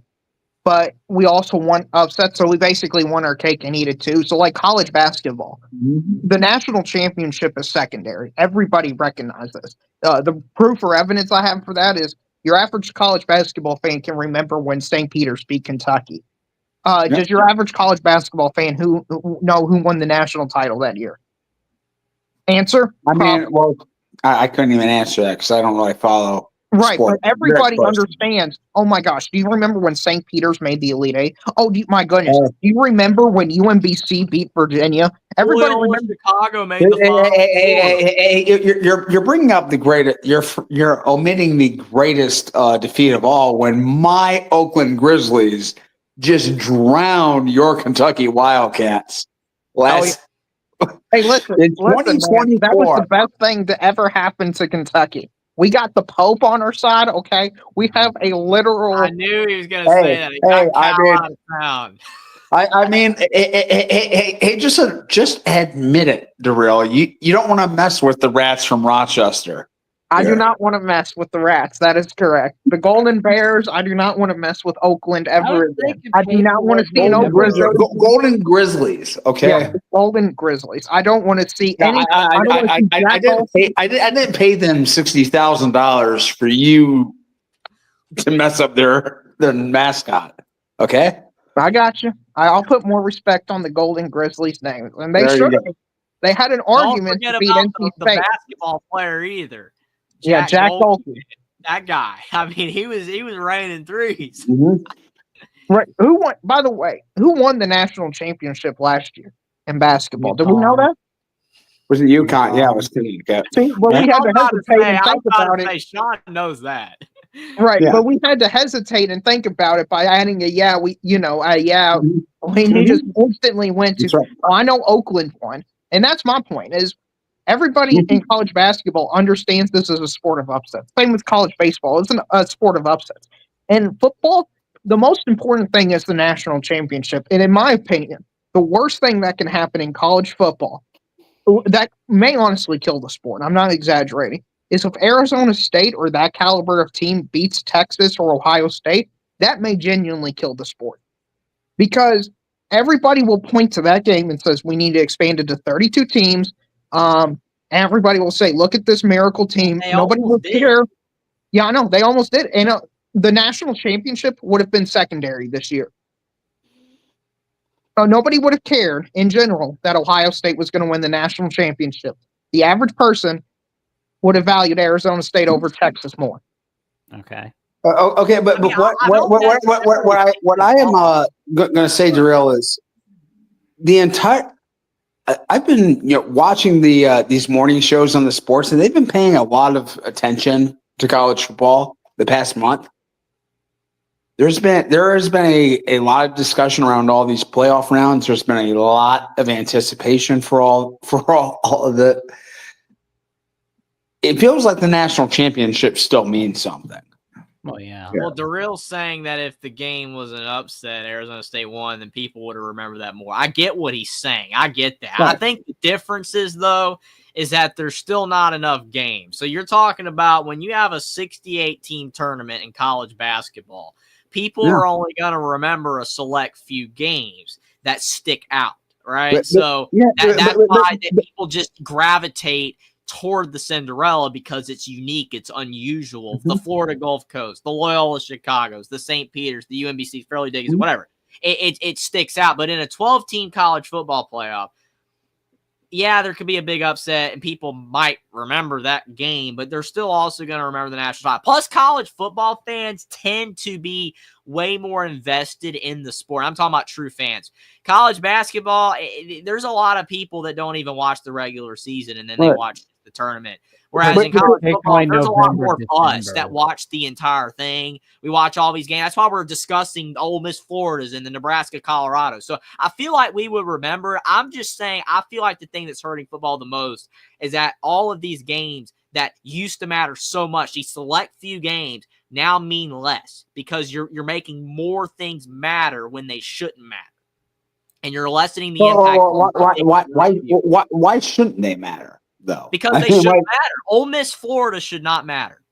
but we also want upset, so we basically want our cake and eat it too. So like college basketball, the national championship is secondary. Everybody recognizes. The proof or evidence I have for that is your average college basketball fan can remember when St. Peter's beat Kentucky. Does your average college basketball fan who know who won the national title that year? Answer? I mean, I couldn't even answer that because I don't really follow Right, sport. but everybody understands. Oh my gosh, do you remember when St. Peter's made the Elite Eight? Oh, my goodness, do you remember when UMBC beat Virginia? Everybody Loyola remembers. Chicago made the final. You're bringing up the greatest. You're omitting the greatest defeat of all when my Oakland Grizzlies just drowned your Kentucky Wildcats last. Hey, listen, in man, that was 2024. the best thing to ever happen to Kentucky. We got the Pope on our side, okay? We have a literal. I knew he was going to say that. He got Cal out of town. I mean, hey, just admit it, Darrell. You don't want to mess with the rats from Rochester. I do not want to mess with the Rats. That is correct. The Golden Bears, I do not want to mess with Oakland ever again. I do not want to see no Golden Grizzlies. Okay. Yeah, Golden Grizzlies. I don't want to see any. I didn't pay them $60,000 for you to mess up their mascot. Okay. I got you. I'll put more respect on the Golden Grizzlies name, and they should have. They had an argument to beat NC State. The basketball player either. Jack Golden. That guy. I mean, he was raining threes. Mm-hmm. Right. Who won? By the way, who won the national championship last year in basketball? Did we know that? Was it UConn? Yeah, it was Connecticut. See, well, we had to hesitate and think about it. Sean knows that. Right, but we had to hesitate and think about it by adding a we he just instantly went to. Right. Oh, I know Oakland won, and that's my point. Is everybody in college basketball understands this is a sport of upsets. Same with college baseball; it's a sport of upsets. And football, the most important thing is the national championship. And in my opinion, the worst thing that can happen in college football, that may honestly kill the sport. I'm not exaggerating. Is if Arizona State or that caliber of team beats Texas or Ohio State, that may genuinely kill the sport. Because everybody will point to that game and says, we need to expand it to 32 teams. Everybody will say, look at this miracle team. Nobody will care. Yeah, I know. They almost did. And the national championship would have been secondary this year. Nobody would have cared in general that Ohio State was going to win the national championship. The average person would have valued Arizona State over Texas more. Okay. Okay, but what I am going to say, Darrell, is the entire. I've been watching these morning shows on the sports, and they've been paying a lot of attention to college football the past month. There has been a lot of discussion around all these playoff rounds. There's been a lot of anticipation for all of the. It feels like the national championship still means something. Well, yeah. Well, Darrell's saying that if the game was an upset, Arizona State won, then people would have remembered that more. I get what he's saying. I get that. Right. I think the difference is, though, is that there's still not enough games. So you're talking about when you have a 68-team tournament in college basketball, people are only going to remember a select few games that stick out, right? That's why people just gravitate toward the Cinderella because it's unique, it's unusual. The Florida Gulf Coast, the Loyola Chicagos, the St. Peter's, the UMBC's, Fairleigh Dickinson, whatever. It sticks out. But in a 12-team college football playoff, yeah, there could be a big upset and people might remember that game, but they're still also going to remember the national title. Plus, college football fans tend to be way more invested in the sport. I'm talking about true fans. College basketball, there's a lot of people that don't even watch the regular season and then they watch the tournament. Whereas in college football, there's a lot more of us that watch the entire thing. We watch all these games. That's why we're discussing the Ole Miss Floridas and the Nebraska Colorado. So I feel like we would remember. I'm just saying, I feel like the thing that's hurting football the most is that all of these games that used to matter so much, these select few games, now mean less because you're making more things matter when they shouldn't matter. And you're lessening the impact. Why shouldn't they matter? Though. Because they shouldn't matter. Ole Miss Florida should not matter.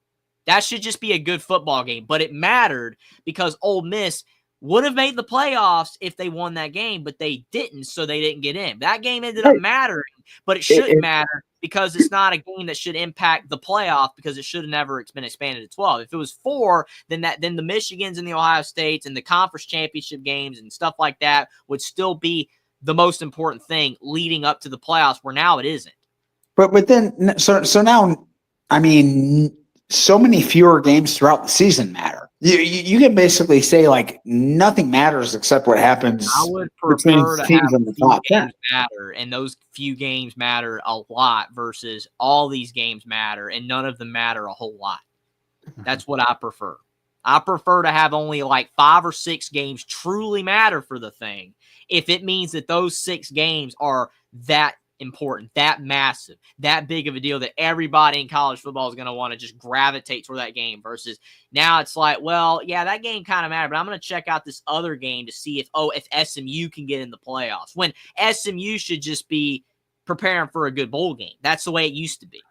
That should just be a good football game. But it mattered because Ole Miss would have made the playoffs if they won that game, but they didn't, so they didn't get in. That game ended up mattering, but it shouldn't matter because it's not a game that should impact the playoff because it should have never been expanded to 12. If it was 4, then the Michigans and the Ohio States and the conference championship games and stuff like that would still be the most important thing leading up to the playoffs, where now it isn't. But then so now, I mean, so many fewer games throughout the season matter. You can basically say like nothing matters except what happens I would between prefer to teams have in the few top 10. games matter, and those few games matter a lot versus all these games matter, and none of them matter a whole lot. That's what I prefer. I prefer to have only like 5 or 6 games truly matter for the thing, if it means that those 6 games are that important, that massive, that big of a deal that everybody in college football is going to want to just gravitate toward that game versus now it's like, well, yeah, that game kind of mattered, but I'm going to check out this other game to see if SMU can get in the playoffs, when SMU should just be preparing for a good bowl game. That's the way it used to be.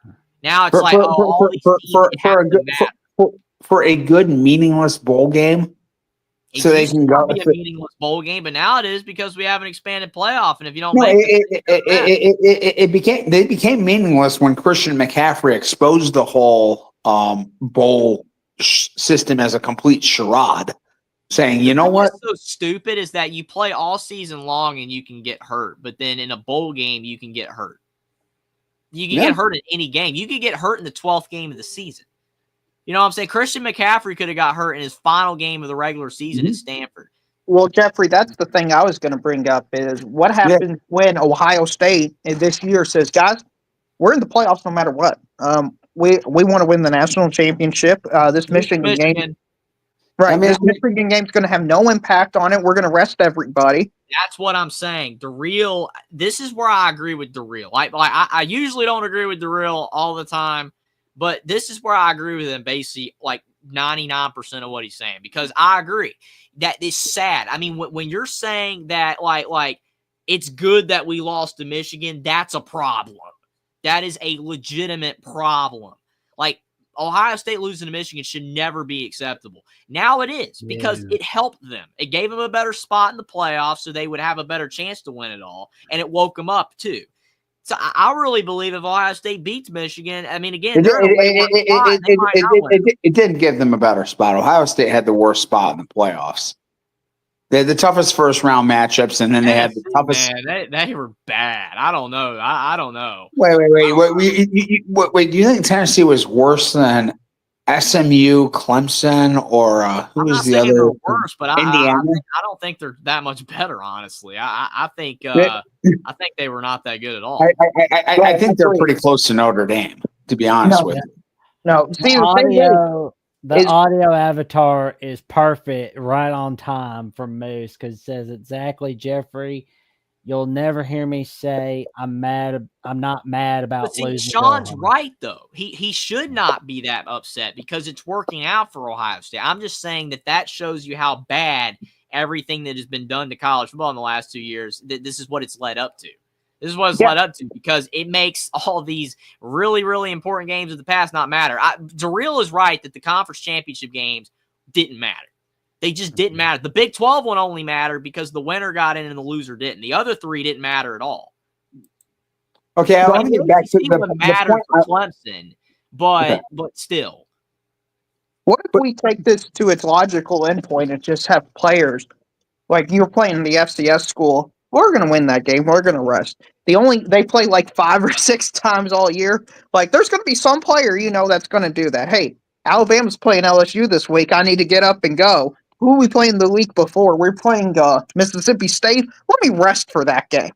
Now it's all these teams for a good meaningless bowl game. It so they can go be a meaningless bowl game, but now it is because we have an expanded playoff, and if you don't they became meaningless when Christian McCaffrey exposed the whole bowl system as a complete charade, saying, you know what? What's so stupid is that you play all season long and you can get hurt, but then in a bowl game you can get hurt. You can get hurt in any game. You could get hurt in the 12th game of the season. You know what I'm saying? Christian McCaffrey could have got hurt in his final game of the regular season at Stanford. Well, Jeffrey, that's the thing I was going to bring up is what happens when Ohio State this year says, guys, we're in the playoffs no matter what. We want to win the national championship. This Michigan game. Right. This Michigan game is going to have no impact on it. We're going to rest everybody. That's what I'm saying. This is where I agree with Darrell. I usually don't agree with Darrell all the time, but this is where I agree with him basically like 99% of what he's saying, because I agree that it's sad. I mean, when you're saying that like it's good that we lost to Michigan, that's a problem. That is a legitimate problem. Like, Ohio State losing to Michigan should never be acceptable. Now it is, because it helped them. It gave them a better spot in the playoffs so they would have a better chance to win it all, and it woke them up too. So I really believe if Ohio State beats Michigan, I mean, again, it didn't give them a better spot. Ohio State had the worst spot in the playoffs. They had the toughest first round matchups, and then they had the toughest. Man, they were bad. I don't know. I don't know. Wait. Do you think Tennessee was worse than SMU, Clemson, or who was the other? They're worse, but Indiana. I don't think they're that much better. Honestly, I think they were not that good at all. I think they're pretty close to Notre Dame, to be honest with you. No, see, the audio avatar is perfect, right on time from Moose, because it says exactly, Jeffrey, you'll never hear me say I'm not mad about losing. Sean's right though. He should not be that upset because it's working out for Ohio State. I'm just saying that shows you how bad everything that has been done to college football in the last 2 years. This is what it's led up to. This is what it's led up to, because it makes all these really, really important games of the past not matter. Darrell is right that the conference championship games didn't matter. They just didn't matter. The Big 12 one only mattered because the winner got in and the loser didn't. The other 3 didn't matter at all. Okay, I want to get back to the matter for Clemson, but still. What if we take this to its logical endpoint and just have players like you're playing the FCS school? We're going to win that game. We're going to rest. They play like 5 or 6 times all year. Like, there's going to be some player, that's going to do that. Hey, Alabama's playing LSU this week. I need to get up and go. Who are we playing the week before? We're playing Mississippi State. Let me rest for that game.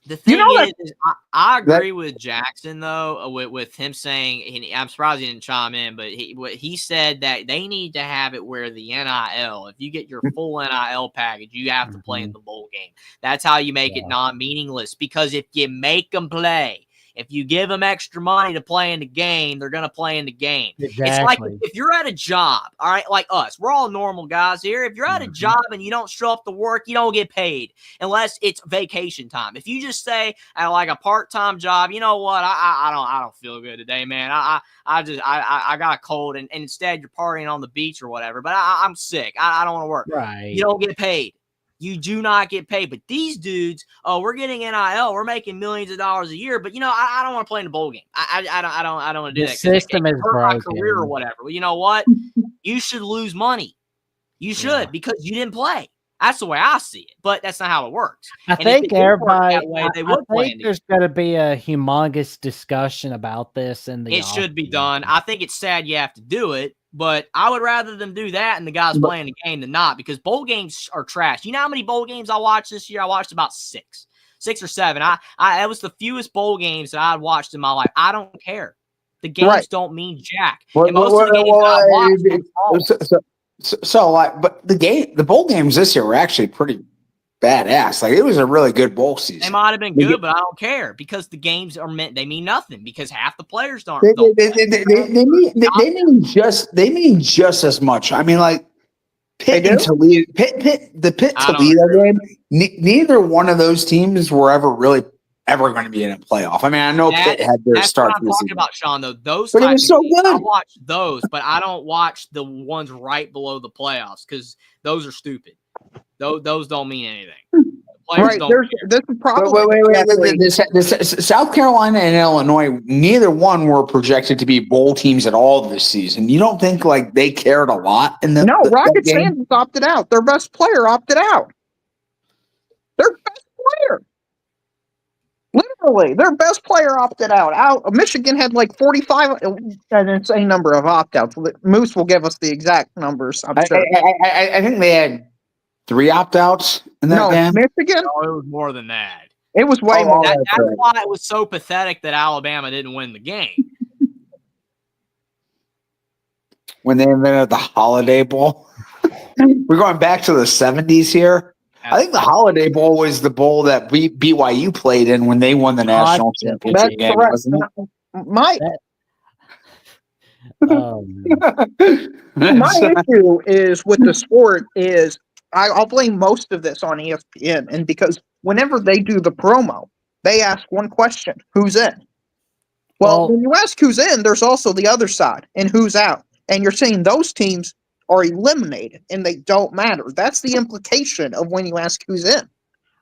The thing is I agree with Jackson, though, with him saying, I'm surprised he didn't chime in, but he said that they need to have it where the NIL, if you get your full NIL package, you have to play in the bowl game. That's how you make it non-meaningless, because if you make them play, if you give them extra money to play in the game, they're going to play in the game. Exactly. It's like if you're at a job, all right, like us, we're all normal guys here. If you're at a job and you don't show up to work, you don't get paid unless it's vacation time. If you just say at like a part-time job, you know what, I don't feel good today, man. I got a cold, and instead you're partying on the beach or whatever, but I'm sick. I don't want to work. Right. You don't get paid. You do not get paid. But these dudes, we're getting NIL. We're making millions of dollars a year. But I don't want to play in a bowl game. I don't want to do that. The system is broken. My career or whatever. Well, you know what? You should lose money. You should, because you didn't play. That's the way I see it, but that's not how it works. I And if think it did work everybody. that way, they I would play in think the there's going to be a humongous discussion about this in the. It should be done. I think it's sad you have to do it, but I would rather them do that and the guys playing the game than not, because bowl games are trash. You know how many bowl games I watched this year? I watched about 6 or 7. That was the fewest bowl games that I'd watched in my life. I don't care. The games don't mean jack. And most of the games that I watched but the bowl games this year were actually pretty badass. Like, it was a really good bowl season. They might have been good, but I don't care, because the games they mean nothing, because half the players don't. They mean just as much. I mean, like Pitt and Toledo, the Pitt Toledo game. Neither one of those teams were ever going to be in a playoff. I mean, I know Pitt had their start. That's what I'm talking about, Sean. Though but it was so good. I watch those, but I don't watch the ones right below the playoffs, because those are stupid. Those don't mean anything. Right, there's a problem. South Carolina and Illinois, neither one were projected to be bowl teams at all this season. You don't think like they cared a lot in the Rocket Sanders opted out. Their best player opted out. Their best player. Literally, their best player opted out. Michigan had like 45, an insane number of opt-outs. Moose will give us the exact numbers, I'm sure. I think they had 3 opt-outs in that game. Michigan? No, it was more than that. It was way more. That's why it was so pathetic that Alabama didn't win the game. When they invented the Holiday Bowl. We're going back to the 70s here. I think the Holiday Bowl was the bowl that BYU played in when they won the national championship game, wasn't it? My issue is with the sport is I'll blame most of this on ESPN, and because whenever they do the promo, they ask one question: who's in? Well, when you ask who's in, there's also the other side and who's out, and you're saying those teams are eliminated and they don't matter. That's the implication of when you ask who's in.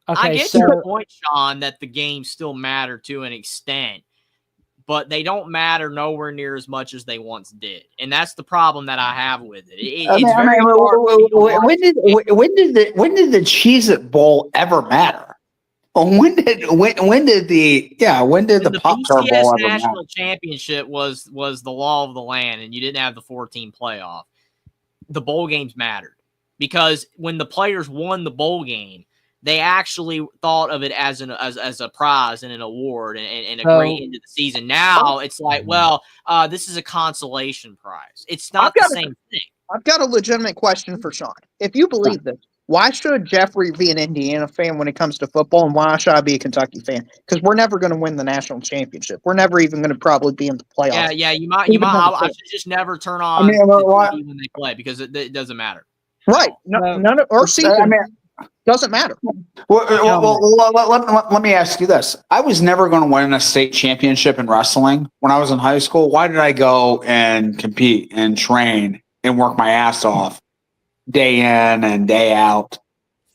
Okay, I get your point, Sean, that the games still matter to an extent, but they don't matter nowhere near as much as they once did, and that's the problem that I have with it. When did the Cheez-It Bowl ever matter? When did the Pop-Tart Bowl ever national matter? championship was the law of the land, and you didn't have the 14 playoff. The bowl games mattered, because when the players won the bowl game, they actually thought of it as a prize and an award and a great end of the season. Now it's like, this is a consolation prize. It's not the same thing. I've got a legitimate question for Sean. If you believe this, why should Jeffrey be an Indiana fan when it comes to football, and why should I be a Kentucky fan? Because we're never going to win the national championship. We're never even going to probably be in the playoffs. Yeah, you might. I should just never turn on TV when they play, because it doesn't matter. Right. None of our season doesn't matter. Let me ask you this. I was never going to win a state championship in wrestling when I was in high school. Why did I go and compete and train and work my ass off day in and day out?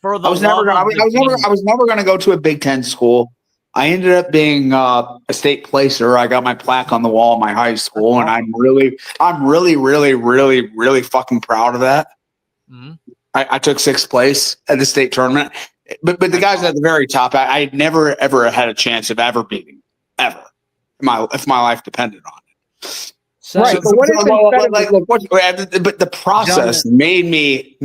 I was never going to go to a Big Ten school. I ended up being a state placer. I got my plaque on the wall of my high school, and I'm really fucking proud of that. Mm-hmm. I took 6th place at the state tournament, but the guys at the very top, I never ever had a chance of ever beating, ever, if my life depended on it. Right, but the process made me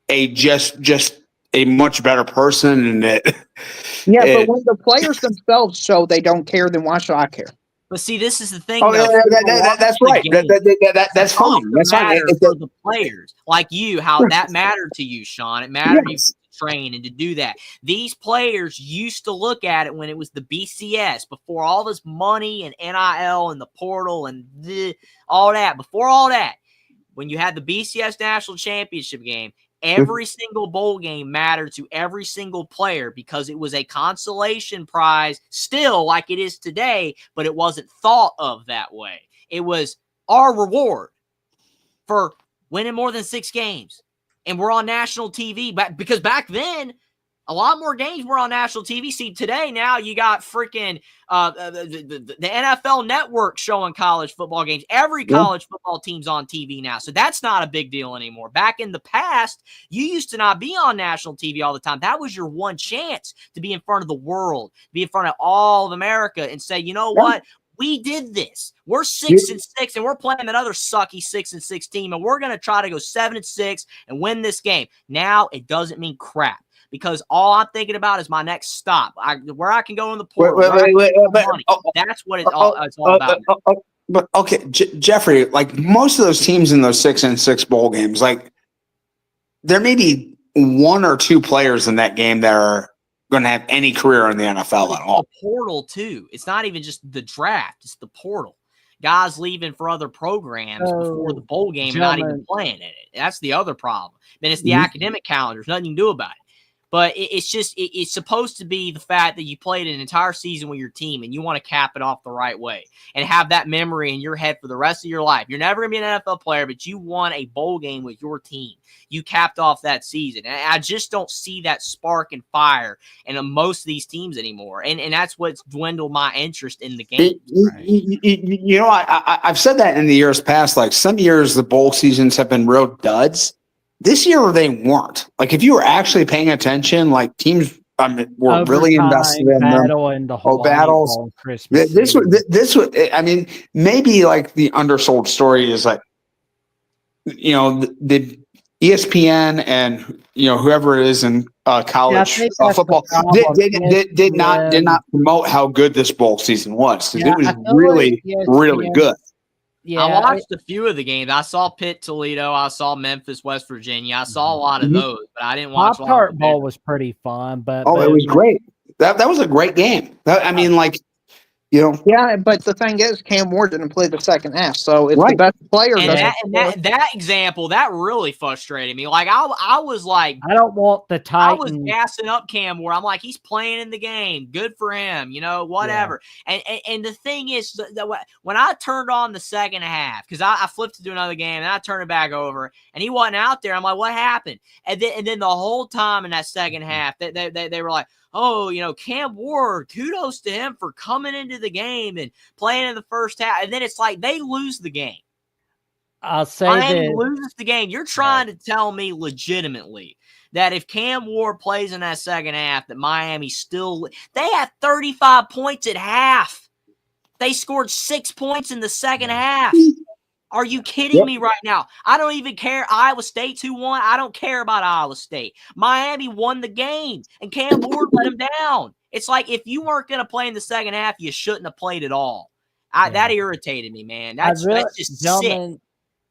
a just a much better person, and but when the players themselves show they don't care, then why should I care? But see, this is the thing. That's right. That's fine. That's fine. For the players like you, how that mattered to you, Sean. It mattered to you to train and to do that. These players used to look at it when it was the BCS, before all this money and NIL and the portal and all that. Before all that, when you had the BCS national championship game, every single bowl game mattered to every single player, because it was a consolation prize, still like it is today, but it wasn't thought of that way. It was our reward for winning more than 6 games. And we're on national TV, because back then, A lot more games were on national TV. See, today now you got freaking the NFL Network showing college football games. Every college football team's on TV now, so that's not a big deal anymore. Back in the past, you used to not be on national TV all the time. That was your one chance to be in front of the world, be in front of all of America, and say, you know what? We did this. We're 6-6, and we're playing another sucky 6-6 team, and we're going to try to go 7-6 and win this game. Now it doesn't mean crap, because all I'm thinking about is my next stop, where I can go in the portal. That's what it's all about. But okay, Jeffrey, like most of those teams in those 6-6 bowl games, like there may be 1 or 2 players in that game that are going to have any career in the NFL at all. The portal too. It's not even just the draft; it's the portal. Guys leaving for other programs before the bowl game and not even playing in it. That's the other problem. Then it's the academic calendar. There's nothing you can do about it. But it's just it's supposed to be the fact that you played an entire season with your team and you want to cap it off the right way and have that memory in your head for the rest of your life. You're never going to be an NFL player, but you won a bowl game with your team. You capped off that season. And I just don't see that spark and fire in most of these teams anymore. And that's what's dwindled my interest in the game. You know, I've said that in the years past. Like some years, the bowl seasons have been real duds. This year, they weren't. Like, if you were actually paying attention, like teams were really invested in them. Battles. This would. I mean, maybe like the undersold story is like, you know, the ESPN and whoever it is in college football did not promote how good this bowl season was, because it was really really good. Yeah, I watched a few of the games. I saw Pitt, Toledo. I saw Memphis, West Virginia. I saw a lot of those, but I didn't watch. Pop-Tart Bowl was pretty fun, but it was great. That was a great game. I mean, like, Yeah, but the thing is, Cam Ward didn't play the second half, so if the best player that example, that really frustrated me. Like I was like, I don't want the Titans. I was gassing up Cam Ward. I'm like, he's playing in the game. Good for him, whatever. Yeah. And the thing is, that when I turned on the second half, because I flipped to do another game and I turned it back over, and he wasn't out there. I'm like, what happened? And then the whole time in that second half, they were like, oh, Cam Ward, kudos to him for coming into the game and playing in the first half. And then it's like they lose the game. I'll say Miami loses the game. You're trying to tell me legitimately that if Cam Ward plays in that second half, that Miami still – they had 35 points at half. They scored 6 points in the second half. Are you kidding me right now? I don't even care. Iowa State's who won. I don't care about Iowa State. Miami won the game, and Cam Ward let him down. It's like if you weren't going to play in the second half, you shouldn't have played at all. That irritated me, man. That's just sick.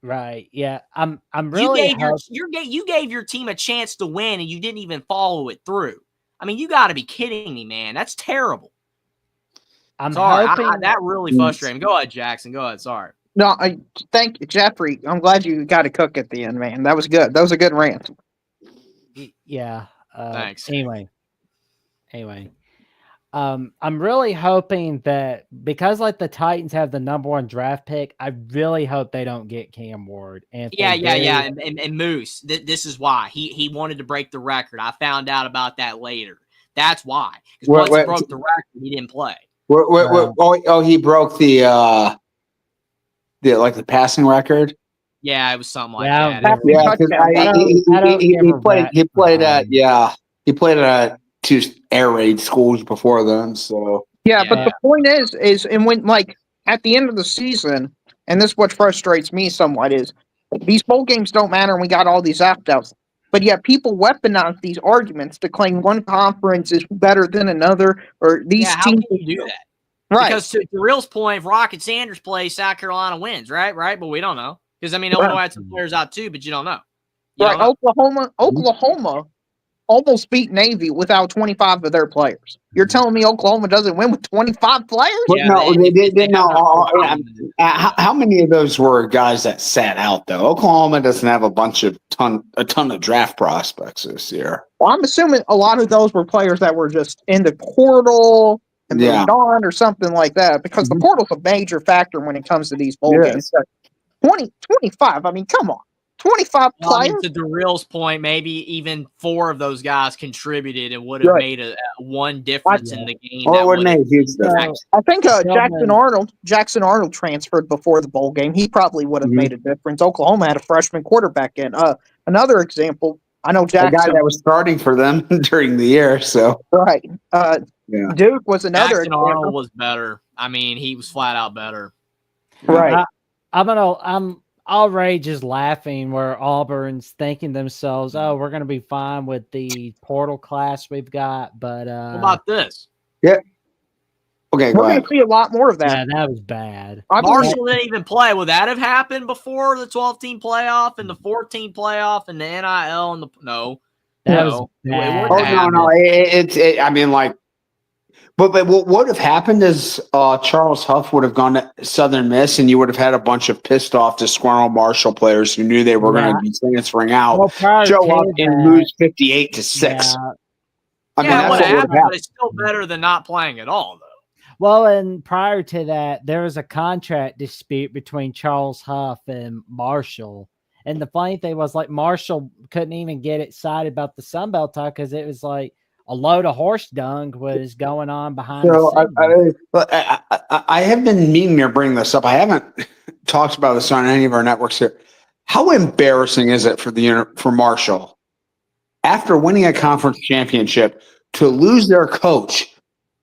Right? Yeah, I'm really. You gave your team a chance to win, and you didn't even follow it through. I mean, you got to be kidding me, man. That's terrible. I'm sorry. hoping that really frustrated me. Go ahead, Jackson. Go ahead. Sorry. No, I thank you, Jeffrey. I'm glad you got to cook at the end, man. That was good. That was a good rant. Yeah. Thanks. Anyway, I'm really hoping that because like the Titans have the #1 draft pick, I really hope they don't get Cam Ward. And And Moose. This is why he wanted to break the record. I found out about that later. That's why. Because once he broke the record, he didn't play. He broke the passing record. Yeah, it was something like that. He played at 2 air raid schools before then. So but the point is, and when like at the end of the season, and this is what frustrates me somewhat is these bowl games don't matter, and we got all these opt-outs. But yet people weaponize these arguments to claim one conference is better than another, or these teams can you do that. Right. Because to Real's point, if Rocket Sanders plays, South Carolina wins, right? Right, but we don't know. Because, I mean, Illinois had some players out too, but you don't know. Oklahoma almost beat Navy without 25 of their players. You're telling me Oklahoma doesn't win with 25 players? They didn't know. How many of those were guys that sat out, though? Oklahoma doesn't have a ton of draft prospects this year. Well, I'm assuming a lot of those were players that were just in the portal and moved on or something like that, because the portal's a major factor when it comes to these bowl games. 25, I mean, come on. 25 Well, I players. mean, to Darrell's point, maybe even 4 of those guys contributed and would have made a one difference in the game. Or That it would would make have a huge difference. I think Feldman- Jackson Arnold transferred before the bowl game. He probably would have Mhm. made a difference. Oklahoma had a freshman quarterback in. Another example, I know A guy Jackson. that was starting for them during the year. So Right. Yeah. Duke was another Jackson example. Arnold was better. I mean, he was flat out better. Right. I'm already just laughing where Auburn's thinking themselves, oh, we're going to be fine with the portal class we've got. But What about this? okay, We're go going ahead. to see a lot more of that. yeah, that was bad. I believe- Marshall didn't even play. Would that have happened before the 12-team playoff and the 14 playoff and the NIL and the no? That No. was It bad. wouldn't Oh have no, happened. I mean, like, but what would have happened is Charles Huff would have gone to Southern Miss, and you would have had a bunch of pissed off, disgruntled Marshall players who knew they were going to be transferring out, Well, prior show to up and that, lose 58-6. yeah. I mean, Yeah, it that's would what would have have happened, but happened. it's still better than not playing at all, though. Well, and prior to that, there was a contract dispute between Charles Huff and Marshall. And the funny thing was, like, Marshall couldn't even get excited about the Sun Belt talk because it was like a load of horse dung was going on behind So the scenes. I have been meaning to bring this up. I haven't talked about this on any of our networks here. How embarrassing is it for Marshall after winning a conference championship to lose their coach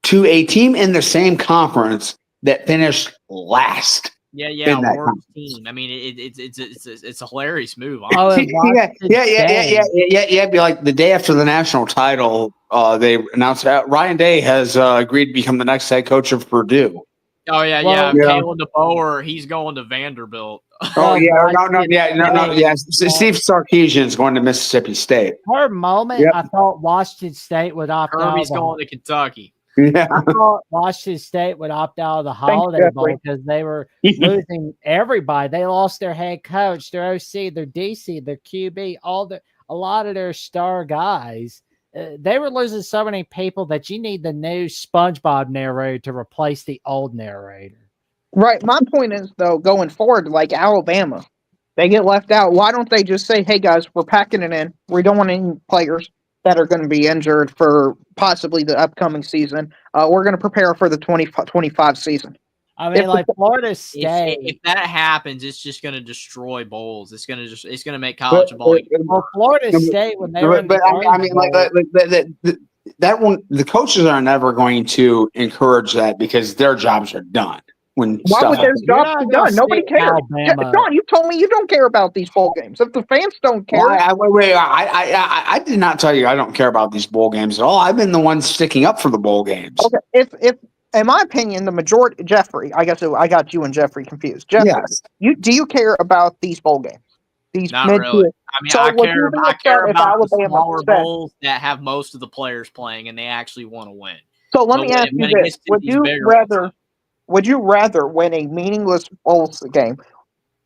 to a team in the same conference that finished last? Yeah, in that worst team. I mean, it's a hilarious move. Oh, honestly. and Yeah. It'd be like the day after the national title, they announced that Ryan Day has agreed to become the next head coach of Purdue. Oh yeah. Yeah. Kalen DeBoer, he's going to Vanderbilt. Oh yeah, Washington State. Steve Sarkisian's going to Mississippi State. For a moment, Yep. I thought Washington State would opt out. Kirby's going to Kentucky. Yeah, I thought Washington State would opt out of the Holiday Bowl Jeffrey. because they were losing everybody. They lost their head coach, their OC, their DC, their QB, a lot of their star guys. They were losing so many people that you need the new SpongeBob narrator to replace the old narrator. Right. My point is, though, going forward, like Alabama, they get left out. Why don't they just say, hey, guys, we're packing it in. We don't want any players that are going to be injured for possibly the upcoming season. We're going to prepare for the 2025 season. I mean, like Florida State. If that happens, it's just going to destroy bowls. It's going to make college football. Well, Florida State when they were in but the I mean, like that one, the coaches are never going to encourage that because their jobs are done. When Why stuff would their happens. jobs You're be not gonna done? Nobody see cares. Alabama. Don, you told me you don't care about these bowl games. If the fans don't care, I did not tell you I don't care about these bowl games at all. I've been the one sticking up for the bowl games. okay. If in my opinion, the majority, Jeffrey, I got you and Jeffrey confused. Jeffrey, Yes. do you care about these bowl games? These Not mid-tier- really. I mean, So I would you be care upset if about the Alabama smaller said- bowls that have most of the players playing and they actually want to win. So let So me ask when you it this: gets to these bigger ones- would you rather win a meaningless bowl game,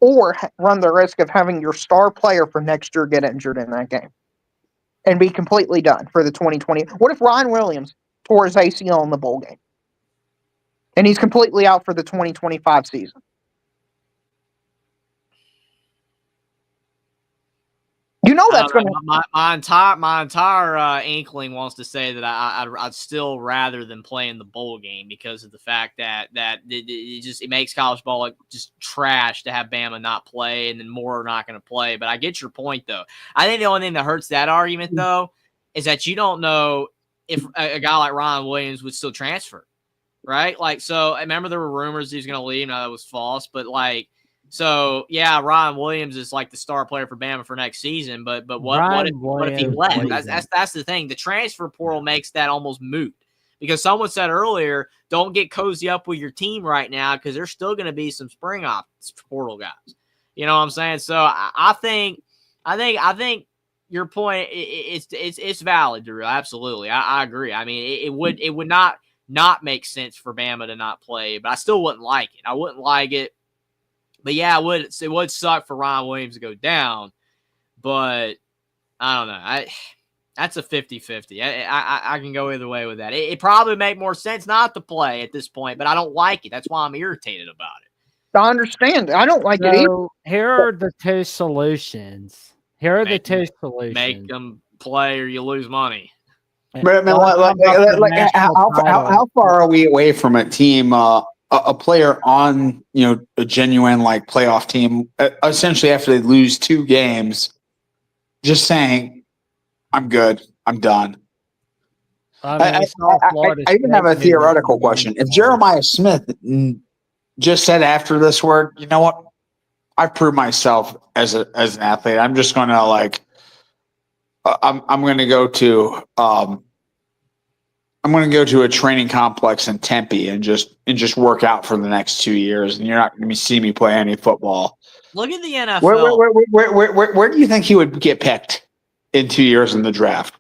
or run the risk of having your star player for next year get injured in that game and be completely done for the 2020? What if Ryan Williams tore his ACL in the bowl game and he's completely out for the 2025 season? You know that's going to. My entire inkling wants to say that I'd still rather than playing the bowl game because of the fact that it makes college ball like just trash to have Bama not play and then more are not going to play. But I get your point though. I think the only thing that hurts that argument though is that you don't know if a guy like Ryan Williams would still transfer, right? Like, so I remember there were rumors he was going to leave. Now that was false, but like. So yeah, Ryan Williams is like the star player for Bama for next season. But what if he left? That's the thing. The transfer portal makes that almost moot because someone said earlier, don't get cozy up with your team right now because there's still going to be some spring portal guys. You know what I'm saying? So I think your point it's valid, Drew. Absolutely, I agree. I mean, it would not make sense for Bama to not play, but I still wouldn't like it. I wouldn't like it. But yeah, it would suck for Ryan Williams to go down. But I don't know. That's a 50-50. I can go either way with that. It probably make more sense not to play at this point, but I don't like it. That's why I'm irritated about it. I understand. I don't like it either. So here are the two solutions. Here are the Make two solutions. Make them play or you lose money. But I mean, how far are we away from a team, a player on a genuine like playoff team, essentially after they lose 2 games, just saying, "I'm good, I'm done." I even have a theoretical question. If Jeremiah Smith just said after this word, you know what, I've proved myself as an athlete. I'm just going to like. I'm going to go to a training complex in Tempe and just work out for the next 2 years, and you're not going to see me play any football. Look at the NFL. Where do you think he would get picked in 2 years in the draft?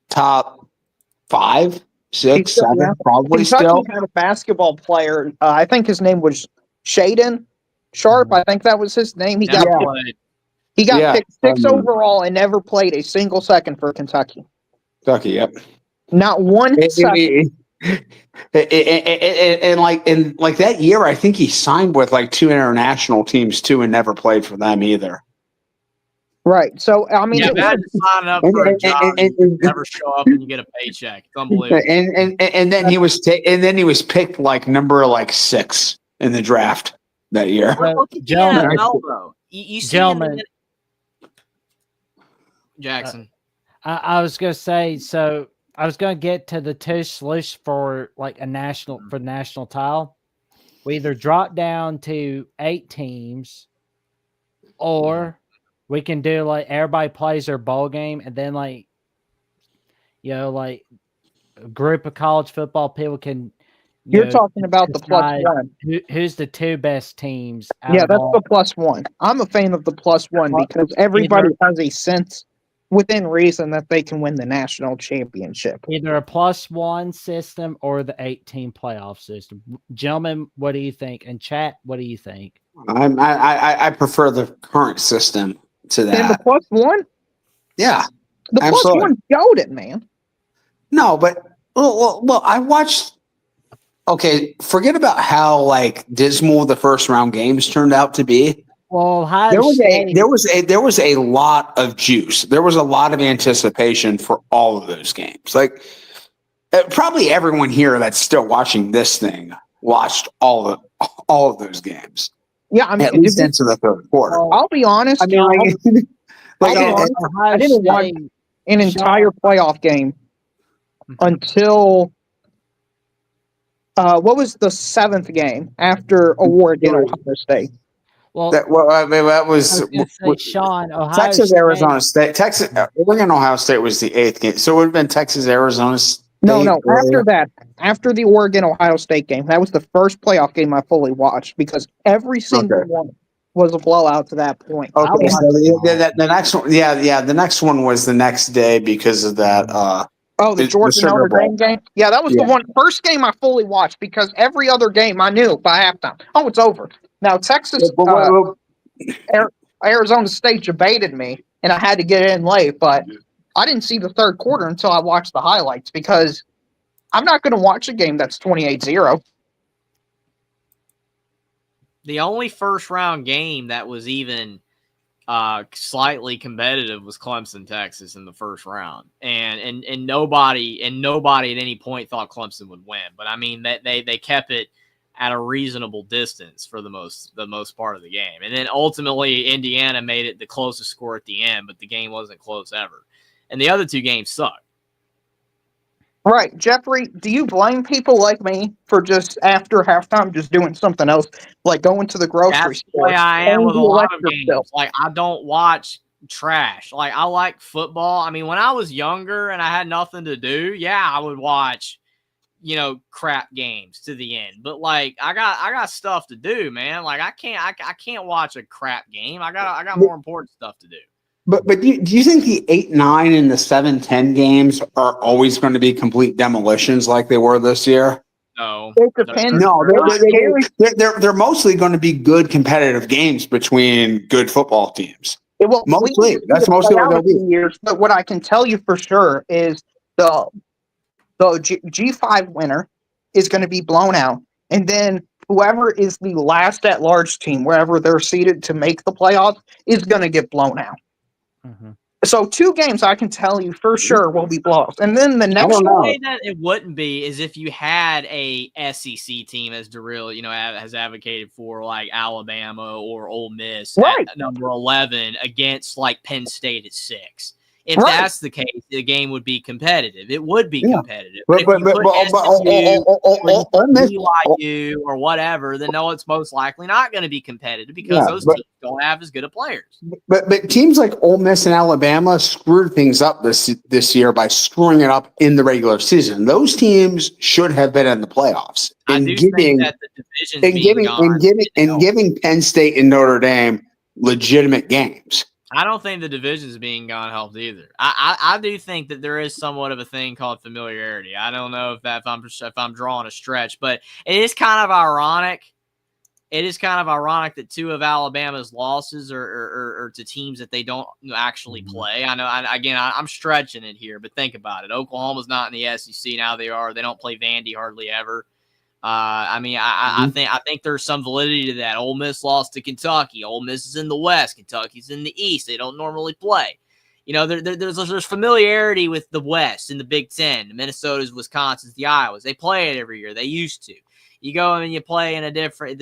Top 5, 6, 7, probably. Kentucky still had a basketball player. I think his name was Shaden Sharp. I think that was his name. He got picked 6 overall and never played a single second for Kentucky. Yep. Not one second. And like that year, I think he signed with like 2 international teams too, and never played for them either. Right. So I mean, imagine signing up for a job and you never show up and you get a paycheck. It's unbelievable. And then he was picked like number 6 in the draft that year. Gentlemen, you see gentlemen, Jackson. I was going to say, so I was going to get to the 2 solutions for like national title. We either drop down to 8 teams, or we can do like everybody plays their bowl game, and then like a group of college football people can. You're talking about the +1. Who's the 2 best teams? Yeah, that's the +1. I'm a fan of the +1 because everybody has a sense within reason that they can win the national championship. Either a +1 system or the 8-team playoff system. Gentlemen, what do you think? And chat, what do you think? I prefer the current system to that. And the +1? Yeah. The +1 showed it, man. No, but well, I watched. Okay, forget about how like dismal the first round games turned out to be. Well, there was a lot of juice. There was a lot of anticipation for all of those games. Like probably everyone here that's still watching this thing watched all of those games. Yeah, I mean, at least into the third quarter. I'll be honest. I mean, I didn't watch an entire playoff game until what was the 7th game after Oregon Ohio State? Well, that was Sean, Ohio Texas, State. Arizona State. Oregon, Ohio State was the 8th game, so it would have been Texas, Arizona State. No. After that, after the Oregon Ohio State game, that was the first playoff game I fully watched because every single one was a blowout to that point. Okay, so the next one, the next one was the next day because of that. The Georgia Notre Dame game. Yeah, that was the first game I fully watched because every other game I knew by halftime. Oh, it's over. Now Texas, Arizona State debated me, and I had to get in late, but I didn't see the third quarter until I watched the highlights because I'm not going to watch a game that's 28-0. The only first round game that was even slightly competitive was Clemson, Texas in the first round, and nobody at any point thought Clemson would win. But I mean that they kept it at a reasonable distance for the most part of the game, and then ultimately Indiana made it the closest score at the end, but the game wasn't close ever. And the other 2 games sucked. Right. Jeffrey, do you blame people like me for just after halftime just doing something else, like going to the grocery store? That's the way I am with a lot of games. Like, I don't watch trash. Like, I like football. I mean, when I was younger and I had nothing to do, I would watch, crap games to the end. But, like, I got stuff to do, man. Like, I can't watch a crap game. I got more important stuff to do. But do you think the 8-9 and the 7-10 games are always going to be complete demolitions like they were this year? No. It depends. No, they're mostly going to be good competitive games between good football teams. That's mostly what they'll be. Years, but what I can tell you for sure is the G5 winner is going to be blown out, and then whoever is the last at-large team, wherever they're seated to make the playoffs, is going to get blown out. Mm-hmm. So 2 games I can tell you for sure will be blowouts. And then the next way that it wouldn't be is if you had a SEC team, as Darrell, has advocated for, like Alabama or Ole Miss at number 11 against like Penn State at 6. If that's the case, the game would be competitive. It would be competitive. But if you put BYU or whatever, then no, it's most likely not going to be competitive because those teams don't have as good of players. But teams like Ole Miss and Alabama screwed things up this year by screwing it up in the regular season. Those teams should have been in the playoffs. I do think that the division's giving Penn State and Notre Dame legitimate games. I don't think the division's being gone helped either. I do think that there is somewhat of a thing called familiarity. I don't know if I'm drawing a stretch, but it is kind of ironic. It is kind of ironic that 2 of Alabama's losses are to teams that they don't actually play. I know. I'm stretching it here, but think about it. Oklahoma's not in the SEC now. They are. They don't play Vandy hardly ever. I think there's some validity to that. Ole Miss lost to Kentucky. Ole Miss is in the West. Kentucky's in the East. They don't normally play. There's familiarity with the West in the Big Ten. The Minnesota's, Wisconsin's, the Iowas. They play it every year. They used to. You go and you play in the different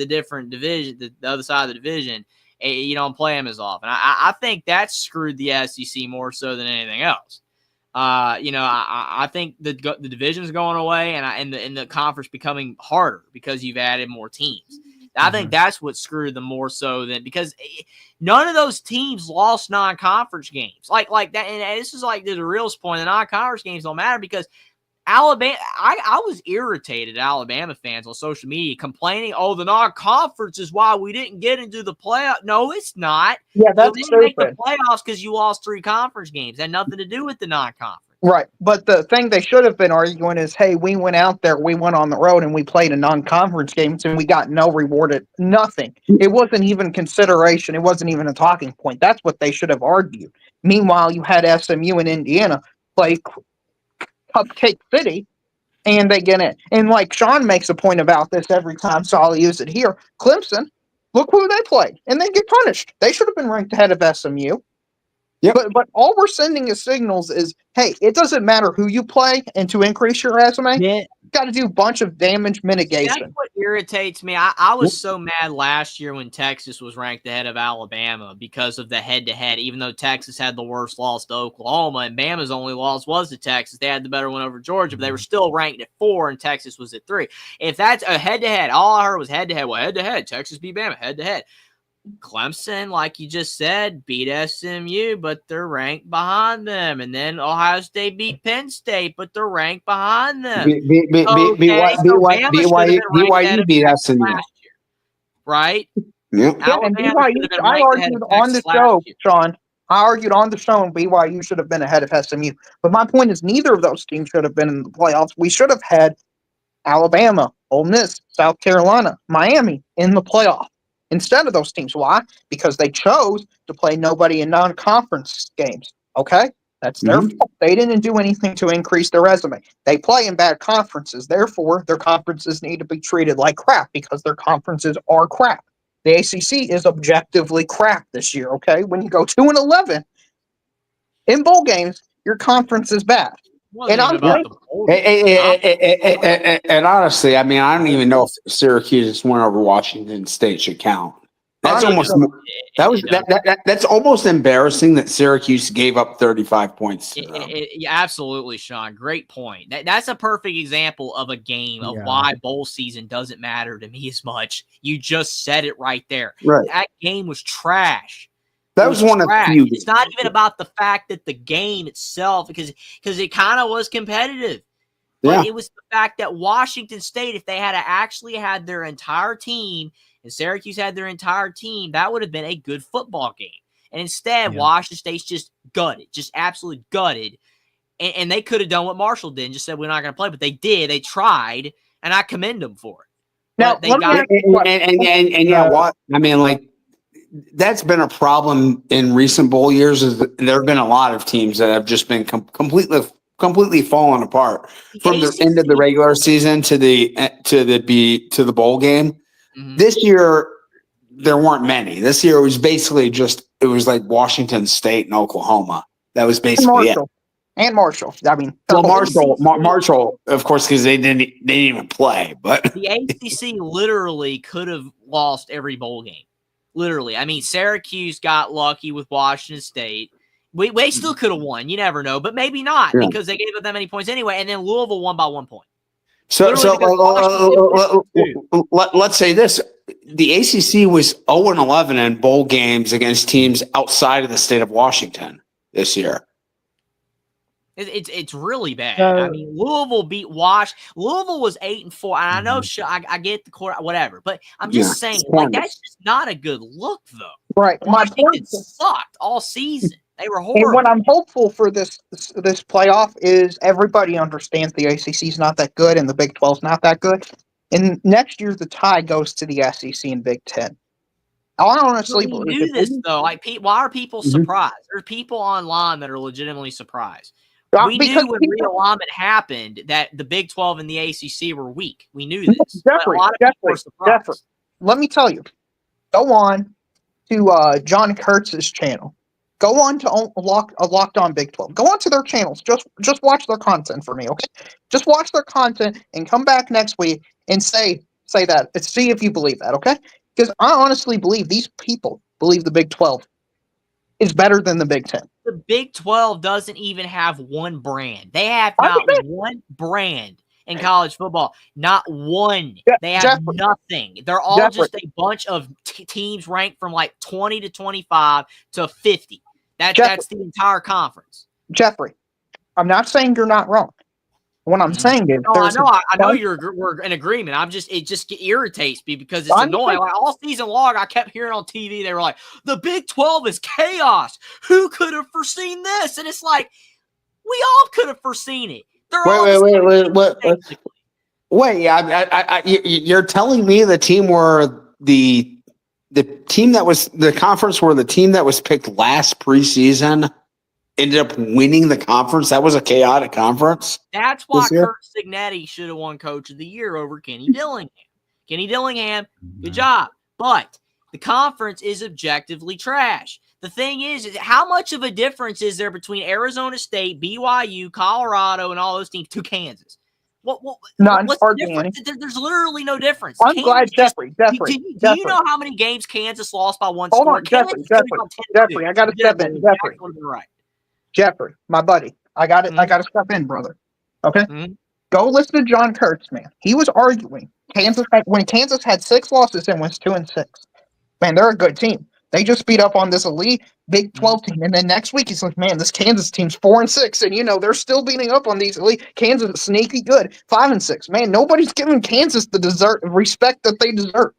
division, the other side of the division, and you don't play them as often. I think that screwed the SEC more so than anything else. I think the division's going away and the conference becoming harder because you've added more teams. I think that's what screwed them more so than because none of those teams lost non-conference games like that. And this is like the real point. The non-conference games don't matter because Alabama. I was irritated at Alabama fans on social media complaining, "Oh, the non-conference is why we didn't get into the playoff." No, it's not. Yeah, that's you didn't make the playoffs because you lost 3 conference games. It had nothing to do with the non-conference. Right. But the thing they should have been arguing is, hey, we went out there, we went on the road, and we played a non-conference games, and we got no rewarded, nothing. It wasn't even consideration. It wasn't even a talking point. That's what they should have argued. Meanwhile, you had SMU and Indiana play Cupcake City, and they get in. And like Sean makes a point about this every time, so I'll use it here. Clemson, look who they played, and they get punished. They should have been ranked ahead of SMU. Yep. But all we're sending as signals is, hey, it doesn't matter who you play, and to increase your resume, you got to do a bunch of damage mitigation. That's what irritates me. I was so mad last year when Texas was ranked ahead of Alabama because of the head-to-head, even though Texas had the worst loss to Oklahoma and Bama's only loss was to Texas. They had the better one over Georgia, but they were still ranked at 4 and Texas was at 3. If that's a head-to-head, all I heard was head-to-head. Well, head-to-head, Texas beat Bama, head-to-head. Clemson, like you just said, beat SMU, but they're ranked behind them. And then Ohio State beat Penn State, but they're ranked behind them. BYU beat SMU. Right? Yep. Yeah, and BYU, I argued on the show, Sean. I argued on the show, and BYU should have been ahead of SMU. But my point is, neither of those teams should have been in the playoffs. We should have had Alabama, Ole Miss, South Carolina, Miami in the playoff instead of those teams. Why? Because they chose to play nobody in non-conference games. Okay? That's their fault. They didn't do anything to increase their resume. They play in bad conferences. Therefore, their conferences need to be treated like crap because their conferences are crap. The ACC is objectively crap this year, okay? When you go 2-11 in bowl games, your conference is bad. And honestly, I mean, I don't even know if Syracuse's win over Washington State should count. That's that's almost embarrassing that Syracuse gave up 35 points. Absolutely, Sean. Great point. That's a perfect example of a game of why bowl season doesn't matter to me as much. You just said it right there. Right. That game was trash. That was one trash. of few. It's not even about the fact that the game itself, because it kind of was competitive. Yeah. But it was the fact that Washington State, if they had actually had their entire team and Syracuse had their entire team, that would have been a good football game. And instead, Washington State's just gutted, just absolutely gutted. And they could have done what Marshall did and just said, we're not going to play. But they did. They tried, and I commend them for it. Now, I mean, like, that's been a problem in recent bowl years. Is that there have been a lot of teams that have just been completely fallen apart from the end of the regular season to the bowl game. This year, there weren't many. This year, it was basically it was like Washington State and Oklahoma. That was basically it. And Marshall. I mean, well, Marshall, of course, because they didn't even play. But the ACC literally could have lost every bowl game. Literally, I mean, Syracuse got lucky with Washington State. We still could have won. You never know, but maybe not because they gave up that many points anyway. And then Louisville won by 1 point. So let's say this: the ACC was 0-11 in bowl games against teams outside of the state of Washington this year. It's really bad. I mean, Louisville beat Wash. Louisville was 8-4, and I know I get the court, whatever, but I'm just saying, like, that's just not a good look, though. Right. Washington sucked all season. They were horrible. And what I'm hopeful for this playoff is everybody understands the ACC is not that good and the Big 12 is not that good. And next year, the tie goes to the SEC and Big 10. I honestly believe we knew this, though. Like, why are people surprised? There's people online that are legitimately surprised. We knew when realignment happened that the Big 12 and the ACC were weak. We knew this. Jeffrey, let me tell you. Go on to John Kurtz's channel. Go on to Locked On Big 12. Go on to their channels. Just watch their content for me, okay? Just watch their content and come back next week and say that. See if you believe that, okay? Because I honestly believe these people believe the Big 12 is better than the Big 10. The Big 12 doesn't even have one brand. They have not one brand in college football. Not one. They have nothing. They're all just a bunch of teams ranked from like 20 to 25 to 50. That's the entire conference. Jeffrey, I'm not saying you're not wrong. What I'm saying is, I know we're in agreement. It just irritates me because it's annoying. Like all season long, I kept hearing on TV they were like, "The Big 12 is chaos. Who could have foreseen this?" And it's like, we all could have foreseen it. Wait. You're telling me the team where the team that was the conference where the team that was picked last preseason ended up winning the conference? That was a chaotic conference. That's why Kurt Signetti should have won Coach of the Year over Kenny Dillingham. Kenny Dillingham, good job. But the conference is objectively trash. The thing is how much of a difference is there between Arizona State, BYU, Colorado, and all those teams to Kansas? What's the difference? There's literally no difference. I'm glad, Jeffrey. Do you know how many games Kansas lost by one score? Hold on, Jeffrey, I got to step in. Jeffrey, my buddy, I got to step in, brother. Okay, go listen to John Kurtz, man. He was arguing when Kansas had 6 losses and was 2-6. Man, they're a good team. They just beat up on this elite Big 12 team, and then next week he's like, "Man, this Kansas team's 4-6, and they're still beating up on these elite Kansas is sneaky good 5-6. Man, nobody's giving Kansas the respect that they deserve."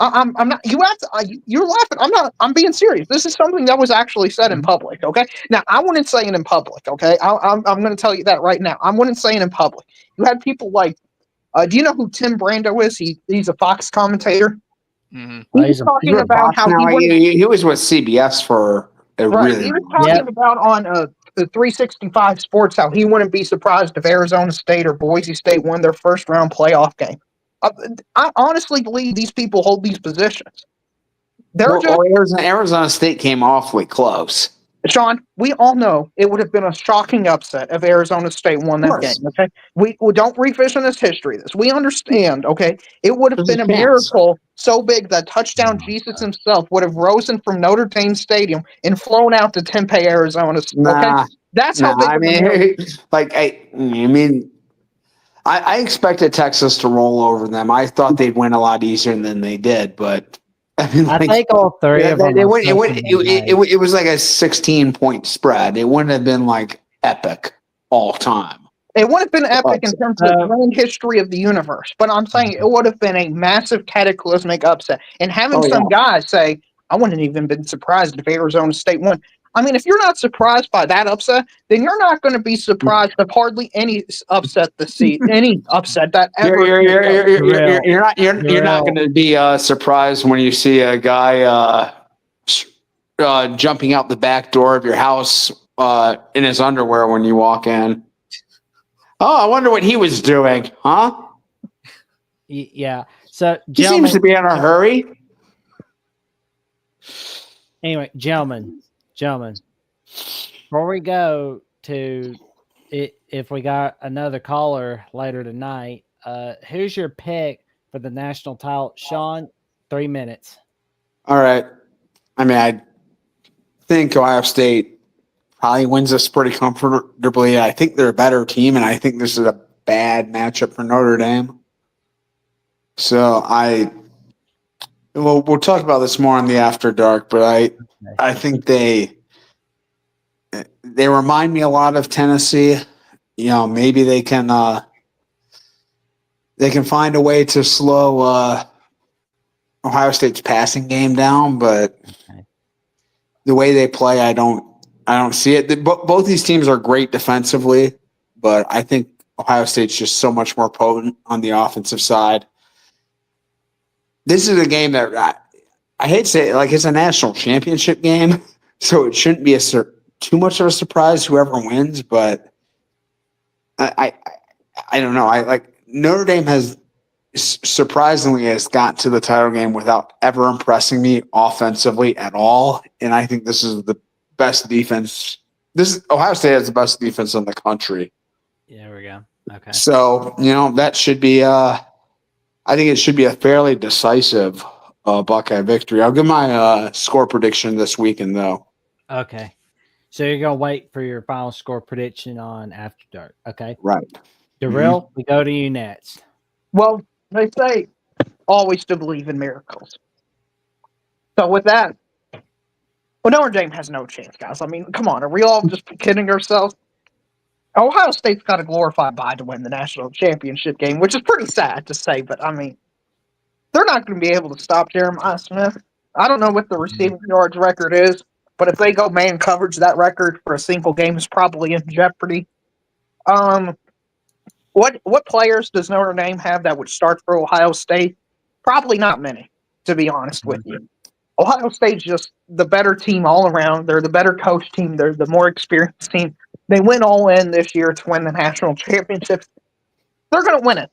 I'm not. You have to. You're laughing. I'm being serious. This is something that was actually said in public. Okay. Now I wouldn't say it in public. Okay. I'm going to tell you that right now. I wouldn't say it in public. You had people like, do you know who Tim Brando is? He's a Fox commentator. Mm-hmm. He's talking about how he was with CBS for a really. He was talking about on the 365 Sports how he wouldn't be surprised if Arizona State or Boise State won their first round playoff game. I honestly believe these people hold these positions. Arizona State came awfully close. Sean, we all know it would have been a shocking upset if Arizona State won that game. Okay, we don't revision this history. We understand. Okay, it would have been a miracle so big that touchdown Jesus himself would have risen from Notre Dame Stadium and flown out to Tempe, Arizona. Okay, that's how big. I expected Texas to roll over them. I thought they'd win a lot easier than they did, but I think all three of them. It was like a 16-point spread. It wouldn't have been like epic all time. It would have been epic in terms of the grand history of the universe, but I'm saying it would have been a massive cataclysmic upset. And having some guys say, "I wouldn't even been surprised if Arizona State won." I mean, if you're not surprised by that upset, then you're not going to be surprised of hardly any upset this season. Any upset that ever. You're not going to be surprised when you see a guy jumping out the back door of your house in his underwear when you walk in. Oh, I wonder what he was doing, huh? Yeah. So, He seems to be in a hurry. Anyway, gentlemen, before we go to it, if we got another caller later tonight, who's your pick for the national title? Sean, 3 minutes. All right. I mean, I think Ohio State probably wins this pretty comfortably. I think they're a better team, and I think this is a bad matchup for Notre Dame. So we'll talk about this more on the After Dark, but I think they remind me a lot of Tennessee. You know, maybe they can find a way to slow Ohio State's passing game down, but the way they play, I don't see it. Both these teams are great defensively, but I think Ohio State's just so much more potent on the offensive side. This is a game that I hate to say it, like it's a national championship game, so it shouldn't be too much of a surprise whoever wins. But I don't know. I like Notre Dame has got to the title game without ever impressing me offensively at all, and I think this is the best defense. Ohio State has the best defense in the country. Yeah, there we go. Okay. So that should be. I think it should be a fairly decisive Buckeye victory. I'll give my score prediction this weekend, though. Okay. So you're going to wait for your final score prediction on After Dark. Okay. Right. Darrell, we go to you next. Well, they say always to believe in miracles. So with that, Notre Dame has no chance, guys. I mean, come on. Are we all just kidding ourselves? Ohio State's got a glorified bye to win the national championship game, which is pretty sad to say, but I mean, they're not going to be able to stop Jeremiah Smith. I don't know what the receiving yards record is, but if they go man coverage, that record for a single game is probably in jeopardy. What players does Notre Dame have that would start for Ohio State? Probably not many, to be honest with you. Ohio State's just the better team all around. They're the better coach team. They're the more experienced team. They went all in this year to win the national championship. They're going to win it.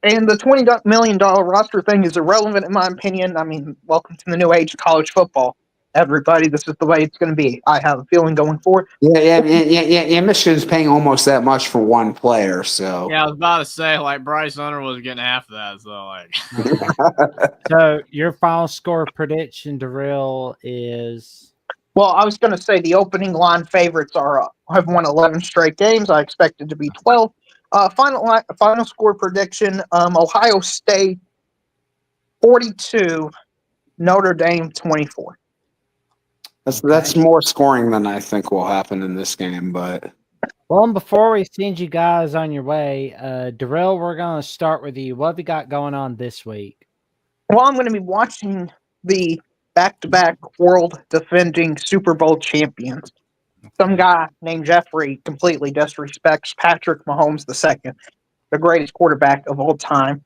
And the $20 million roster thing is irrelevant, in my opinion. I mean, welcome to the new age of college football, everybody. This is the way it's going to be. I have a feeling going forward. Yeah. Michigan's paying almost that much for one player. So yeah, I was about to say, like, Bryce Hunter was getting half of that. So, like, so your final score prediction, Darrell, is. Well, I was going to say the opening line favorites have won 11 straight games. I expect it to be 12. Final score prediction: Ohio State 42, Notre Dame 24. That's more scoring than I think will happen in this game. But well, before we send you guys on your way, Darrell, we're going to start with you. What have you got going on this week? Well, I'm going to be watching the back-to-back world defending Super Bowl champions. Some guy named Jeffrey completely disrespects Patrick Mahomes II, the greatest quarterback of all time.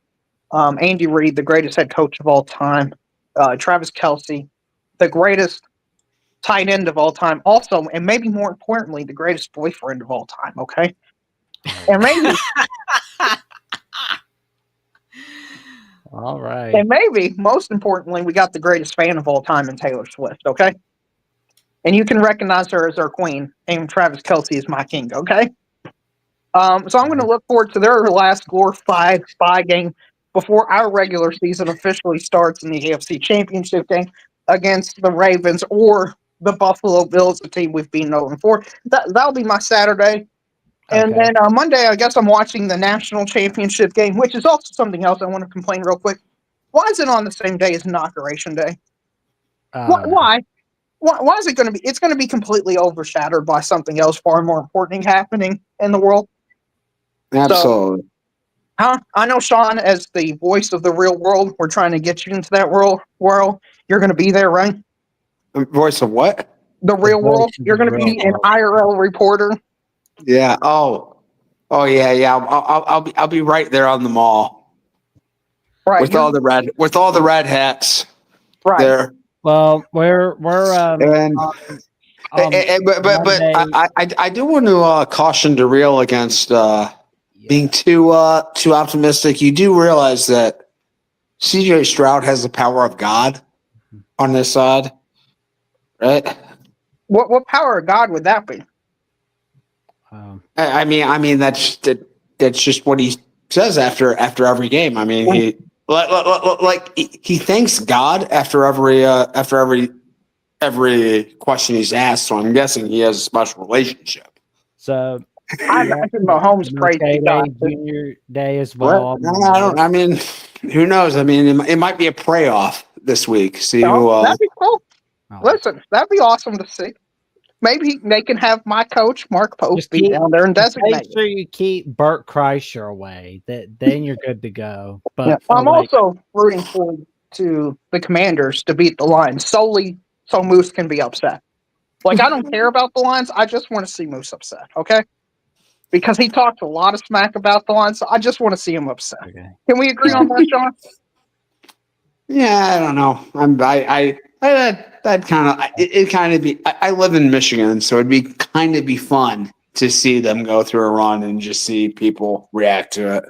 Andy Reid, the greatest head coach of all time. Travis Kelce, the greatest tight end of all time. Also, and maybe more importantly, the greatest boyfriend of all time, okay? And maybe... All right. And maybe, most importantly, we got the greatest fan of all time in Taylor Swift, okay? And you can recognize her as our queen, and Travis Kelce is my king, okay? So I'm going to look forward to their last glorified bye game before our regular season officially starts in the AFC Championship game against the Ravens or the Buffalo Bills, the team we've been known for. That'll be my Saturday. And then Monday, I guess I'm watching the national championship game, which is also something else I want to complain real quick. Why is it on the same day as Inauguration Day? Why? Why is it going to be? It's going to be completely overshadowed by something else far more important happening in the world. Absolutely. So, I know, Sean, as the voice of the real world, we're trying to get you into that world. You're going to be there, right? Voice of what? The real world. You're going to be an IRL reporter. Yeah. Oh, yeah. I'll be right there on the mall. Right. With all the red hats. Right. There. Well, we're I do want to caution Darrell against being too optimistic. You do realize that CJ Stroud has the power of God on this side, right? What power of God would that be? I mean that's just what he says after every game. I mean, he he thanks God after every question he's asked. So I'm guessing he has a special relationship. So I imagine Mahomes prays to God. Junior Day as well. I don't. I mean, who knows? I mean, it might be a pray off this week. See who. That'd be cool. Oh. Listen, that'd be awesome to see. Maybe they can have my coach, Mark Post, be down there and designate. Make sure you keep Burt Kreischer away. Then you're good to go. But I'm also rooting to the Commanders to beat the Lions solely so Moose can be upset. Like, I don't care about the Lions. I just want to see Moose upset, okay? Because he talked a lot of smack about the Lions, so I just want to see him upset. Okay. Can we agree on that, Sean? Yeah, I don't know. That kind of it kind of be. I live in Michigan, so it'd be kind of be fun to see them go through a run and just see people react to it.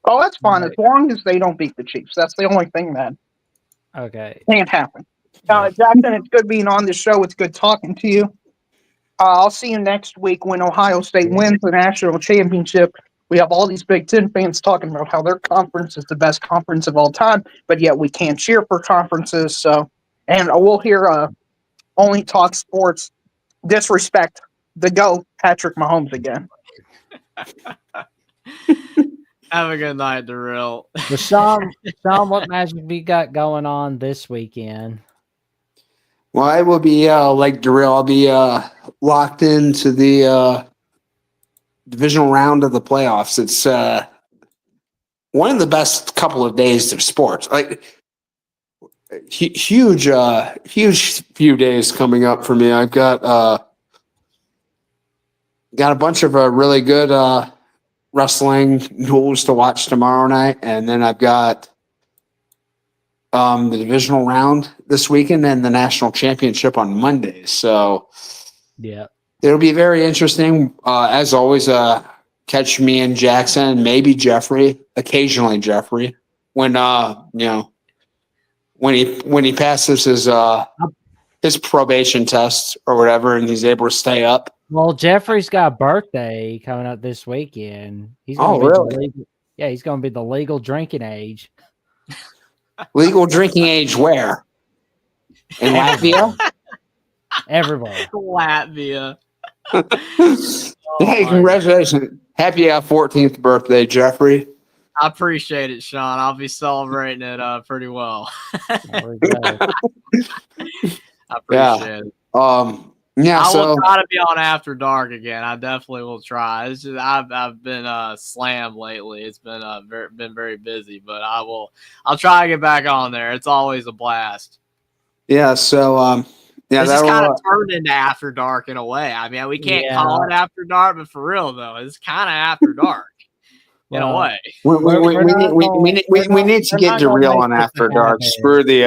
Oh, that's fine as long as they don't beat the Chiefs. That's the only thing that can't happen. Jackson, it's good being on the show. It's good talking to you. I'll see you next week when Ohio State wins the national championship. We have all these Big Ten fans talking about how their conference is the best conference of all time, but yet we can't cheer for conferences. So, and we'll hear Only Talk Sports disrespect the GOAT, Patrick Mahomes, again. Have a good night, Darrell. So Sean, what magic we got going on this weekend? Well, I will be like Darrell. I'll be locked into the divisional round of the playoffs. It's one of the best couple of days of sports. Like huge few days coming up for me. I've got a bunch of really good wrestling duels to watch tomorrow night, and then I've got the divisional round this weekend and the national championship on Monday. So yeah, it'll be very interesting. As always, catch me and Jackson, maybe Jeffrey, occasionally Jeffrey, when when he passes his probation test or whatever, and he's able to stay up. Well, Jeffrey's got a birthday coming up this weekend. He's Oh, really? He's going to be the legal drinking age. Legal drinking age where? In Latvia? Everywhere. Latvia. Hey, congratulations. Happy 14th birthday, Jeffrey. I appreciate it, Sean. I'll be celebrating it pretty well. There we go. I appreciate it. Yeah, I will try to be on After Dark again. I definitely will try. It's just I've been slammed lately. It's been very busy, but I'll try to get back on there. It's always a blast. Yeah, so this is kind of turned into After Dark in a way. I mean, we can't call it After Dark, but for real though, it's kind of After Dark in a way. We need to get Darrell on After Dark. Screw the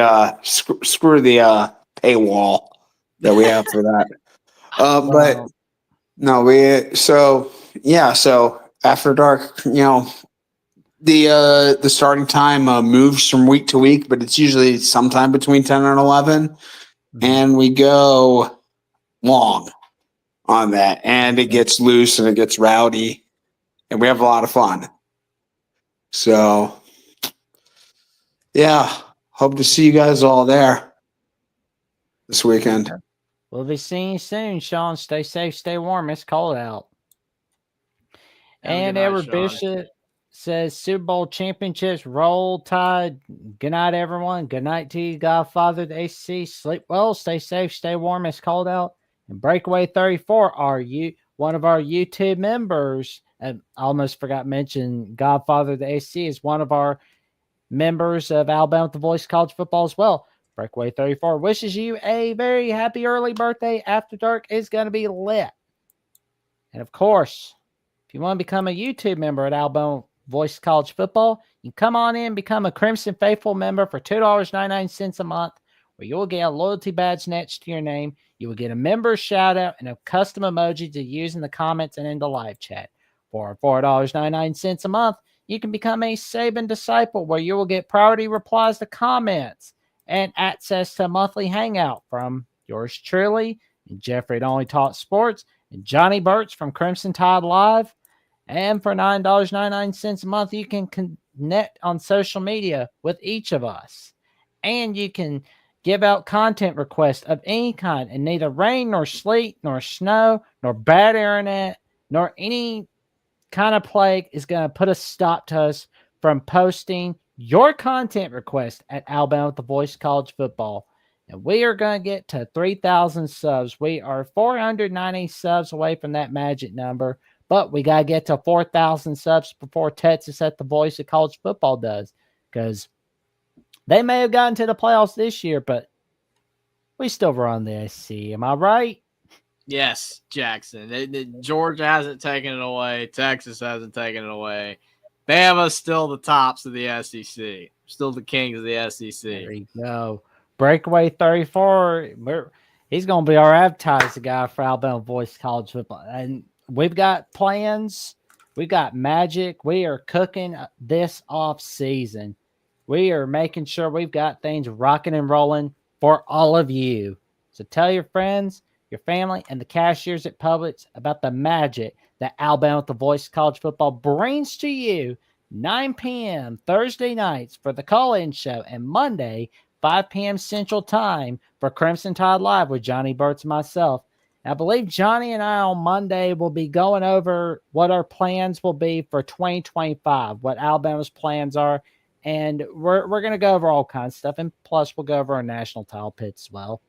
paywall that we have for that. But no, so After Dark, the starting time moves from week to week, but it's usually sometime between 10 and 11, and we go long on that, and it gets loose and it gets rowdy, and we have a lot of fun. So yeah, hope to see you guys all there this weekend. We'll be seeing you soon, Sean. Stay safe, stay warm. It's cold out. And Edward Bishop says Super Bowl championships, roll tide. Good night, everyone. Good night to you, Godfather, the AC. Sleep well, stay safe, stay warm. It's cold out. And Breakaway 34 are one of our YouTube members. And I almost forgot to mention Godfather, the AC is one of our members of Alabama The Voice College Football as well. Breakaway 34 wishes you a very happy early birthday. After Dark is going to be lit. And of course, if you want to become a YouTube member at Alabama Voice College Football, you can come on in and become a Crimson Faithful member for $2.99 a month, where you'll get a loyalty badge next to your name. You will get a member shout out and a custom emoji to use in the comments and in the live chat. For $4.99 a month, you can become a Saban disciple where you will get priority replies to comments and access to a monthly hangout from yours truly, and Jeffrey at Only Talk Sports, and Johnny Burch from Crimson Tide Live. And for $9.99 a month, you can connect on social media with each of us. And you can give out content requests of any kind, and neither rain, nor sleet, nor snow, nor bad internet, nor any kind of plague is going to put a stop to us from posting your content request at Alabama with the Voice College Football. And we are going to get to 3,000 subs. We are 490 subs away from that magic number, but we got to get to 4,000 subs before Texas at the Voice of College Football does, because they may have gotten to the playoffs this year, but we still run the SEC. Am I right? Yes, Jackson. Georgia hasn't taken it away. Texas hasn't taken it away. Bama's still the tops of the SEC. Still the kings of the SEC. There you go. Breakaway 34. He's going to be our advertising guy for Alabama Voice College Football. And we've got plans. We've got magic. We are cooking this off season. We are making sure we've got things rocking and rolling for all of you. So tell your friends, your family, and the cashiers at Publix about the magic that Alabama with the Voice College Football brings to you 9 p.m. Thursday nights for the call-in show, and Monday, 5 p.m. Central Time for Crimson Tide Live with Johnny Burtz and myself. I believe Johnny and I on Monday will be going over what our plans will be for 2025, what Alabama's plans are, and we're going to go over all kinds of stuff, and plus we'll go over our national title pits as well.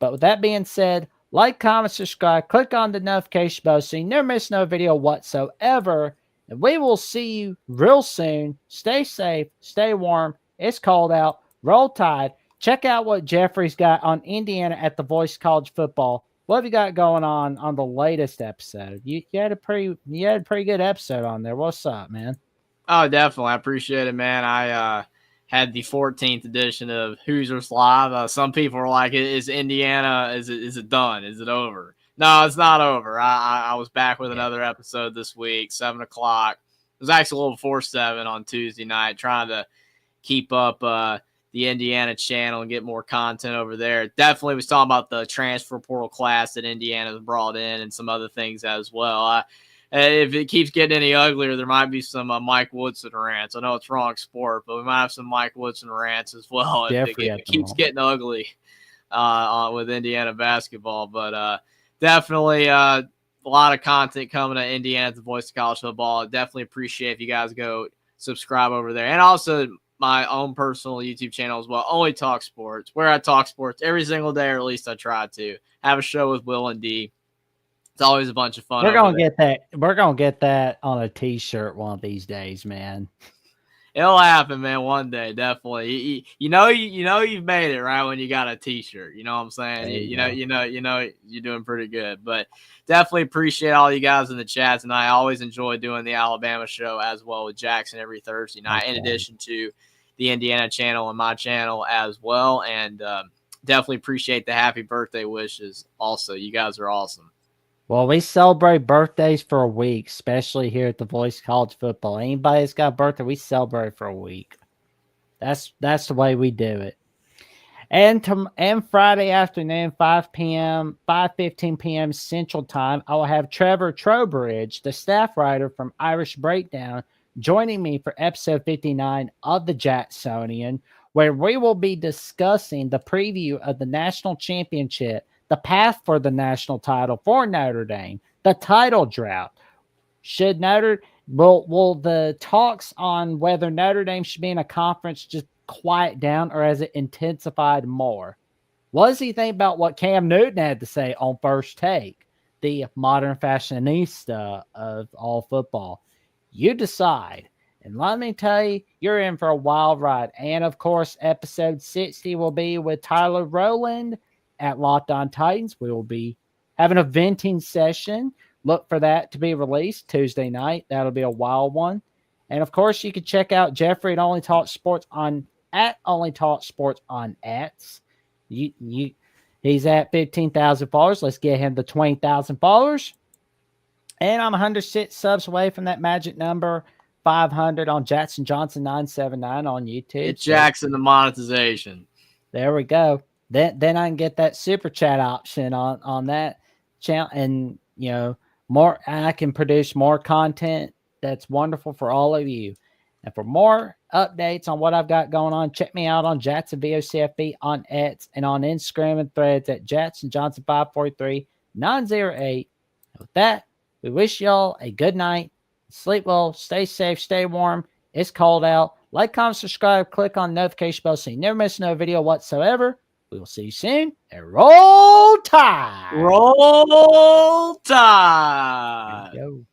But with that being said, like, comment, subscribe, click on the notification bell so you never miss no video whatsoever. And we will see you real soon. Stay safe, stay warm. It's cold out. Roll Tide. Check out what Jeffrey's got on Indiana at the Voice College Football. What have you got going on the latest episode? You had a pretty good episode on there. What's up, man? Oh, definitely. I appreciate it, man. I had the 14th edition of Hoosiers Live. Some people are like, "Is Indiana? Is it done? Is it over?" No, it's not over. I was back with another episode this week, 7:00. It was actually a little before 7 on Tuesday night, trying to keep up the Indiana channel and get more content over there. Definitely was talking about the transfer portal class that Indiana's brought in and some other things as well. If it keeps getting any uglier, there might be some Mike Woodson rants. I know it's wrong sport, but we might have some Mike Woodson rants as well if it keeps getting ugly with Indiana basketball. But definitely a lot of content coming to Indiana at the Voice of College Football. I definitely appreciate if you guys go subscribe over there. And also my own personal YouTube channel as well, Only Talk Sports, where I talk sports every single day, or at least I try to. Have a show with Will and D. It's always a bunch of fun. We're gonna get that. We're gonna get that on a T-shirt one of these days, man. It'll happen, man. One day, definitely. You know you've made it right when you got a T-shirt. You know what I'm saying? You know you're doing pretty good. But definitely appreciate all you guys in the chats, and I always enjoy doing the Alabama show as well with Jackson every Thursday night, in addition to the Indiana channel and my channel as well. And definitely appreciate the happy birthday wishes. Also, you guys are awesome. Well, we celebrate birthdays for a week, especially here at the Voice College Football. Anybody that's got a birthday, we celebrate for a week. That's the way we do it. And Friday afternoon, 5:15 p.m. Central Time, I will have Trevor Trowbridge, the staff writer from Irish Breakdown, joining me for episode 59 of the Jacksonian, where we will be discussing the preview of the national championship, the path for the national title for Notre Dame, the title drought. Will the talks on whether Notre Dame should be in a conference just quiet down, or has it intensified more? What does he think about what Cam Newton had to say on First Take, the modern fashionista of all football? You decide. And let me tell you, you're in for a wild ride. And of course, episode 60 will be with Tyler Rowland at Locked On Titans. We will be having a venting session. Look for that to be released Tuesday night. That'll be a wild one. And of course, you can check out Jeffrey at Only Talk Sports at Only Talk Sports on X. He's at 15,000 followers. Let's get him to 20,000 followers. And I'm 106 subs away from that magic number 500 on Jackson Johnson 979 on YouTube. Get Jackson the monetization. There we go. Then I can get that super chat option on that channel, and more. I can produce more content that's wonderful for all of you. And for more updates on what I've got going on, check me out on Jackson VOCFB on X and on Instagram and Threads at Jackson Johnson 543908. With that, we wish y'all a good night. Sleep well, stay safe, stay warm. It's cold out. Like, comment, subscribe, click on the notification bell so you never miss no video whatsoever. We will see you soon. And roll tide. Roll tide. There we go.